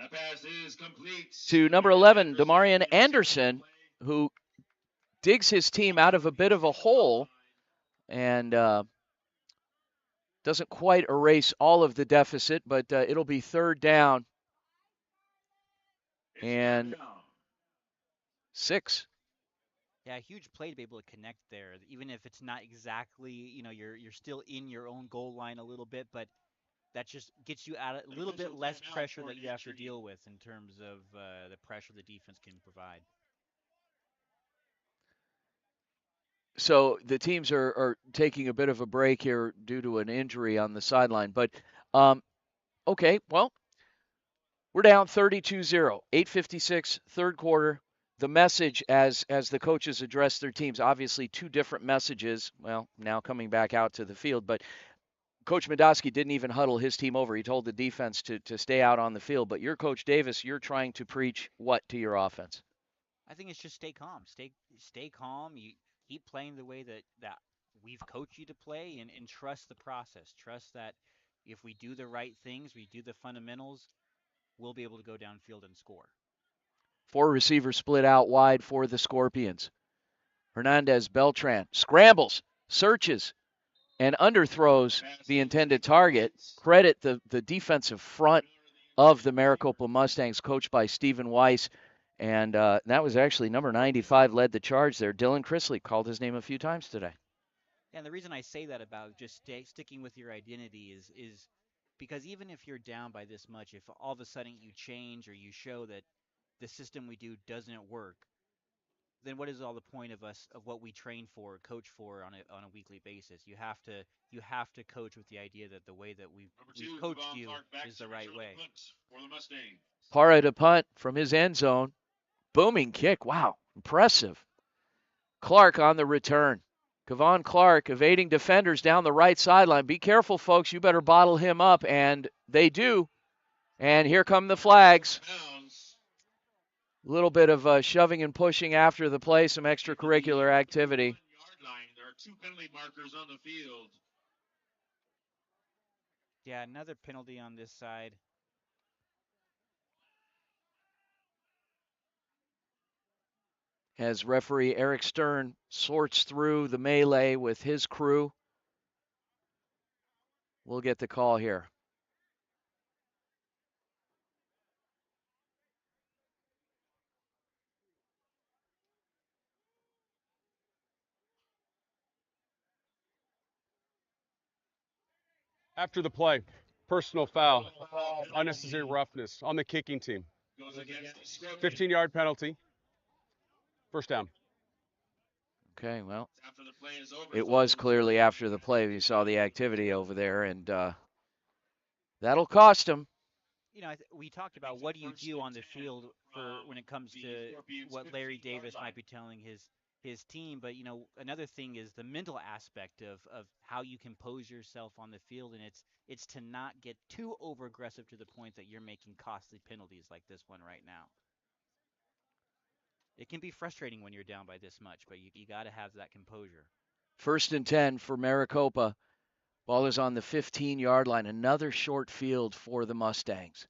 That pass is complete To number 11, Demarion Anderson, who digs his team out of a bit of a hole and doesn't quite erase all of the deficit, but it'll be third down and 6. Yeah, huge play to be able to connect there, even if it's not exactly, you're still in your own goal line a little bit, but that just gets you out a little bit less pressure that you have to deal with in terms of the pressure the defense can provide. So the teams are taking a bit of a break here due to an injury on the sideline. But, okay, well, we're down 32-0, 8:56, third quarter. The message as the coaches address their teams, obviously two different messages, well, now coming back out to the field, but Coach Medoski didn't even huddle his team over. He told the defense to stay out on the field. But you're Coach Davis, you're trying to preach what to your offense? I think it's just stay calm. Stay calm. You keep playing the way that we've coached you to play, and trust the process. Trust that if we do the right things, we do the fundamentals, we'll be able to go downfield and score. 4 receivers split out wide for the Scorpions. Hernandez Beltran scrambles, searches, and underthrows the intended target. Credit the defensive front of the Maricopa Mustangs, coached by Stephen Weiss. And that was actually number 95 led the charge there. Dylan Chrisley called his name a few times today. And the reason I say that about just sticking with your identity is because even if you're down by this much, if all of a sudden you change or you show that the system we do doesn't work, then what is all the point of what we train for, coach for on a weekly basis? You have to coach with the idea that the way that we've coached you is the right way. Parra to punt from his end zone. Booming kick. Wow, impressive. Clark on the return. Kevon Clark evading defenders down the right sideline. Be careful, folks. You better bottle him up, and they do. And here come the flags. A little bit of shoving and pushing after the play, some extracurricular activity. There are 2 penalty markers on the field. Yeah, another penalty on this side. As referee Eric Stern sorts through the melee with his crew, we'll get the call here. After the play, personal foul, unnecessary roughness on the kicking team. 15-yard penalty, first down. Okay, well, it was clearly after the play. You saw the activity over there, and that'll cost him. We talked about what do you do on the field for when it comes to what Larry Davis might be telling his team, but another thing is the mental aspect of how you compose yourself on the field, and it's to not get too over aggressive to the point that you're making costly penalties like this one right now. It can be frustrating when you're down by this much, but you got to have that composure. 1st and 10 for Maricopa. Ball is on the 15-yard line. Another short field for the Mustangs.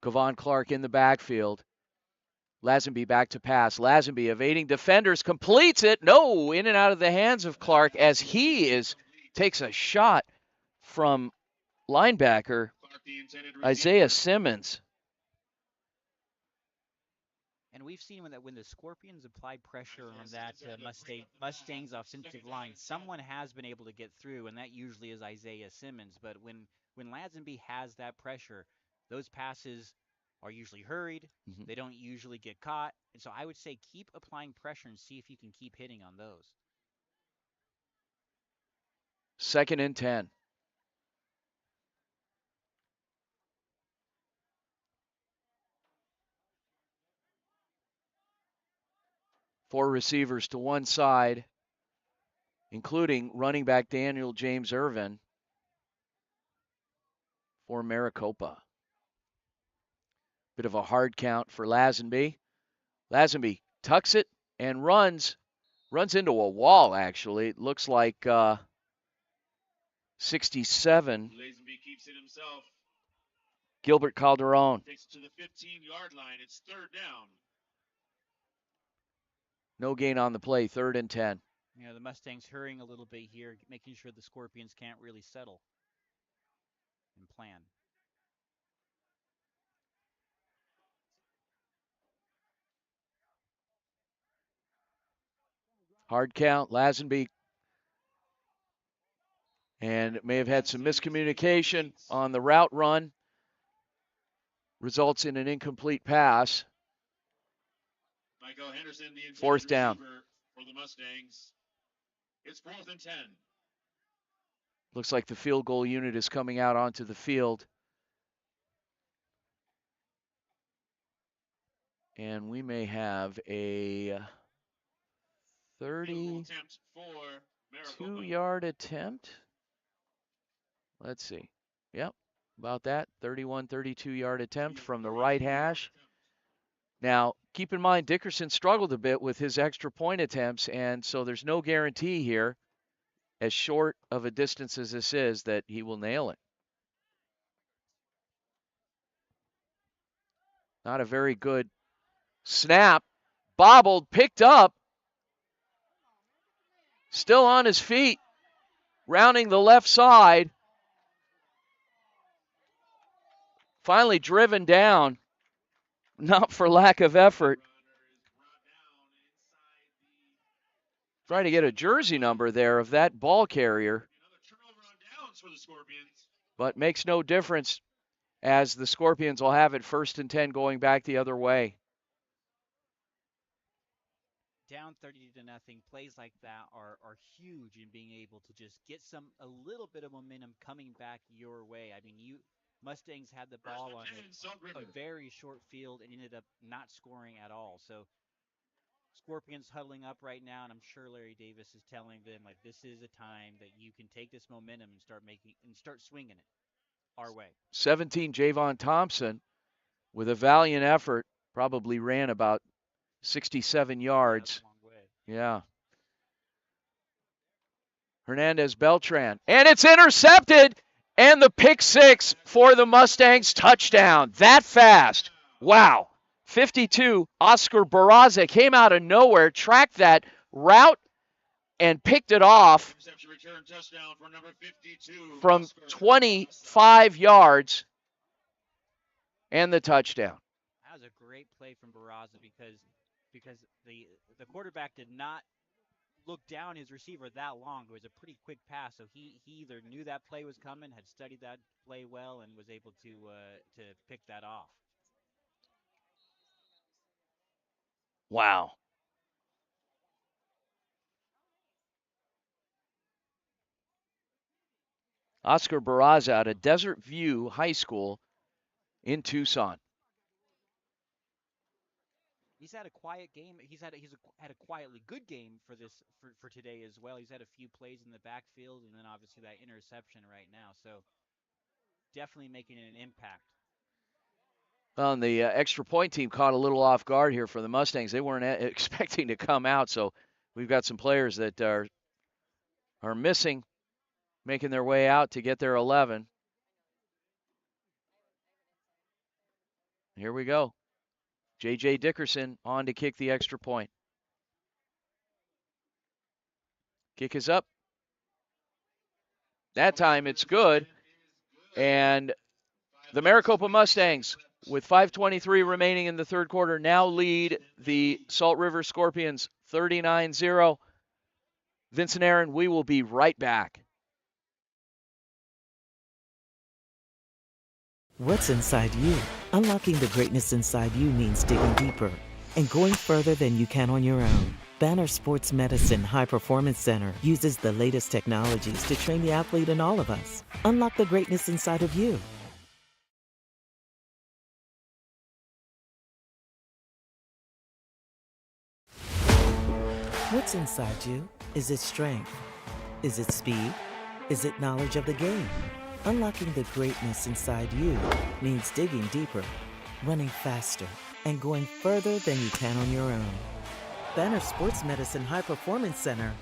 Kevon Clark in the backfield. Lazenby back to pass. Lazenby evading defenders, completes it. No, in and out of the hands of Clark as he takes a shot from linebacker the intended Isaiah Simmons. And we've seen when the Scorpions apply pressure on that Mustangs offensive line, someone has been able to get through, and that usually is Isaiah Simmons. But when Lazenby has that pressure, those passes are usually hurried. Mm-hmm. They don't usually get caught. And so I would say keep applying pressure and see if you can keep hitting on those. 2nd and 10. Four receivers to one side, including running back Daniel James Irvin for Maricopa. Bit of a hard count for Lazenby. Lazenby tucks it and runs into a wall, actually. It looks like 67. Lazenby keeps it himself. Gilbert Calderon. Takes it to the 15-yard line. It's 3rd down. No gain on the play, 3rd and 10. You know, the Mustangs hurrying a little bit here, making sure the Scorpions can't really settle and plan. Hard count, Lazenby. And may have had some miscommunication on the route run. Results in an incomplete pass. Michael Henderson, the 4th down. For the Mustangs. It's 4th and 10. Looks like the field goal unit is coming out onto the field. And we may have a 32-yard attempt. Let's see. Yep, about that. 32-yard attempt from the right hash. Now, keep in mind, Dickerson struggled a bit with his extra point attempts, and so there's no guarantee here, as short of a distance as this is, that he will nail it. Not a very good snap. Bobbled, picked up. Still on his feet, rounding the left side. Finally driven down, not for lack of effort. Trying to get a jersey number there of that ball carrier. But makes no difference, as the Scorpions will have it 1st and 10 going back the other way. Down 30-0, plays like that are huge in being able to just get a little bit of momentum coming back your way. I mean, Mustangs had the ball on a very short field and ended up not scoring at all. So Scorpions huddling up right now, and I'm sure Larry Davis is telling them, like, this is a time that you can take this momentum and start swinging it our way. 17, Javon Thompson, with a valiant effort, probably ran about 67 yards. Yeah. Hernandez Beltran. And it's intercepted. And the pick 6 for the Mustangs, touchdown. That fast. Wow. 52, Oscar Barraza came out of nowhere, tracked that route, and picked it off from 25 yards. And the touchdown. That was a great play from Barraza because the quarterback did not look down his receiver that long. It was a pretty quick pass, so he either knew that play was coming, had studied that play well, and was able to pick that off. Wow. Oscar Barraza out of Desert View High School in Tucson. He's had a quiet game. He's had a quietly good game for today as well. He's had a few plays in the backfield, and then obviously that interception right now. So definitely making an impact. Well, the extra point team caught a little off guard here for the Mustangs. They weren't expecting to come out, so we've got some players that are missing, making their way out to get their 11. Here we go. J.J. Dickerson on to kick the extra point. Kick is up. That time it's good. And The Maricopa Mustangs, with 5:23 remaining in the third quarter, now lead the Salt River Scorpions 39-0. Vincent Aaron, we will be right back. What's inside you? Unlocking the greatness inside you means digging deeper and going further than you can on your own. Banner Sports Medicine High Performance Center uses the latest technologies to train the athlete in all of us. Unlock the greatness inside of you. What's inside you? Is it strength? Is it speed? Is it knowledge of the game? Unlocking the greatness inside you means digging deeper, running faster, and going further than you can on your own. Banner Sports Medicine High Performance Center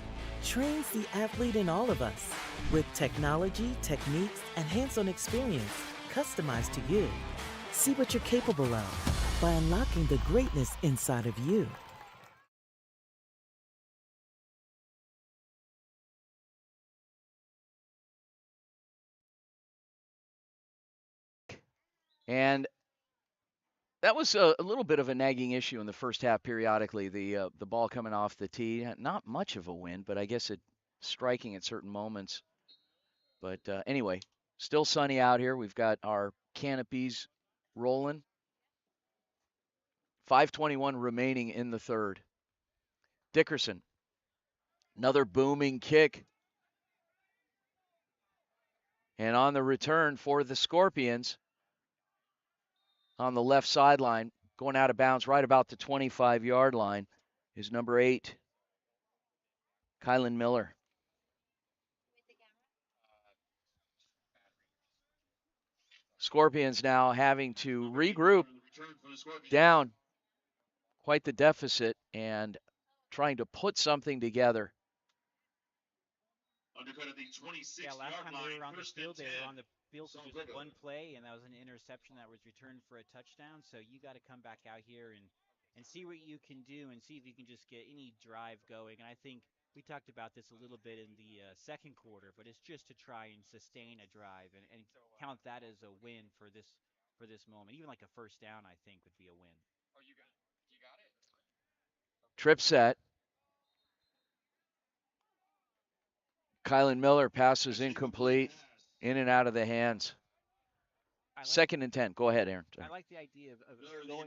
trains the athlete in all of us with technology, techniques, and hands-on experience customized to you. See what you're capable of by unlocking the greatness inside of you. And that was a little bit of a nagging issue in the first half periodically. The ball coming off the tee, not much of a wind, but I guess it striking at certain moments. But anyway, still sunny out here. We've got our canopies rolling. 5:21 remaining in the third. Dickerson, another booming kick. And on the return for the Scorpions, on the left sideline, going out of bounds right about the 25-yard line, is number 8, Kylan Miller. Scorpions now having to regroup, down quite the deficit, and trying to put something together. Last time they were on the field, they were on the field for just one play, and that was an interception that was returned for a touchdown. So you got to come back out here and see what you can do and see if you can just get any drive going. And I think we talked about this a little bit in the second quarter, but it's just to try and sustain a drive and count that as a win for this moment. Even like a first down, I think, would be a win. Trip set. Kylan Miller passes incomplete, in and out of the hands. Second and 10. Go ahead, Aaron. I like the idea of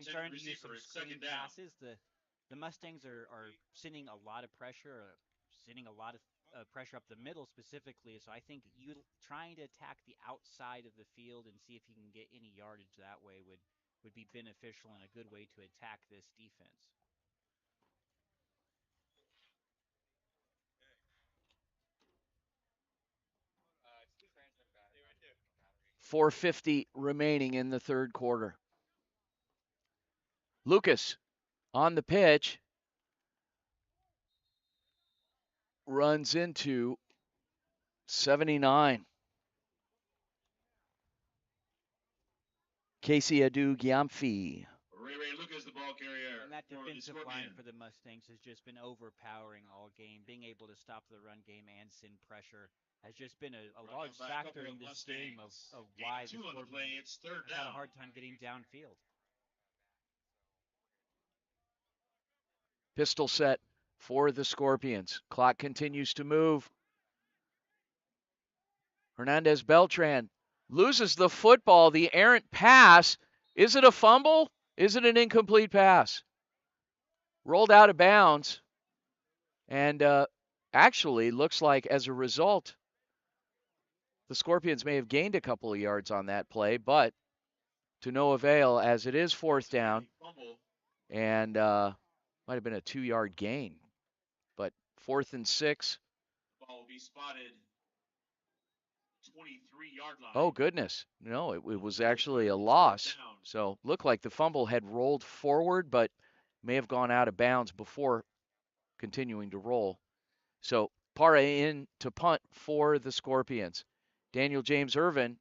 starting to use some screen passes. The Mustangs are sending a lot of pressure, pressure up the middle specifically. So I think you trying to attack the outside of the field and see if you can get any yardage that way would be beneficial and a good way to attack this defense. 4:50 remaining in the third quarter. Lucas on the pitch. Runs into 79. Casey Adu-Gyamfi. Lucas, the ball carrier. And that defensive line for the Mustangs has just been overpowering all game. Being able to stop the run game and send pressure has just been a large factor in this game of why the Scorpions had a hard time getting downfield. Pistol set for the Scorpions. Clock continues to move. Hernandez Beltran loses the football. The errant pass. Is it a fumble? Is it an incomplete pass? Rolled out of bounds. And actually looks like as a result, the Scorpions may have gained a couple of yards on that play, but to no avail as it is fourth down. And might have been a 2-yard gain. But 4th and 6. The ball will be spotted 23-yard line. Oh, goodness. No, it was actually a loss. So looked like the fumble had rolled forward, but may have gone out of bounds before continuing to roll. So Parra in to punt for the Scorpions. Daniel James Irvin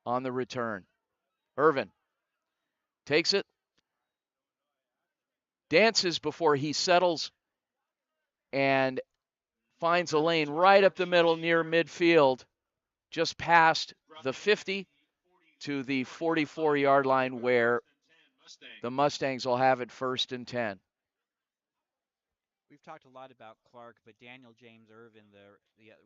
on the return. Irvin takes it, dances before he settles, and finds a lane right up the middle near midfield, just past the 50, to the 44-yard line where the Mustangs will have it 1st and 10. We've talked a lot about Clark, but Daniel James Irvin, the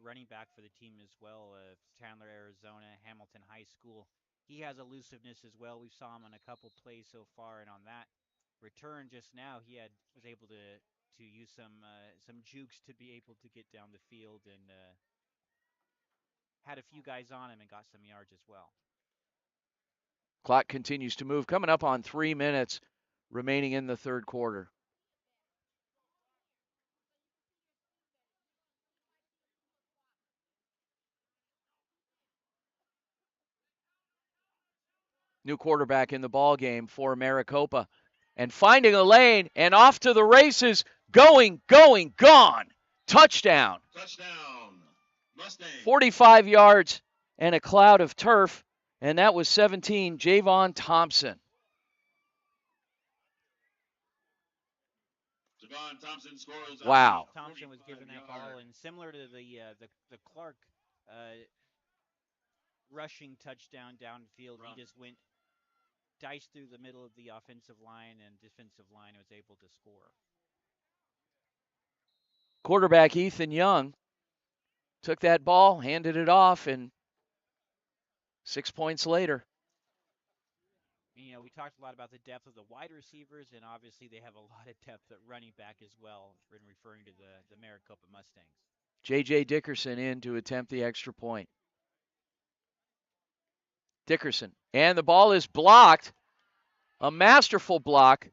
running back for the team as well, Chandler, Arizona, Hamilton High School, he has elusiveness as well. We saw him on a couple plays so far, and on that return just now, he was able to use some jukes to be able to get down the field and had a few guys on him and got some yards as well. Clock continues to move. Coming up on 3 minutes remaining in the third quarter. New quarterback in the ball game for Maricopa. And finding a lane and off to the races. Going, gone. Touchdown. Touchdown. Mustang. 45 yards and a cloud of turf. And that was 17, Javon Thompson. Javon Thompson scores. Wow. Thompson was given that ball, and similar to the Clark rushing touchdown downfield, he just went diced through the middle of the offensive line and defensive line, was able to score. Quarterback Ethan Young took that ball, handed it off, and 6 points later. You know, we talked a lot about the depth of the wide receivers, and obviously they have a lot of depth at running back as well, when referring to the Maricopa Mustangs. J.J. Dickerson in to attempt the extra point. Dickerson, and the ball is blocked. A masterful block.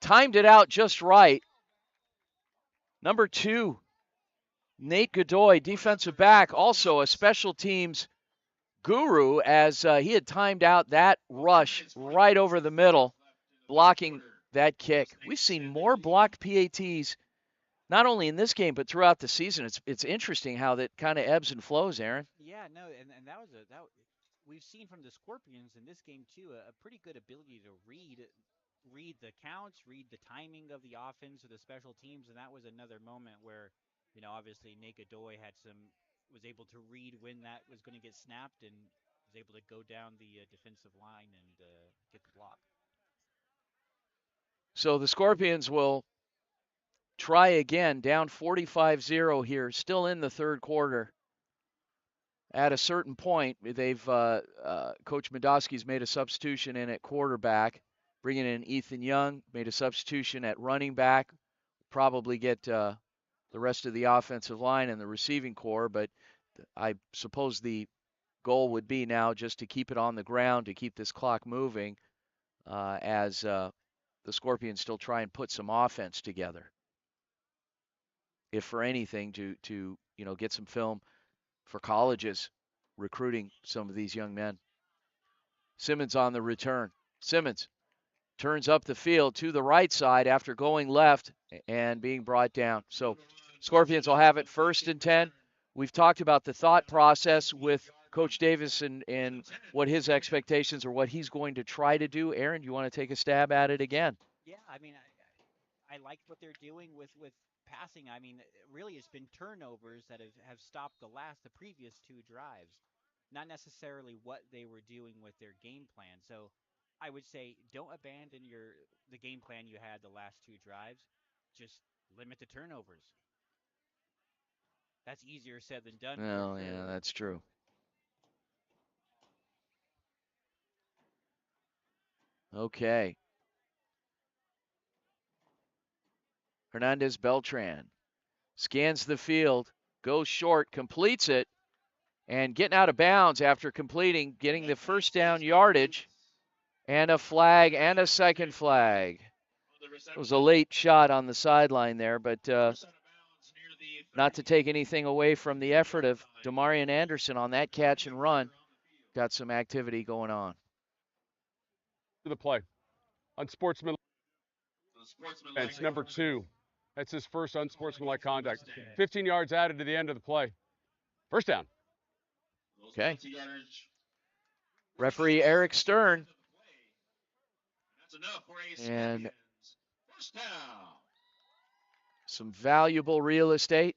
Timed it out just right. Number 2, Nate Godoy, defensive back, also a special teams guru, as he had timed out that rush right over the middle, blocking that kick. We've seen more blocked PATs, not only in this game, but throughout the season. It's interesting how that kind of ebbs and flows, Aaron. Yeah, no, and that was we've seen from the Scorpions in this game too a pretty good ability to read the counts, read the timing of the offense or the special teams, and that was another moment where, you know, obviously Nate Godoy was able to read when that was going to get snapped and was able to go down the defensive line and get the block. So the Scorpions will try again, down 45-0 here, still in the third quarter. At a certain point, they've Coach Medosky's made a substitution in at quarterback, bringing in Ethan Young, made a substitution at running back, probably get the rest of the offensive line and the receiving core, but I suppose the goal would be now just to keep it on the ground, to keep this clock moving, as the Scorpions still try and put some offense together. If for anything, to get some film for colleges recruiting some of these young men. Simmons on the return. Simmons turns up the field to the right side after going left and being brought down. So Scorpions will have it 1st and 10. We've talked about the thought process with Coach Davis and what his expectations or what he's going to try to do. Aaron, you want to take a stab at it again? Yeah, I mean, I like what they're doing with passing. I mean, really it's been turnovers that have stopped the previous 2 drives, not necessarily what they were doing with their game plan. So I would say don't abandon the game plan you had the last 2 drives. Just limit the turnovers. That's easier said than done. Oh, yeah, that's true. Okay. Hernandez Beltran scans the field, goes short, completes it, and getting out of bounds after completing, getting the first down yardage, and a flag and a second flag. It was a late shot on the sideline there, but not to take anything away from the effort of Demarion Anderson on that catch and run. Got some activity going on. To the play. Unsportsmanlike. That's number 2. That's his first unsportsmanlike conduct. 15 yards added to the end of the play. First down. Okay. Referee Eric Stern. And some valuable real estate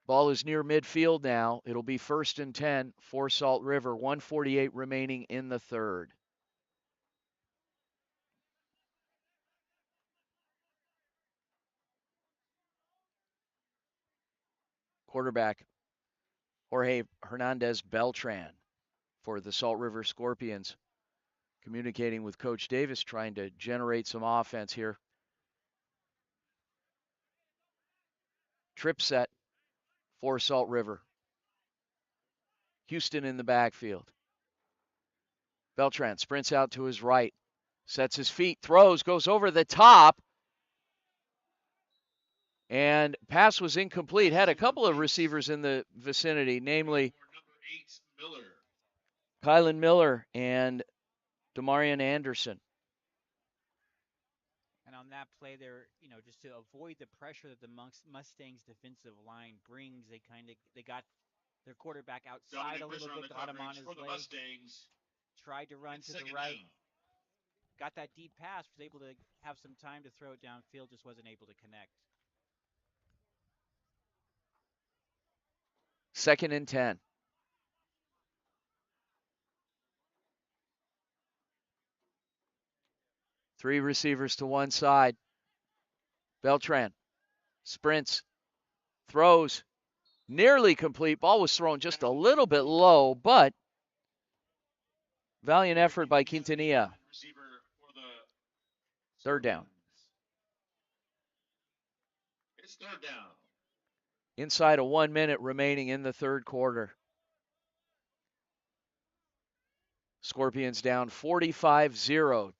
Ball is near midfield now. It'll be 1st and 10 for Salt River. 1:48 remaining in the third. Quarterback Jorge Hernandez Beltran for the Salt River Scorpions. Communicating with Coach Davis, trying to generate some offense here. Trip set for Salt River. Houston in the backfield. Beltran sprints out to his right, sets his feet, throws, goes over the top, and pass was incomplete. Had a couple of receivers in the vicinity, namely Kylan Miller and Demarion Anderson. And on that play there, just to avoid the pressure that the Mustangs defensive line brings, they got their quarterback outside a little bit, got him on his legs, tried to run to the right, got that deep pass, was able to have some time to throw it downfield, just wasn't able to connect. 2nd and 10. Three receivers to one side. Beltran sprints, throws, nearly complete. Ball was thrown just a little bit low, but valiant effort by Quintanilla. 3rd down. It's 3rd down. Inside of 1 minute remaining in the third quarter. Scorpions down 45-0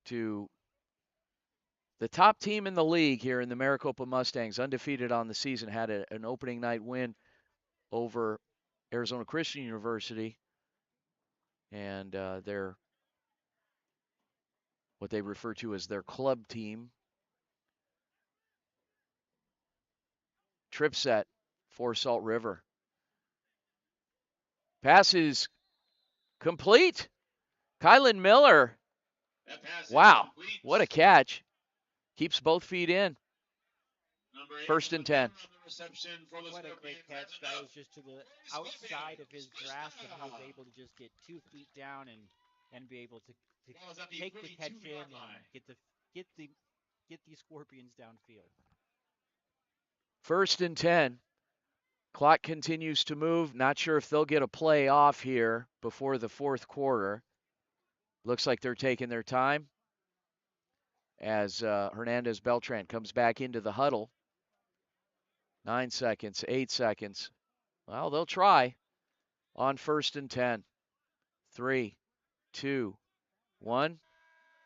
to the top team in the league here in the Maricopa Mustangs, undefeated on the season, had an opening night win over Arizona Christian University, and their what they refer to as their club team. Trip set for Salt River. Pass is complete. Kylan Miller. Wow, what a catch. Keeps both feet in. 1st and 10. What a great catch. That was just to the outside of his grasp, and he was able to just get 2 feet down and be able to take the catch in and get these Scorpions downfield. 1st and 10. Clock continues to move. Not sure if they'll get a play off here before the fourth quarter. Looks like they're taking their time as Hernandez Beltran comes back into the huddle. 9 seconds, 8 seconds. Well, they'll try on 1st and 10. 3, 2, 1.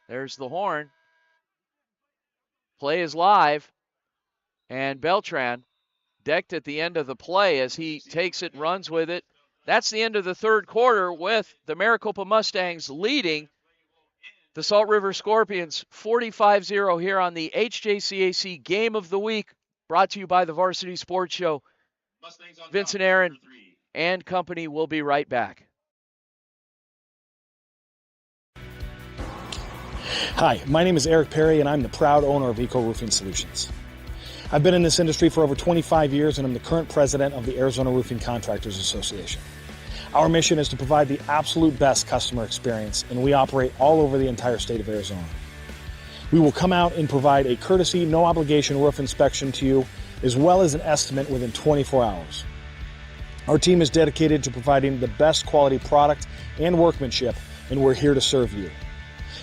There's the horn. Play is live. And Beltran decked at the end of the play as he takes it and runs with it. That's the end of the third quarter with the Maricopa Mustangs leading the Salt River Scorpions 45-0 here on the HJCAC Game of the Week, brought to you by the Varsity Sports Show. Vincent Aaron and company will be right back. Hi, my name is Eric Perry, and I'm the proud owner of Eco Roofing Solutions. I've been in this industry for over 25 years, and I'm the current president of the Arizona Roofing Contractors Association. Our mission is to provide the absolute best customer experience, and we operate all over the entire state of Arizona. We will come out and provide a courtesy, no-obligation roof inspection to you, as well as an estimate within 24 hours. Our team is dedicated to providing the best quality product and workmanship, and we're here to serve you.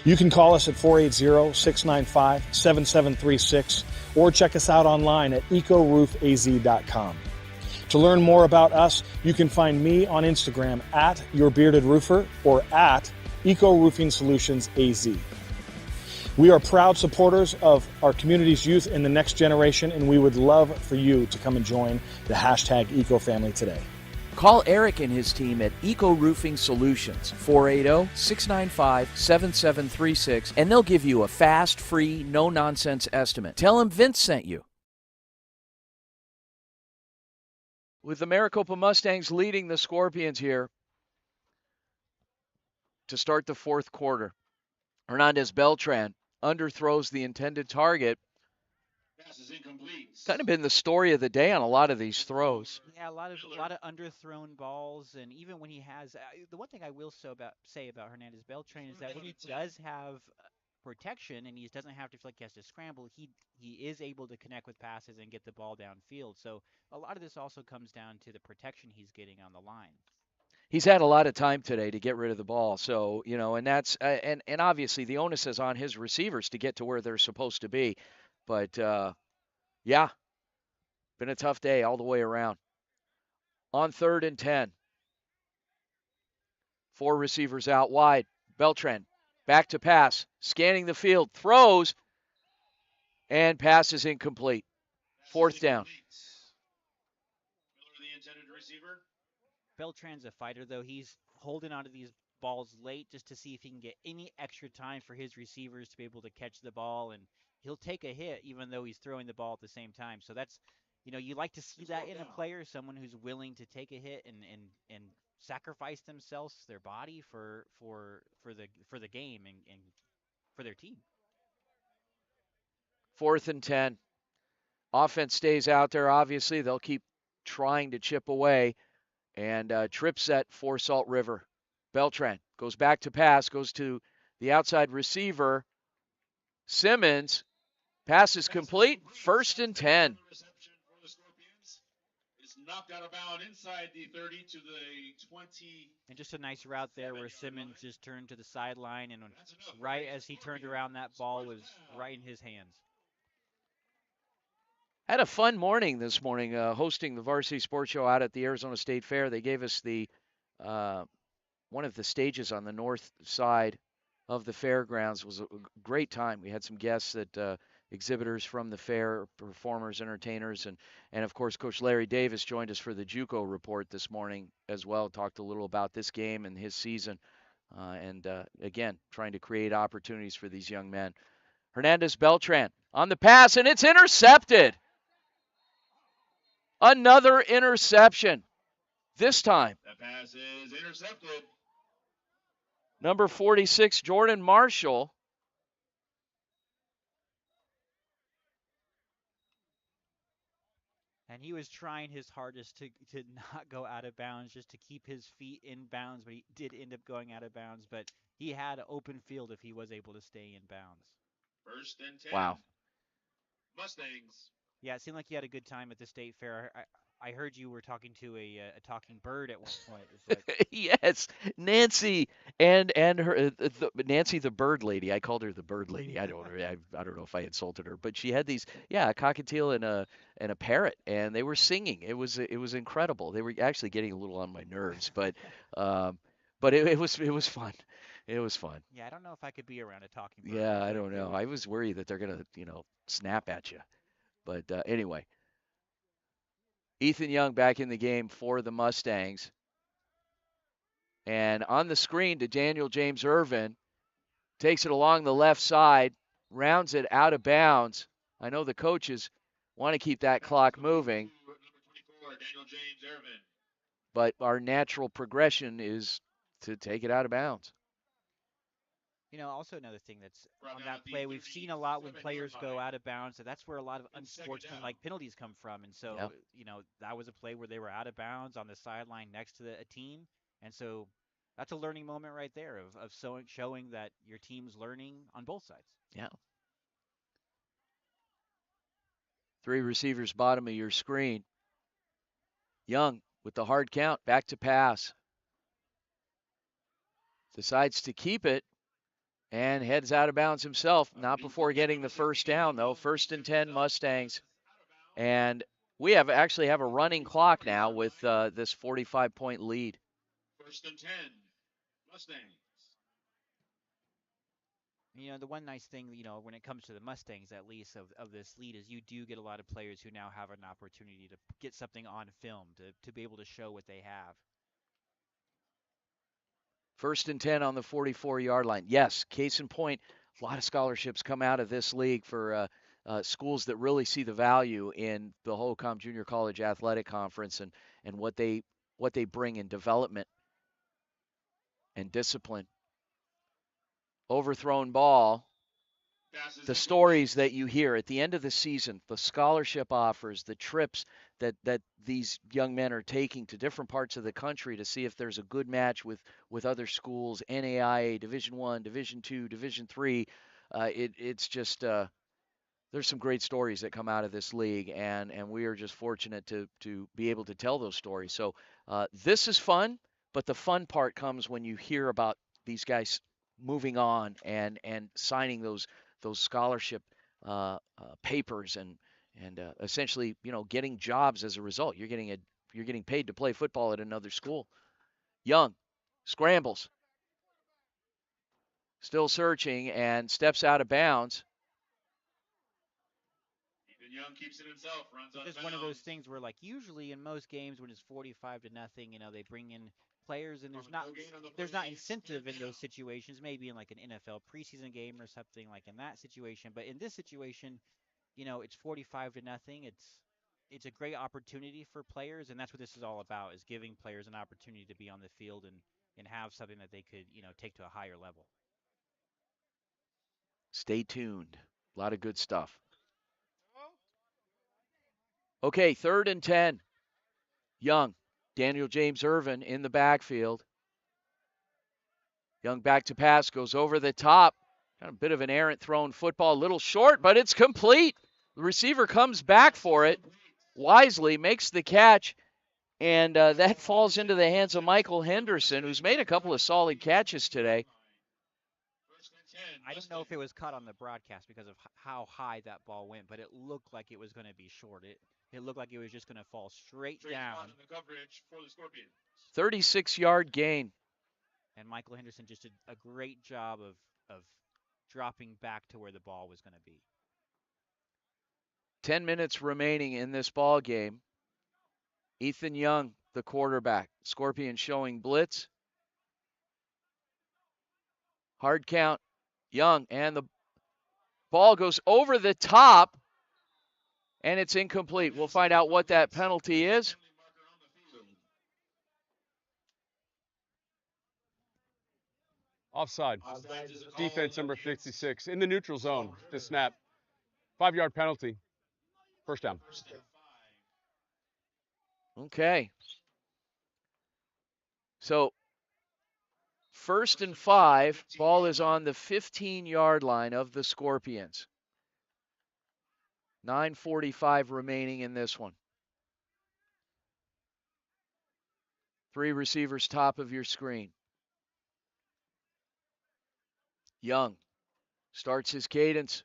You can call us at 480-695-7736 or check us out online at ecoroofaz.com. To learn more about us, you can find me on Instagram at YourBeardedRoofer or at EcoRoofingSolutionsAZ. We are proud supporters of our community's youth and the next generation, and we would love for you to come and join the #Eco family today. Call Eric and his team at Eco Roofing Solutions, 480-695-7736, and they'll give you a fast, free, no-nonsense estimate. Tell them Vince sent you. With the Maricopa Mustangs leading the Scorpions here to start the fourth quarter. Hernandez Beltran underthrows the intended target. Kind of been the story of the day on a lot of these throws. Yeah, a lot of underthrown balls, and even when he has the one thing I will say about Hernandez Beltran is that when he does have protection and he doesn't have to feel like he has to scramble, he is able to connect with passes and get the ball downfield. So a lot of this also comes down to the protection he's getting on the line. He's had a lot of time today to get rid of the ball. So, and that's and obviously the onus is on his receivers to get to where they're supposed to be. But yeah, been a tough day all the way around. On 3rd and 10. 4 receivers out wide. Beltran back to pass, scanning the field, throws, and pass is incomplete. 4th down. Beltran's a fighter, though. He's holding onto these balls late just to see if he can get any extra time for his receivers to be able to catch the ball, and he'll take a hit even though he's throwing the ball at the same time. So that's, you like to see that in a player, someone who's willing to take a hit and sacrifice themselves, their body for the game and for their team. 4th and 10. Offense stays out there. Obviously, they'll keep trying to chip away. And trip set for Salt River. Beltran goes back to pass, goes to the outside receiver. Simmons, pass is complete. 1st and 10. It's knocked out of bounds inside the 30 to the 20. And just a nice route there where Simmons just turned to the sideline, and right as he turned around, that ball was right in his hands. Had a fun morning this morning hosting the Varsity Sports Show out at the Arizona State Fair. They gave us the one of the stages on the north side of the fairgrounds. It was a great time. We had some guests that exhibitors from the fair, performers, entertainers, and of course Coach Larry Davis joined us for the JUCO report this morning as well. Talked a little about this game and his season, and again trying to create opportunities for these young men. Hernandez Beltran on the pass, and it's intercepted. Another interception. This time. That pass is intercepted. Number 46, Jordan Marshall. And he was trying his hardest to not go out of bounds, just to keep his feet in bounds, but he did end up going out of bounds. But he had open field if he was able to stay in bounds. 1st and 10. Wow. Mustangs. Yeah, it seemed like he had a good time at the State Fair. I heard you were talking to a talking bird at one point. Like... Yes, Nancy and her Nancy the bird lady. I called her the bird lady. I don't know if I insulted her, but she had these a cockatiel and a parrot, and they were singing. It was incredible. They were actually getting a little on my nerves, but it was fun. It was fun. Yeah, I don't know if I could be around a talking bird. Yeah, I don't know. I was worried that they're gonna snap at you, but anyway. Ethan Young back in the game for the Mustangs. And on the screen to Daniel James Irvin. Takes it along the left side, rounds it out of bounds. I know the coaches want to keep that clock moving. But our natural progression is to take it out of bounds. Also another thing that's on that play, we've seen a lot when players go out of bounds, and that's where a lot of unsportsmanlike penalties come from. And so, that was a play where they were out of bounds on the sideline next to a team. And so that's a learning moment right there of showing that your team's learning on both sides. Yeah. 3 receivers bottom of your screen. Young with the hard count, back to pass. Decides to keep it. And heads out of bounds himself, not before getting the 1st down, though. 1st and 10 Mustangs. And we actually have a running clock now with this 45-point lead. 1st and 10 Mustangs. The one nice thing, when it comes to the Mustangs, at least, of this lead is you do get a lot of players who now have an opportunity to get something on film, to be able to show what they have. 1st and 10 on the 44-yard line. Yes, case in point, a lot of scholarships come out of this league for schools that really see the value in the Hohokam Junior College Athletic Conference and what they bring in development and discipline. Overthrown ball. the stories that you hear at the end of the season, the scholarship offers, the trips that these young men are taking to different parts of the country to see if there's a good match with other schools, NAIA, Division I, Division II, Division III. It's just there's some great stories that come out of this league, and we are just fortunate to be able to tell those stories. So this is fun, but the fun part comes when you hear about these guys moving on and signing those scholarship papers and essentially, getting jobs as a result. You're getting paid to play football at another school. Young scrambles, still searching, and steps out of bounds. Young keeps it himself, runs out of It's bounds. one of those things where, like, usually in most games when it's 45-0, they bring in players, and there's not incentive in those situations. Maybe in like an NFL preseason game or something like in that situation. But in this situation, it's 45-0. It's a great opportunity for players, and that's what this is all about: is giving players an opportunity to be on the field and have something that they could take to a higher level. Stay tuned. A lot of good stuff. Okay, 3rd and 10. Young, Daniel James Irvin in the backfield. Young back to pass, goes over the top. Kind of a bit of an errant thrown football, a little short, but it's complete. The receiver comes back for it wisely, makes the catch, and that falls into the hands of Michael Henderson, who's made a couple of solid catches today. I don't know if it was caught on the broadcast because of how high that ball went, but it looked like it was going to be short. It looked like it was just going to fall straight down. In the coverage for the Scorpions. 36-yard gain. And Michael Henderson just did a great job of dropping back to where the ball was going to be. 10 minutes remaining in this ball game. Ethan Young, the quarterback. Scorpions showing blitz. Hard count. Young, and the ball goes over the top, and it's incomplete. We'll find out what that penalty is. Offside. Defense number 56 in the neutral zone. The snap. 5-yard penalty. First down. Okay. So 1st and 5. Ball is on the 15-yard line of the Scorpions. 9:45 remaining in this one. 3 receivers top of your screen. Young starts his cadence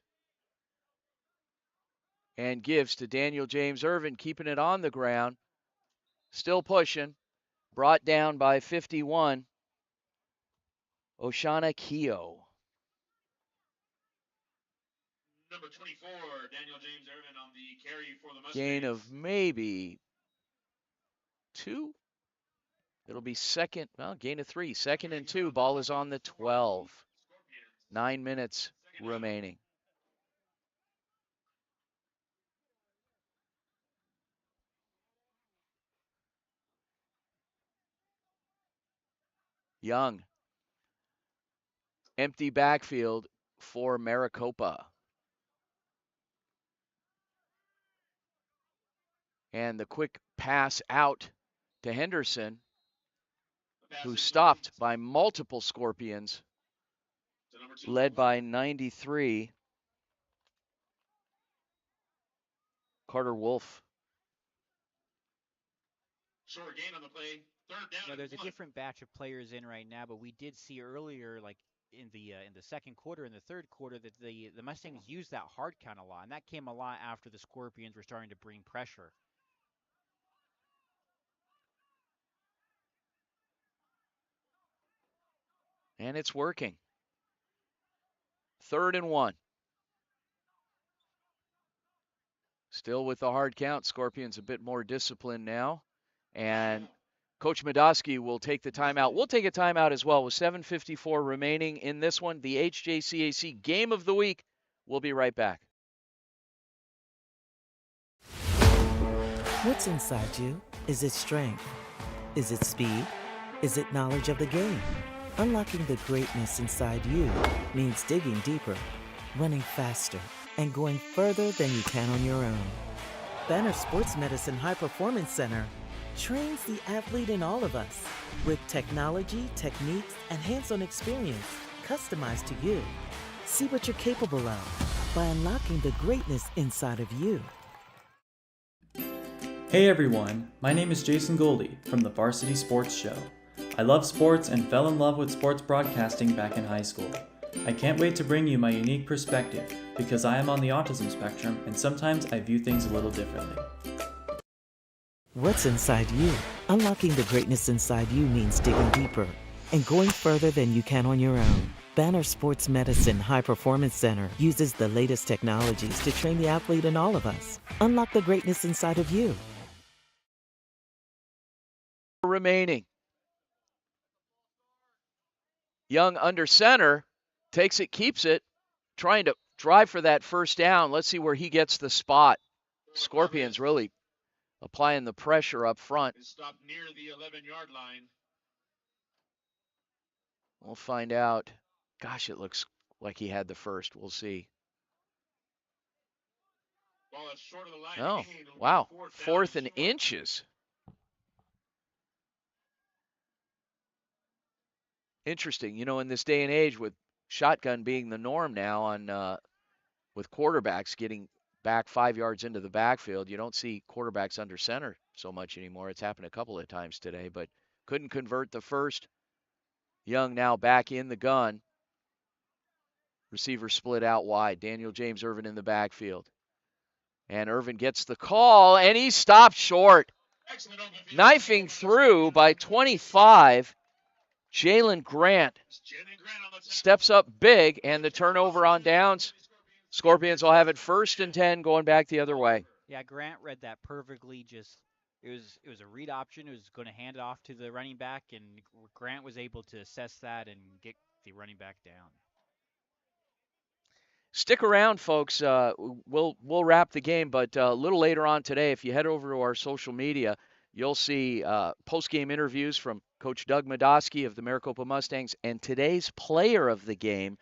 and gives to Daniel James Irvin, keeping it on the ground. Still pushing. Brought down by 51. Oshana Keogh. Number 24, Daniel James Irvin on the carry for the Mustangs. Gain of maybe 2. It'll be gain of 3. 2nd and 2. Ball is on the 12. 9 minutes remaining. Young. Empty backfield for Maricopa. And the quick pass out to Henderson, who's stopped by multiple Scorpions, led by 93, Carter Wolf. Short gain on the play. 3rd down. There's a different batch of players in right now, but we did see earlier, like in the second quarter and the 3rd quarter, that the Mustangs used that hard count a lot, and that came a lot after the Scorpions were starting to bring pressure. And it's working. 3rd and 1. Still with the hard count. Scorpions a bit more disciplined now. And Coach Medoski will take the timeout. We'll take a timeout as well with 7:54 remaining in this one. The HJCAC Game of the Week. We'll be right back. What's inside you? Is it strength? Is it speed? Is it knowledge of the game? Unlocking the greatness inside you means digging deeper running faster, and going further than you can on your own. Banner Sports Medicine High Performance Center trains the athlete in all of us with technology, techniques, and hands-on experience customized to you. See what you're capable of by unlocking the greatness inside of you. Hey everyone, my name is Jason Goldie from the Varsity Sports Show. I love sports and fell in love with sports broadcasting back in high school. I can't wait to bring you my unique perspective because I am on the autism spectrum and sometimes I view things a little differently. What's inside you? Unlocking the greatness inside you means digging deeper and going further than you can on your own. Banner Sports Medicine High Performance Center uses the latest technologies to train the athlete in all of us. Unlock the greatness inside of you. Remaining. Young under center, takes it, keeps it, trying to drive for that first down. Let's see where he gets the spot. Scorpions really applying the pressure up front. Stop near the 11-yard line. We'll find out. Gosh, it looks like he had the first. We'll see. Ball is short of the line. Oh, Again, wow. Fourth and inches. Interesting. You know, in this day and age with shotgun being the norm now on with quarterbacks getting back 5 yards into the backfield, you don't see quarterbacks under center so much anymore. It's happened a couple of times today, but couldn't convert the first. Young now back in the gun. Receiver split out wide. Daniel James Irvin in the backfield. And Irvin gets the call, and he stopped short. Knifing through by 25. Jalen Grant steps up big, and the turnover on downs. Scorpions will have it 1st and 10 going back the other way. Yeah, Grant read that perfectly. It was a read option. It was going to hand it off to the running back, and Grant was able to assess that and get the running back down. Stick around, folks. We'll wrap the game, but a little later on today, if you head over to our social media, you'll see post-game interviews from Coach Doug Medoski of the Maricopa Mustangs, and today's player of the game.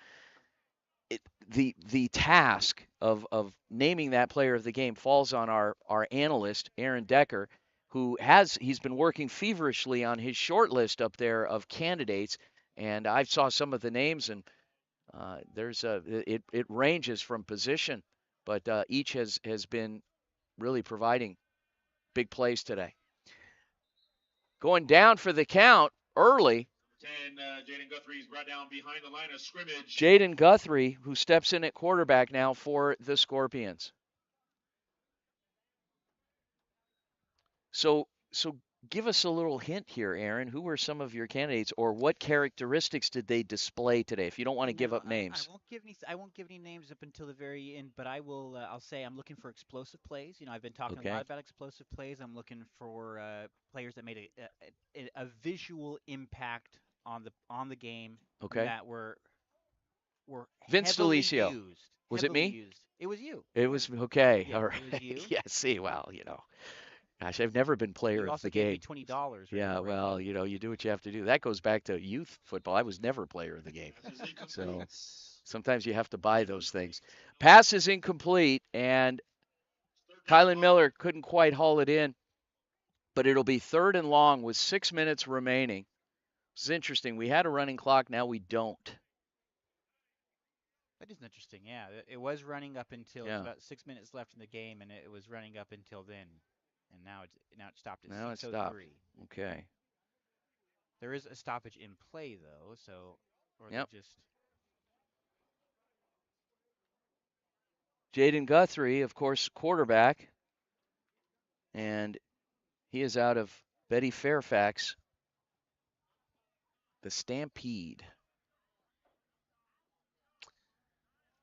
The task of naming that player of the game falls on our analyst, Aaron Decker, he's been working feverishly on his short list up there of candidates, and I saw some of the names, and it ranges from position, but each has been really providing big plays today. Going down for the count early. 10, Jaden Guthrie's brought down behind the line of scrimmage. Jaden Guthrie, who steps in at quarterback now for the Scorpions. So give us a little hint here, Aaron. Who were some of your candidates, or what characteristics did they display today? If you don't want to give up names, I won't give any names up until the very end, but I will. I'll say I'm looking for explosive plays. You know, I've been talking a lot about explosive plays. I'm looking for players that made a visual impact on the game. Okay. That were Vince Delicio. Used. Was it me? Used. It was you. It was okay. Yeah, all right. It was you. Yeah. See, well, gosh, I've never been player of the game. You also gave me $20. Yeah. Well, you do what you have to do. That goes back to youth football. I was never player of the game. So sometimes you have to buy those things. Pass is incomplete, and Kylan Miller couldn't quite haul it in, but it'll be 3rd and long with 6 minutes remaining. It's interesting. We had a running clock. Now we don't. That is interesting. Yeah, it was running up until about 6 minutes left in the game, and it was running up until then, and now it stopped at 6:03. Okay. There is a stoppage in play though, so just. Jaden Guthrie, of course, quarterback, and he is out of Betty Fairfax. The Stampede.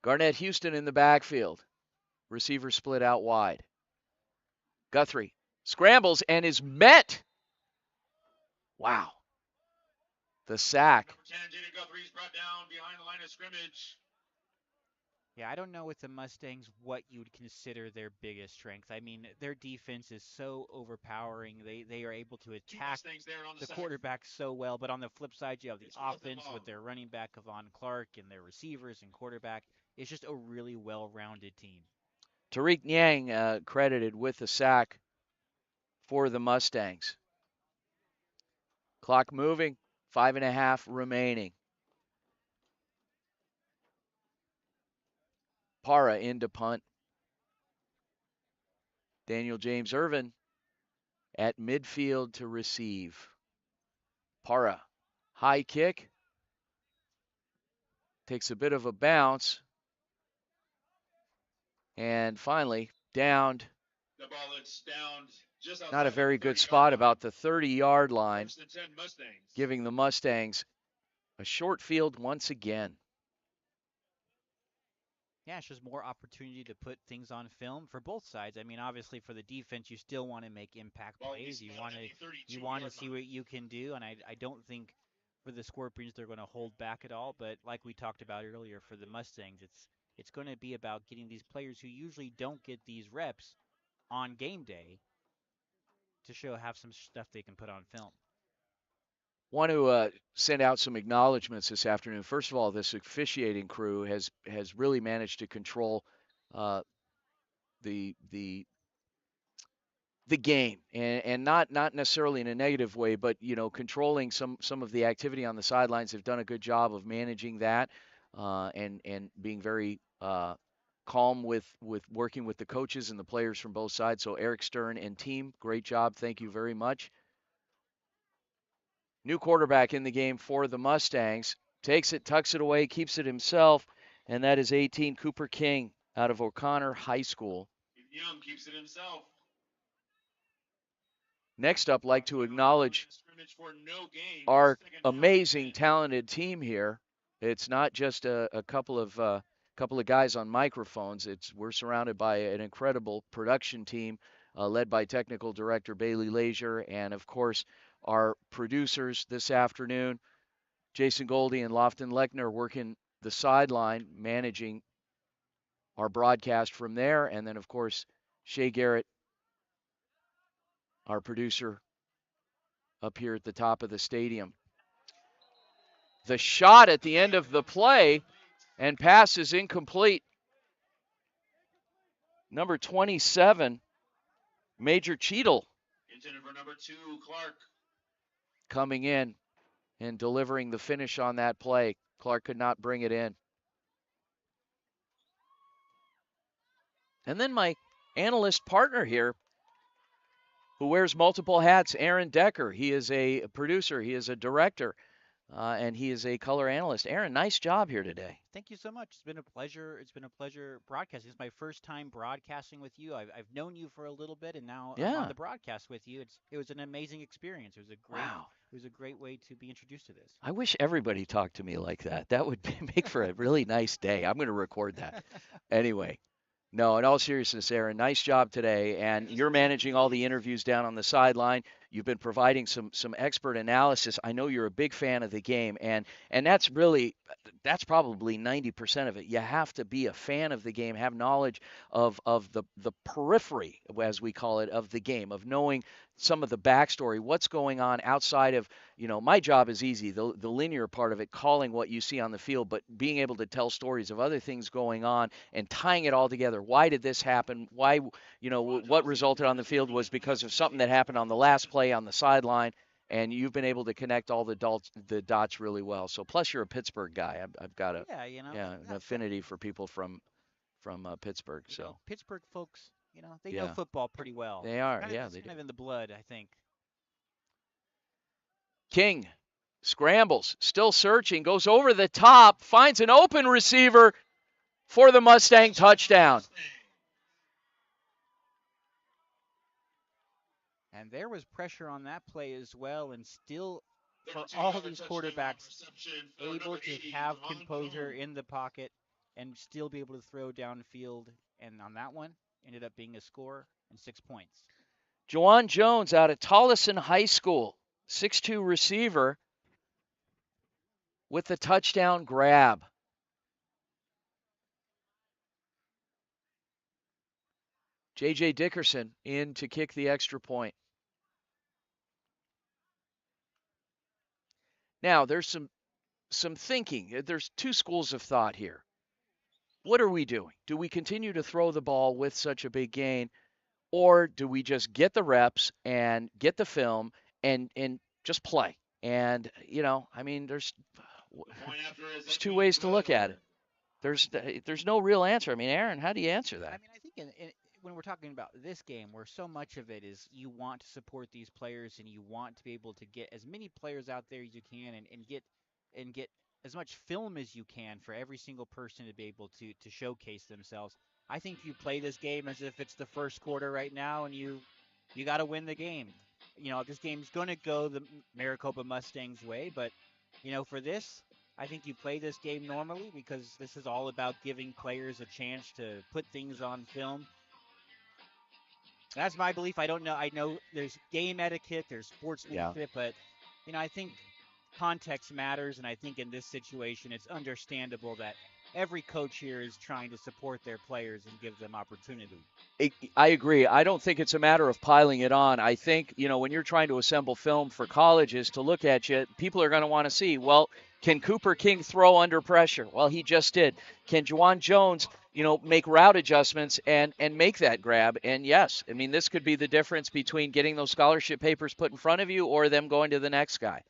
Garnett Houston in the backfield. Receiver split out wide. Guthrie scrambles and is met. Wow. The sack. Number 10, Jaden Guthrie's brought down behind the line of scrimmage. Yeah, I don't know with the Mustangs what you would consider their biggest strength. I mean, their defense is so overpowering. They are able to attack the quarterback so well. But on the flip side, you have the offense with their running back, Kevon Clark, and their receivers and quarterback. It's just a really well-rounded team. Tariq Niang credited with the sack for the Mustangs. Clock moving, 5.5 remaining. Para into punt. Daniel James Irvin at midfield to receive. Para, high kick. Takes a bit of a bounce. And finally, downed. The ball is downed just outside Not a of the very good 30-yard spot, line. about the 30-yard line, First and 10 Mustangs. giving the Mustangs a short field once again. Yeah, it's just more opportunity to put things on film for both sides. I mean, obviously for the defense, you still want to make impact plays. You want to see what you can do, and I don't think for the Scorpions they're going to hold back at all. But like we talked about earlier, for the Mustangs, it's going to be about getting these players who usually don't get these reps on game day to have some stuff they can put on film. Want to send out some acknowledgments this afternoon. First of all, this officiating crew has really managed to control the game, and not necessarily in a negative way, but controlling some of the activity on the sidelines. Have done a good job of managing that, and being very calm with working with the coaches and the players from both sides. So Eric Stern and team, great job. Thank you very much. New quarterback in the game for the Mustangs. Takes it, tucks it away, keeps it himself, and that is 18 Cooper King out of O'Connor High School. Young keeps it himself. Next up, like to acknowledge our amazing, talented team here. It's not just a couple of guys on microphones. We're surrounded by an incredible production team led by technical director Bailey Leisure, and of course our producers this afternoon, Jason Goldie and Lofton Lechner, working the sideline, managing our broadcast from there, and then of course Shea Garrett, our producer, up here at the top of the stadium. The shot at the end of the play, and pass is incomplete. Number 27, Major Cheadle, intended for number 2, Clark. Coming in and delivering the finish on that play. Clark could not bring it in. And then my analyst partner here, who wears multiple hats, Aaron Decker. He is a producer, he is a director, and he is a color analyst. Aaron, nice job here today. Thank you so much. It's been a pleasure. It's been a pleasure broadcasting. It's my first time broadcasting with you. I've known you for a little bit, and now I'm on the broadcast with you. It was an amazing experience. It was a great way to be introduced to this. I wish everybody talked to me like that. That would make for a really nice day. I'm going to record that. Anyway. No, in all seriousness, Aaron, nice job today. And you're managing all the interviews down on the sideline. You've been providing some expert analysis. I know you're a big fan of the game, and that's probably 90% of it. You have to be a fan of the game, have knowledge of the periphery, as we call it, of the game, of knowing some of the backstory, what's going on outside of, my job is easy, the linear part of it, calling what you see on the field, but being able to tell stories of other things going on and tying it all together. Why did this happen? Why, what resulted on the field was because of something that happened on the last play on the sideline, and you've been able to connect all the dots really well. So plus you're a Pittsburgh guy. I've got an affinity for people from Pittsburgh. So Pittsburgh folks, they know football pretty well. They are, it's they kind of in the blood, I think. King scrambles, still searching, goes over the top, finds an open receiver for the Mustang touchdown. And there was pressure on that play as well, and still, for all these quarterbacks, able to have composure in the pocket and still be able to throw downfield. And on that one, ended up being a score and 6 points. Juwan Jones out of Tolleson High School, 6'2" receiver with the touchdown grab. J.J. Dickerson in to kick the extra point. Now, there's some thinking. There's two schools of thought here. what are we doing? Do we continue to throw the ball with such a big gain, or do we just get the reps and get the film and just play? And I mean, there's two ways to look at it. There's no real answer. I mean, Aaron, how do you answer that? I mean, I think when we're talking about this game, where so much of it is you want to support these players and you want to be able to get as many players out there as you can and get as much film as you can for every single person to be able to showcase themselves. I think you play this game as if it's the first quarter right now, and you got to win the game. This game's going to go the Maricopa Mustangs way, but for this, I think you play this game normally because this is all about giving players a chance to put things on film. That's my belief. I don't know. I know there's game etiquette, there's sportsmanship, but I think context matters, and I think in this situation, it's understandable that every coach here is trying to support their players and give them opportunity. I agree. I don't think it's a matter of piling it on. I think, when you're trying to assemble film for colleges to look at you, people are going to want to see, well, can Cooper King throw under pressure? Well, he just did. Can Juwan Jones, make route adjustments and make that grab? And yes, I mean, this could be the difference between getting those scholarship papers put in front of you or them going to the next guy.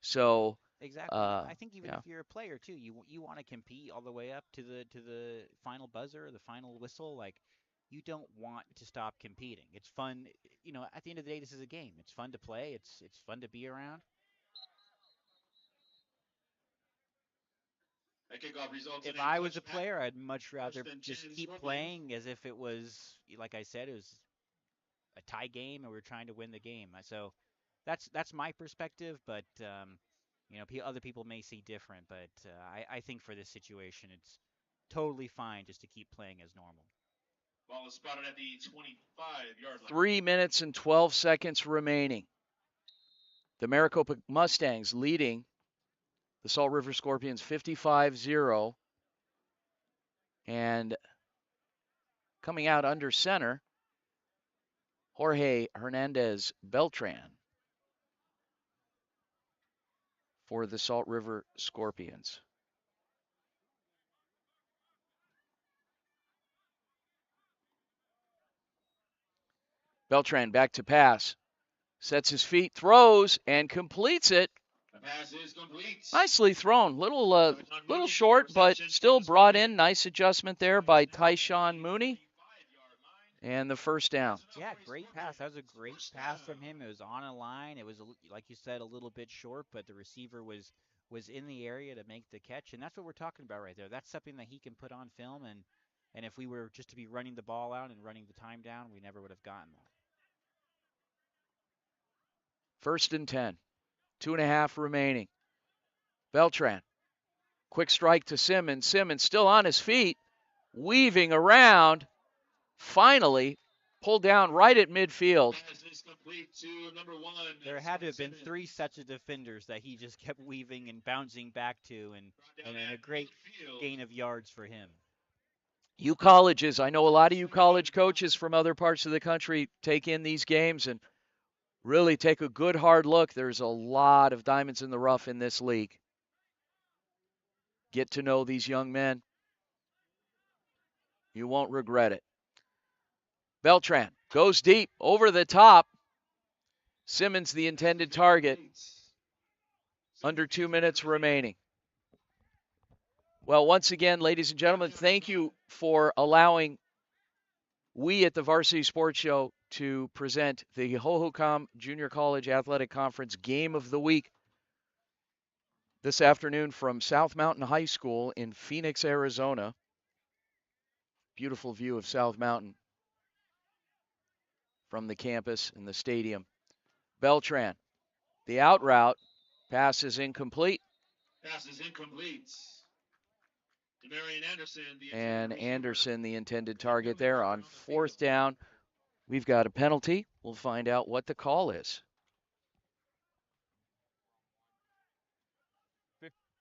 So exactly. I think even if you're a player too, you want to compete all the way up to the final buzzer, the final whistle. Like, you don't want to stop competing. It's fun. At the end of the day, this is a game. It's fun to play. It's fun to be around. If I was a player, I'd much rather just keep playing as if it was, like I said, it was a tie game and we're trying to win the game. So that's my perspective, but other people may see different. But I think for this situation, it's totally fine just to keep playing as normal. Ball is spotted at the 25-yard line. 3 minutes and 12 seconds remaining. The Maricopa Mustangs leading the Salt River Scorpions 55-0. And coming out under center, Jorge Hernandez Beltran for the Salt River Scorpions. Beltran back to pass. Sets his feet, throws, and completes it. The pass is complete. Nicely thrown. Little short, but still brought in. Nice adjustment there by Tyshawn Mooney. And the first down. Yeah, great pass. That was a great pass from him. It was on a line. It was, like you said, a little bit short, but the receiver was in the area to make the catch. And that's what we're talking about right there. That's something that he can put on film. And if we were just to be running the ball out and running the time down, we never would have gotten that. 1st and 10. 2.5 remaining. Beltran. Quick strike to Simmons. Simmons still on his feet. Weaving around. Finally pulled down right at midfield. There had to have been 3 sets of defenders that he just kept weaving and bouncing back to, and a great gain of yards for him. You colleges, I know a lot of you college coaches from other parts of the country take in these games and really take a good hard look. There's a lot of diamonds in the rough in this league. Get to know these young men. You won't regret it. Beltran goes deep, over the top. Simmons, the intended target. Under 2 minutes remaining. Well, once again, ladies and gentlemen, thank you for allowing we at the Varsity Sports Show to present the Hohokam Junior College Athletic Conference Game of the Week this afternoon from South Mountain High School in Phoenix, Arizona. Beautiful view of South Mountain from the campus and the stadium. Beltran, the out route, pass is incomplete. Pass is incomplete. And Anderson, the intended target there on 4th down. We've got a penalty. We'll find out what the call is.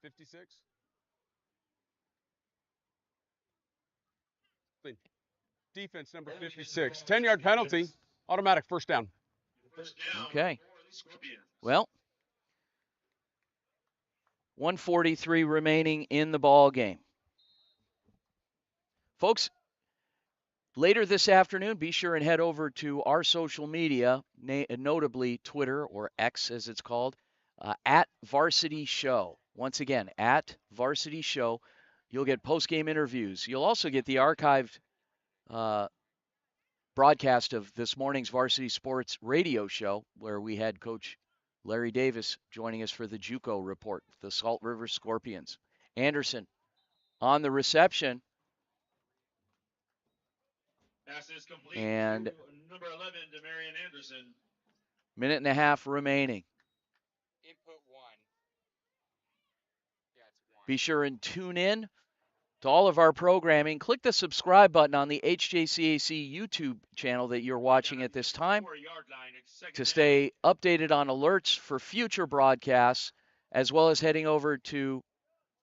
56. Defense number 56. 10-yard penalty. Automatic first down. Okay. Well, 1:43 remaining in the ball game. Folks, later this afternoon, be sure and head over to our social media, notably Twitter, or X as it's called, at Varsity Show. Once again, at Varsity Show. You'll get post-game interviews. You'll also get the archived broadcast of this morning's Varsity Sports radio show, where we had Coach Larry Davis joining us for the JUCO report, the Salt River Scorpions. Anderson on the reception. Pass is complete And to number 11, Demarion Anderson. minute and a half remaining. Input 1. Yeah, it's 1. Be sure and tune in to all of our programming. Click the subscribe button on the HJCAC YouTube channel that you're watching at this time to stay updated on alerts for future broadcasts, as well as heading over to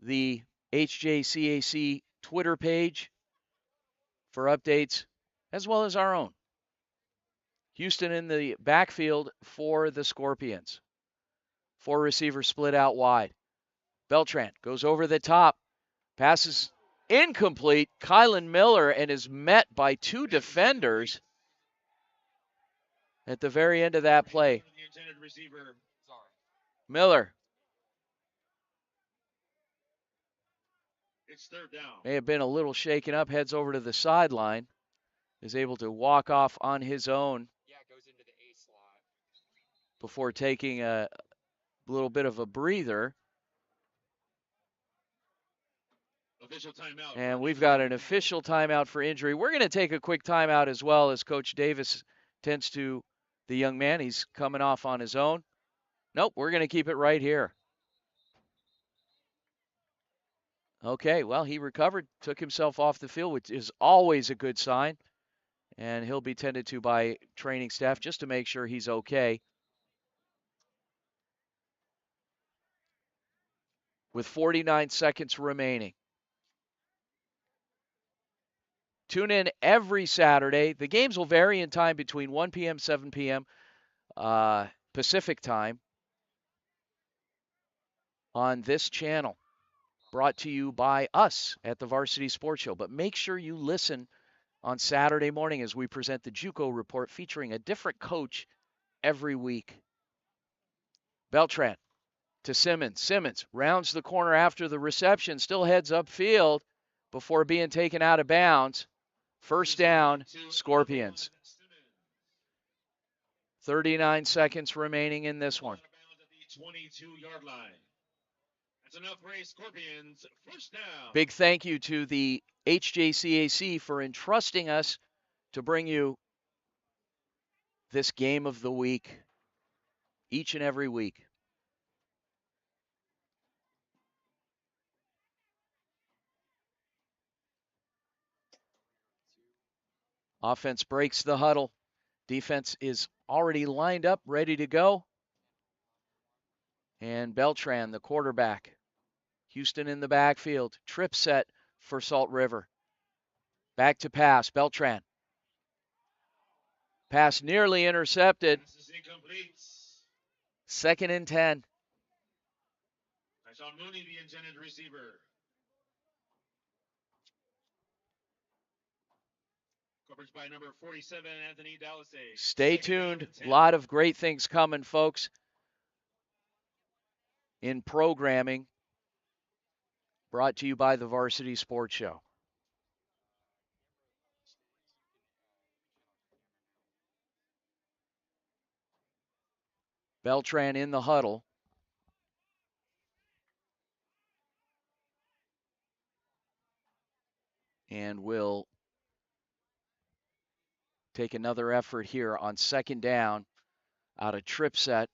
the HJCAC Twitter page for updates, as well as our own. Houston in the backfield for the Scorpions. 4 receivers split out wide. Beltran goes over the top. Passes incomplete. Kylan Miller, and is met by 2 defenders at the very end of that play. Miller. It's third down. May have been a little shaken up, heads over to the sideline. Is able to walk off on his own. Yeah, it goes into the A slot. Before taking a little bit of a breather. Official timeout. And we've got an official timeout for injury. We're going to take a quick timeout as well, as Coach Davis tends to the young man. He's coming off on his own. Nope, we're going to keep it right here. Okay, well, he recovered, took himself off the field, which is always a good sign. And he'll be tended to by training staff just to make sure he's okay. With 49 seconds remaining. Tune in every Saturday. The games will vary in time between 1 p.m. 7 p.m. Pacific time on this channel. Brought to you by us at the Varsity Sports Show. But make sure you listen on Saturday morning as we present the JUCO report featuring a different coach every week. Beltran to Simmons. Simmons rounds the corner after the reception, still heads upfield before being taken out of bounds. First down, Scorpions. 39 seconds remaining in this one. 22-yard line. That's enough for a Scorpions first down. Big thank you to the HJCAC for entrusting us to bring you this game of the week each and every week. Offense breaks the huddle. Defense is already lined up, ready to go. And Beltran, the quarterback. Houston in the backfield. Trip set for Salt River. Back to pass. Beltran. Pass nearly intercepted. Pass is incomplete. 2nd and 10. Tyshawn Mooney, the intended receiver. Coverage by number 47, Anthony Dallasay. Stay tuned. A lot of great things coming, folks, in programming. Brought to you by the Varsity Sports Show. Beltran in the huddle. And will take another effort here on 2nd down. Out of trip set.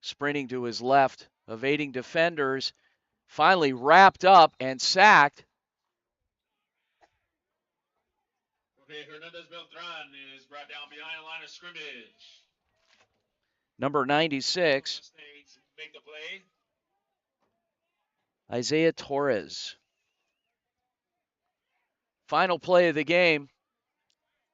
Sprinting to his left. Evading defenders. Finally wrapped up and sacked. Okay, Hernandez Beltran is brought down behind the line of scrimmage. Number 96. Make the play. Isaiah Torres. Final play of the game.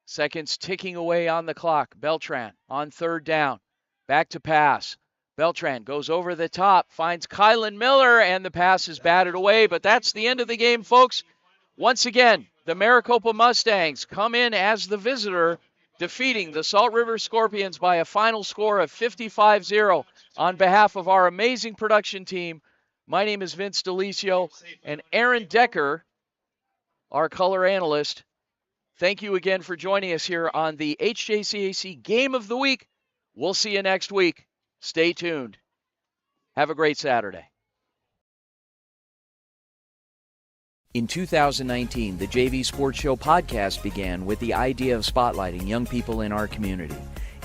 Seconds ticking away on the clock. Beltran on 3rd down. Back to pass. Beltran goes over the top, finds Kylan Miller, and the pass is batted away. But that's the end of the game, folks. Once again, the Maricopa Mustangs come in as the visitor, defeating the Salt River Scorpions by a final score of 55-0. On behalf of our amazing production team, my name is Vince Delicio, and Aaron Decker, our color analyst. Thank you again for joining us here on the HJCAC Game of the Week. We'll see you next week. Stay tuned. Have a great Saturday. In 2019, the JV Sports Show podcast began with the idea of spotlighting young people in our community.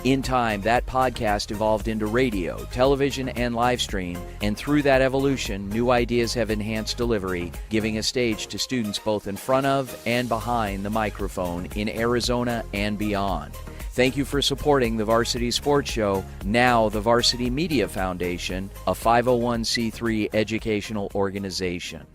In time, that podcast evolved into radio, television, and live stream, and through that evolution, new ideas have enhanced delivery, giving a stage to students both in front of and behind the microphone in Arizona and beyond. Thank you for supporting the Varsity Sports Show, now the Varsity Media Foundation, a 501c3 educational organization.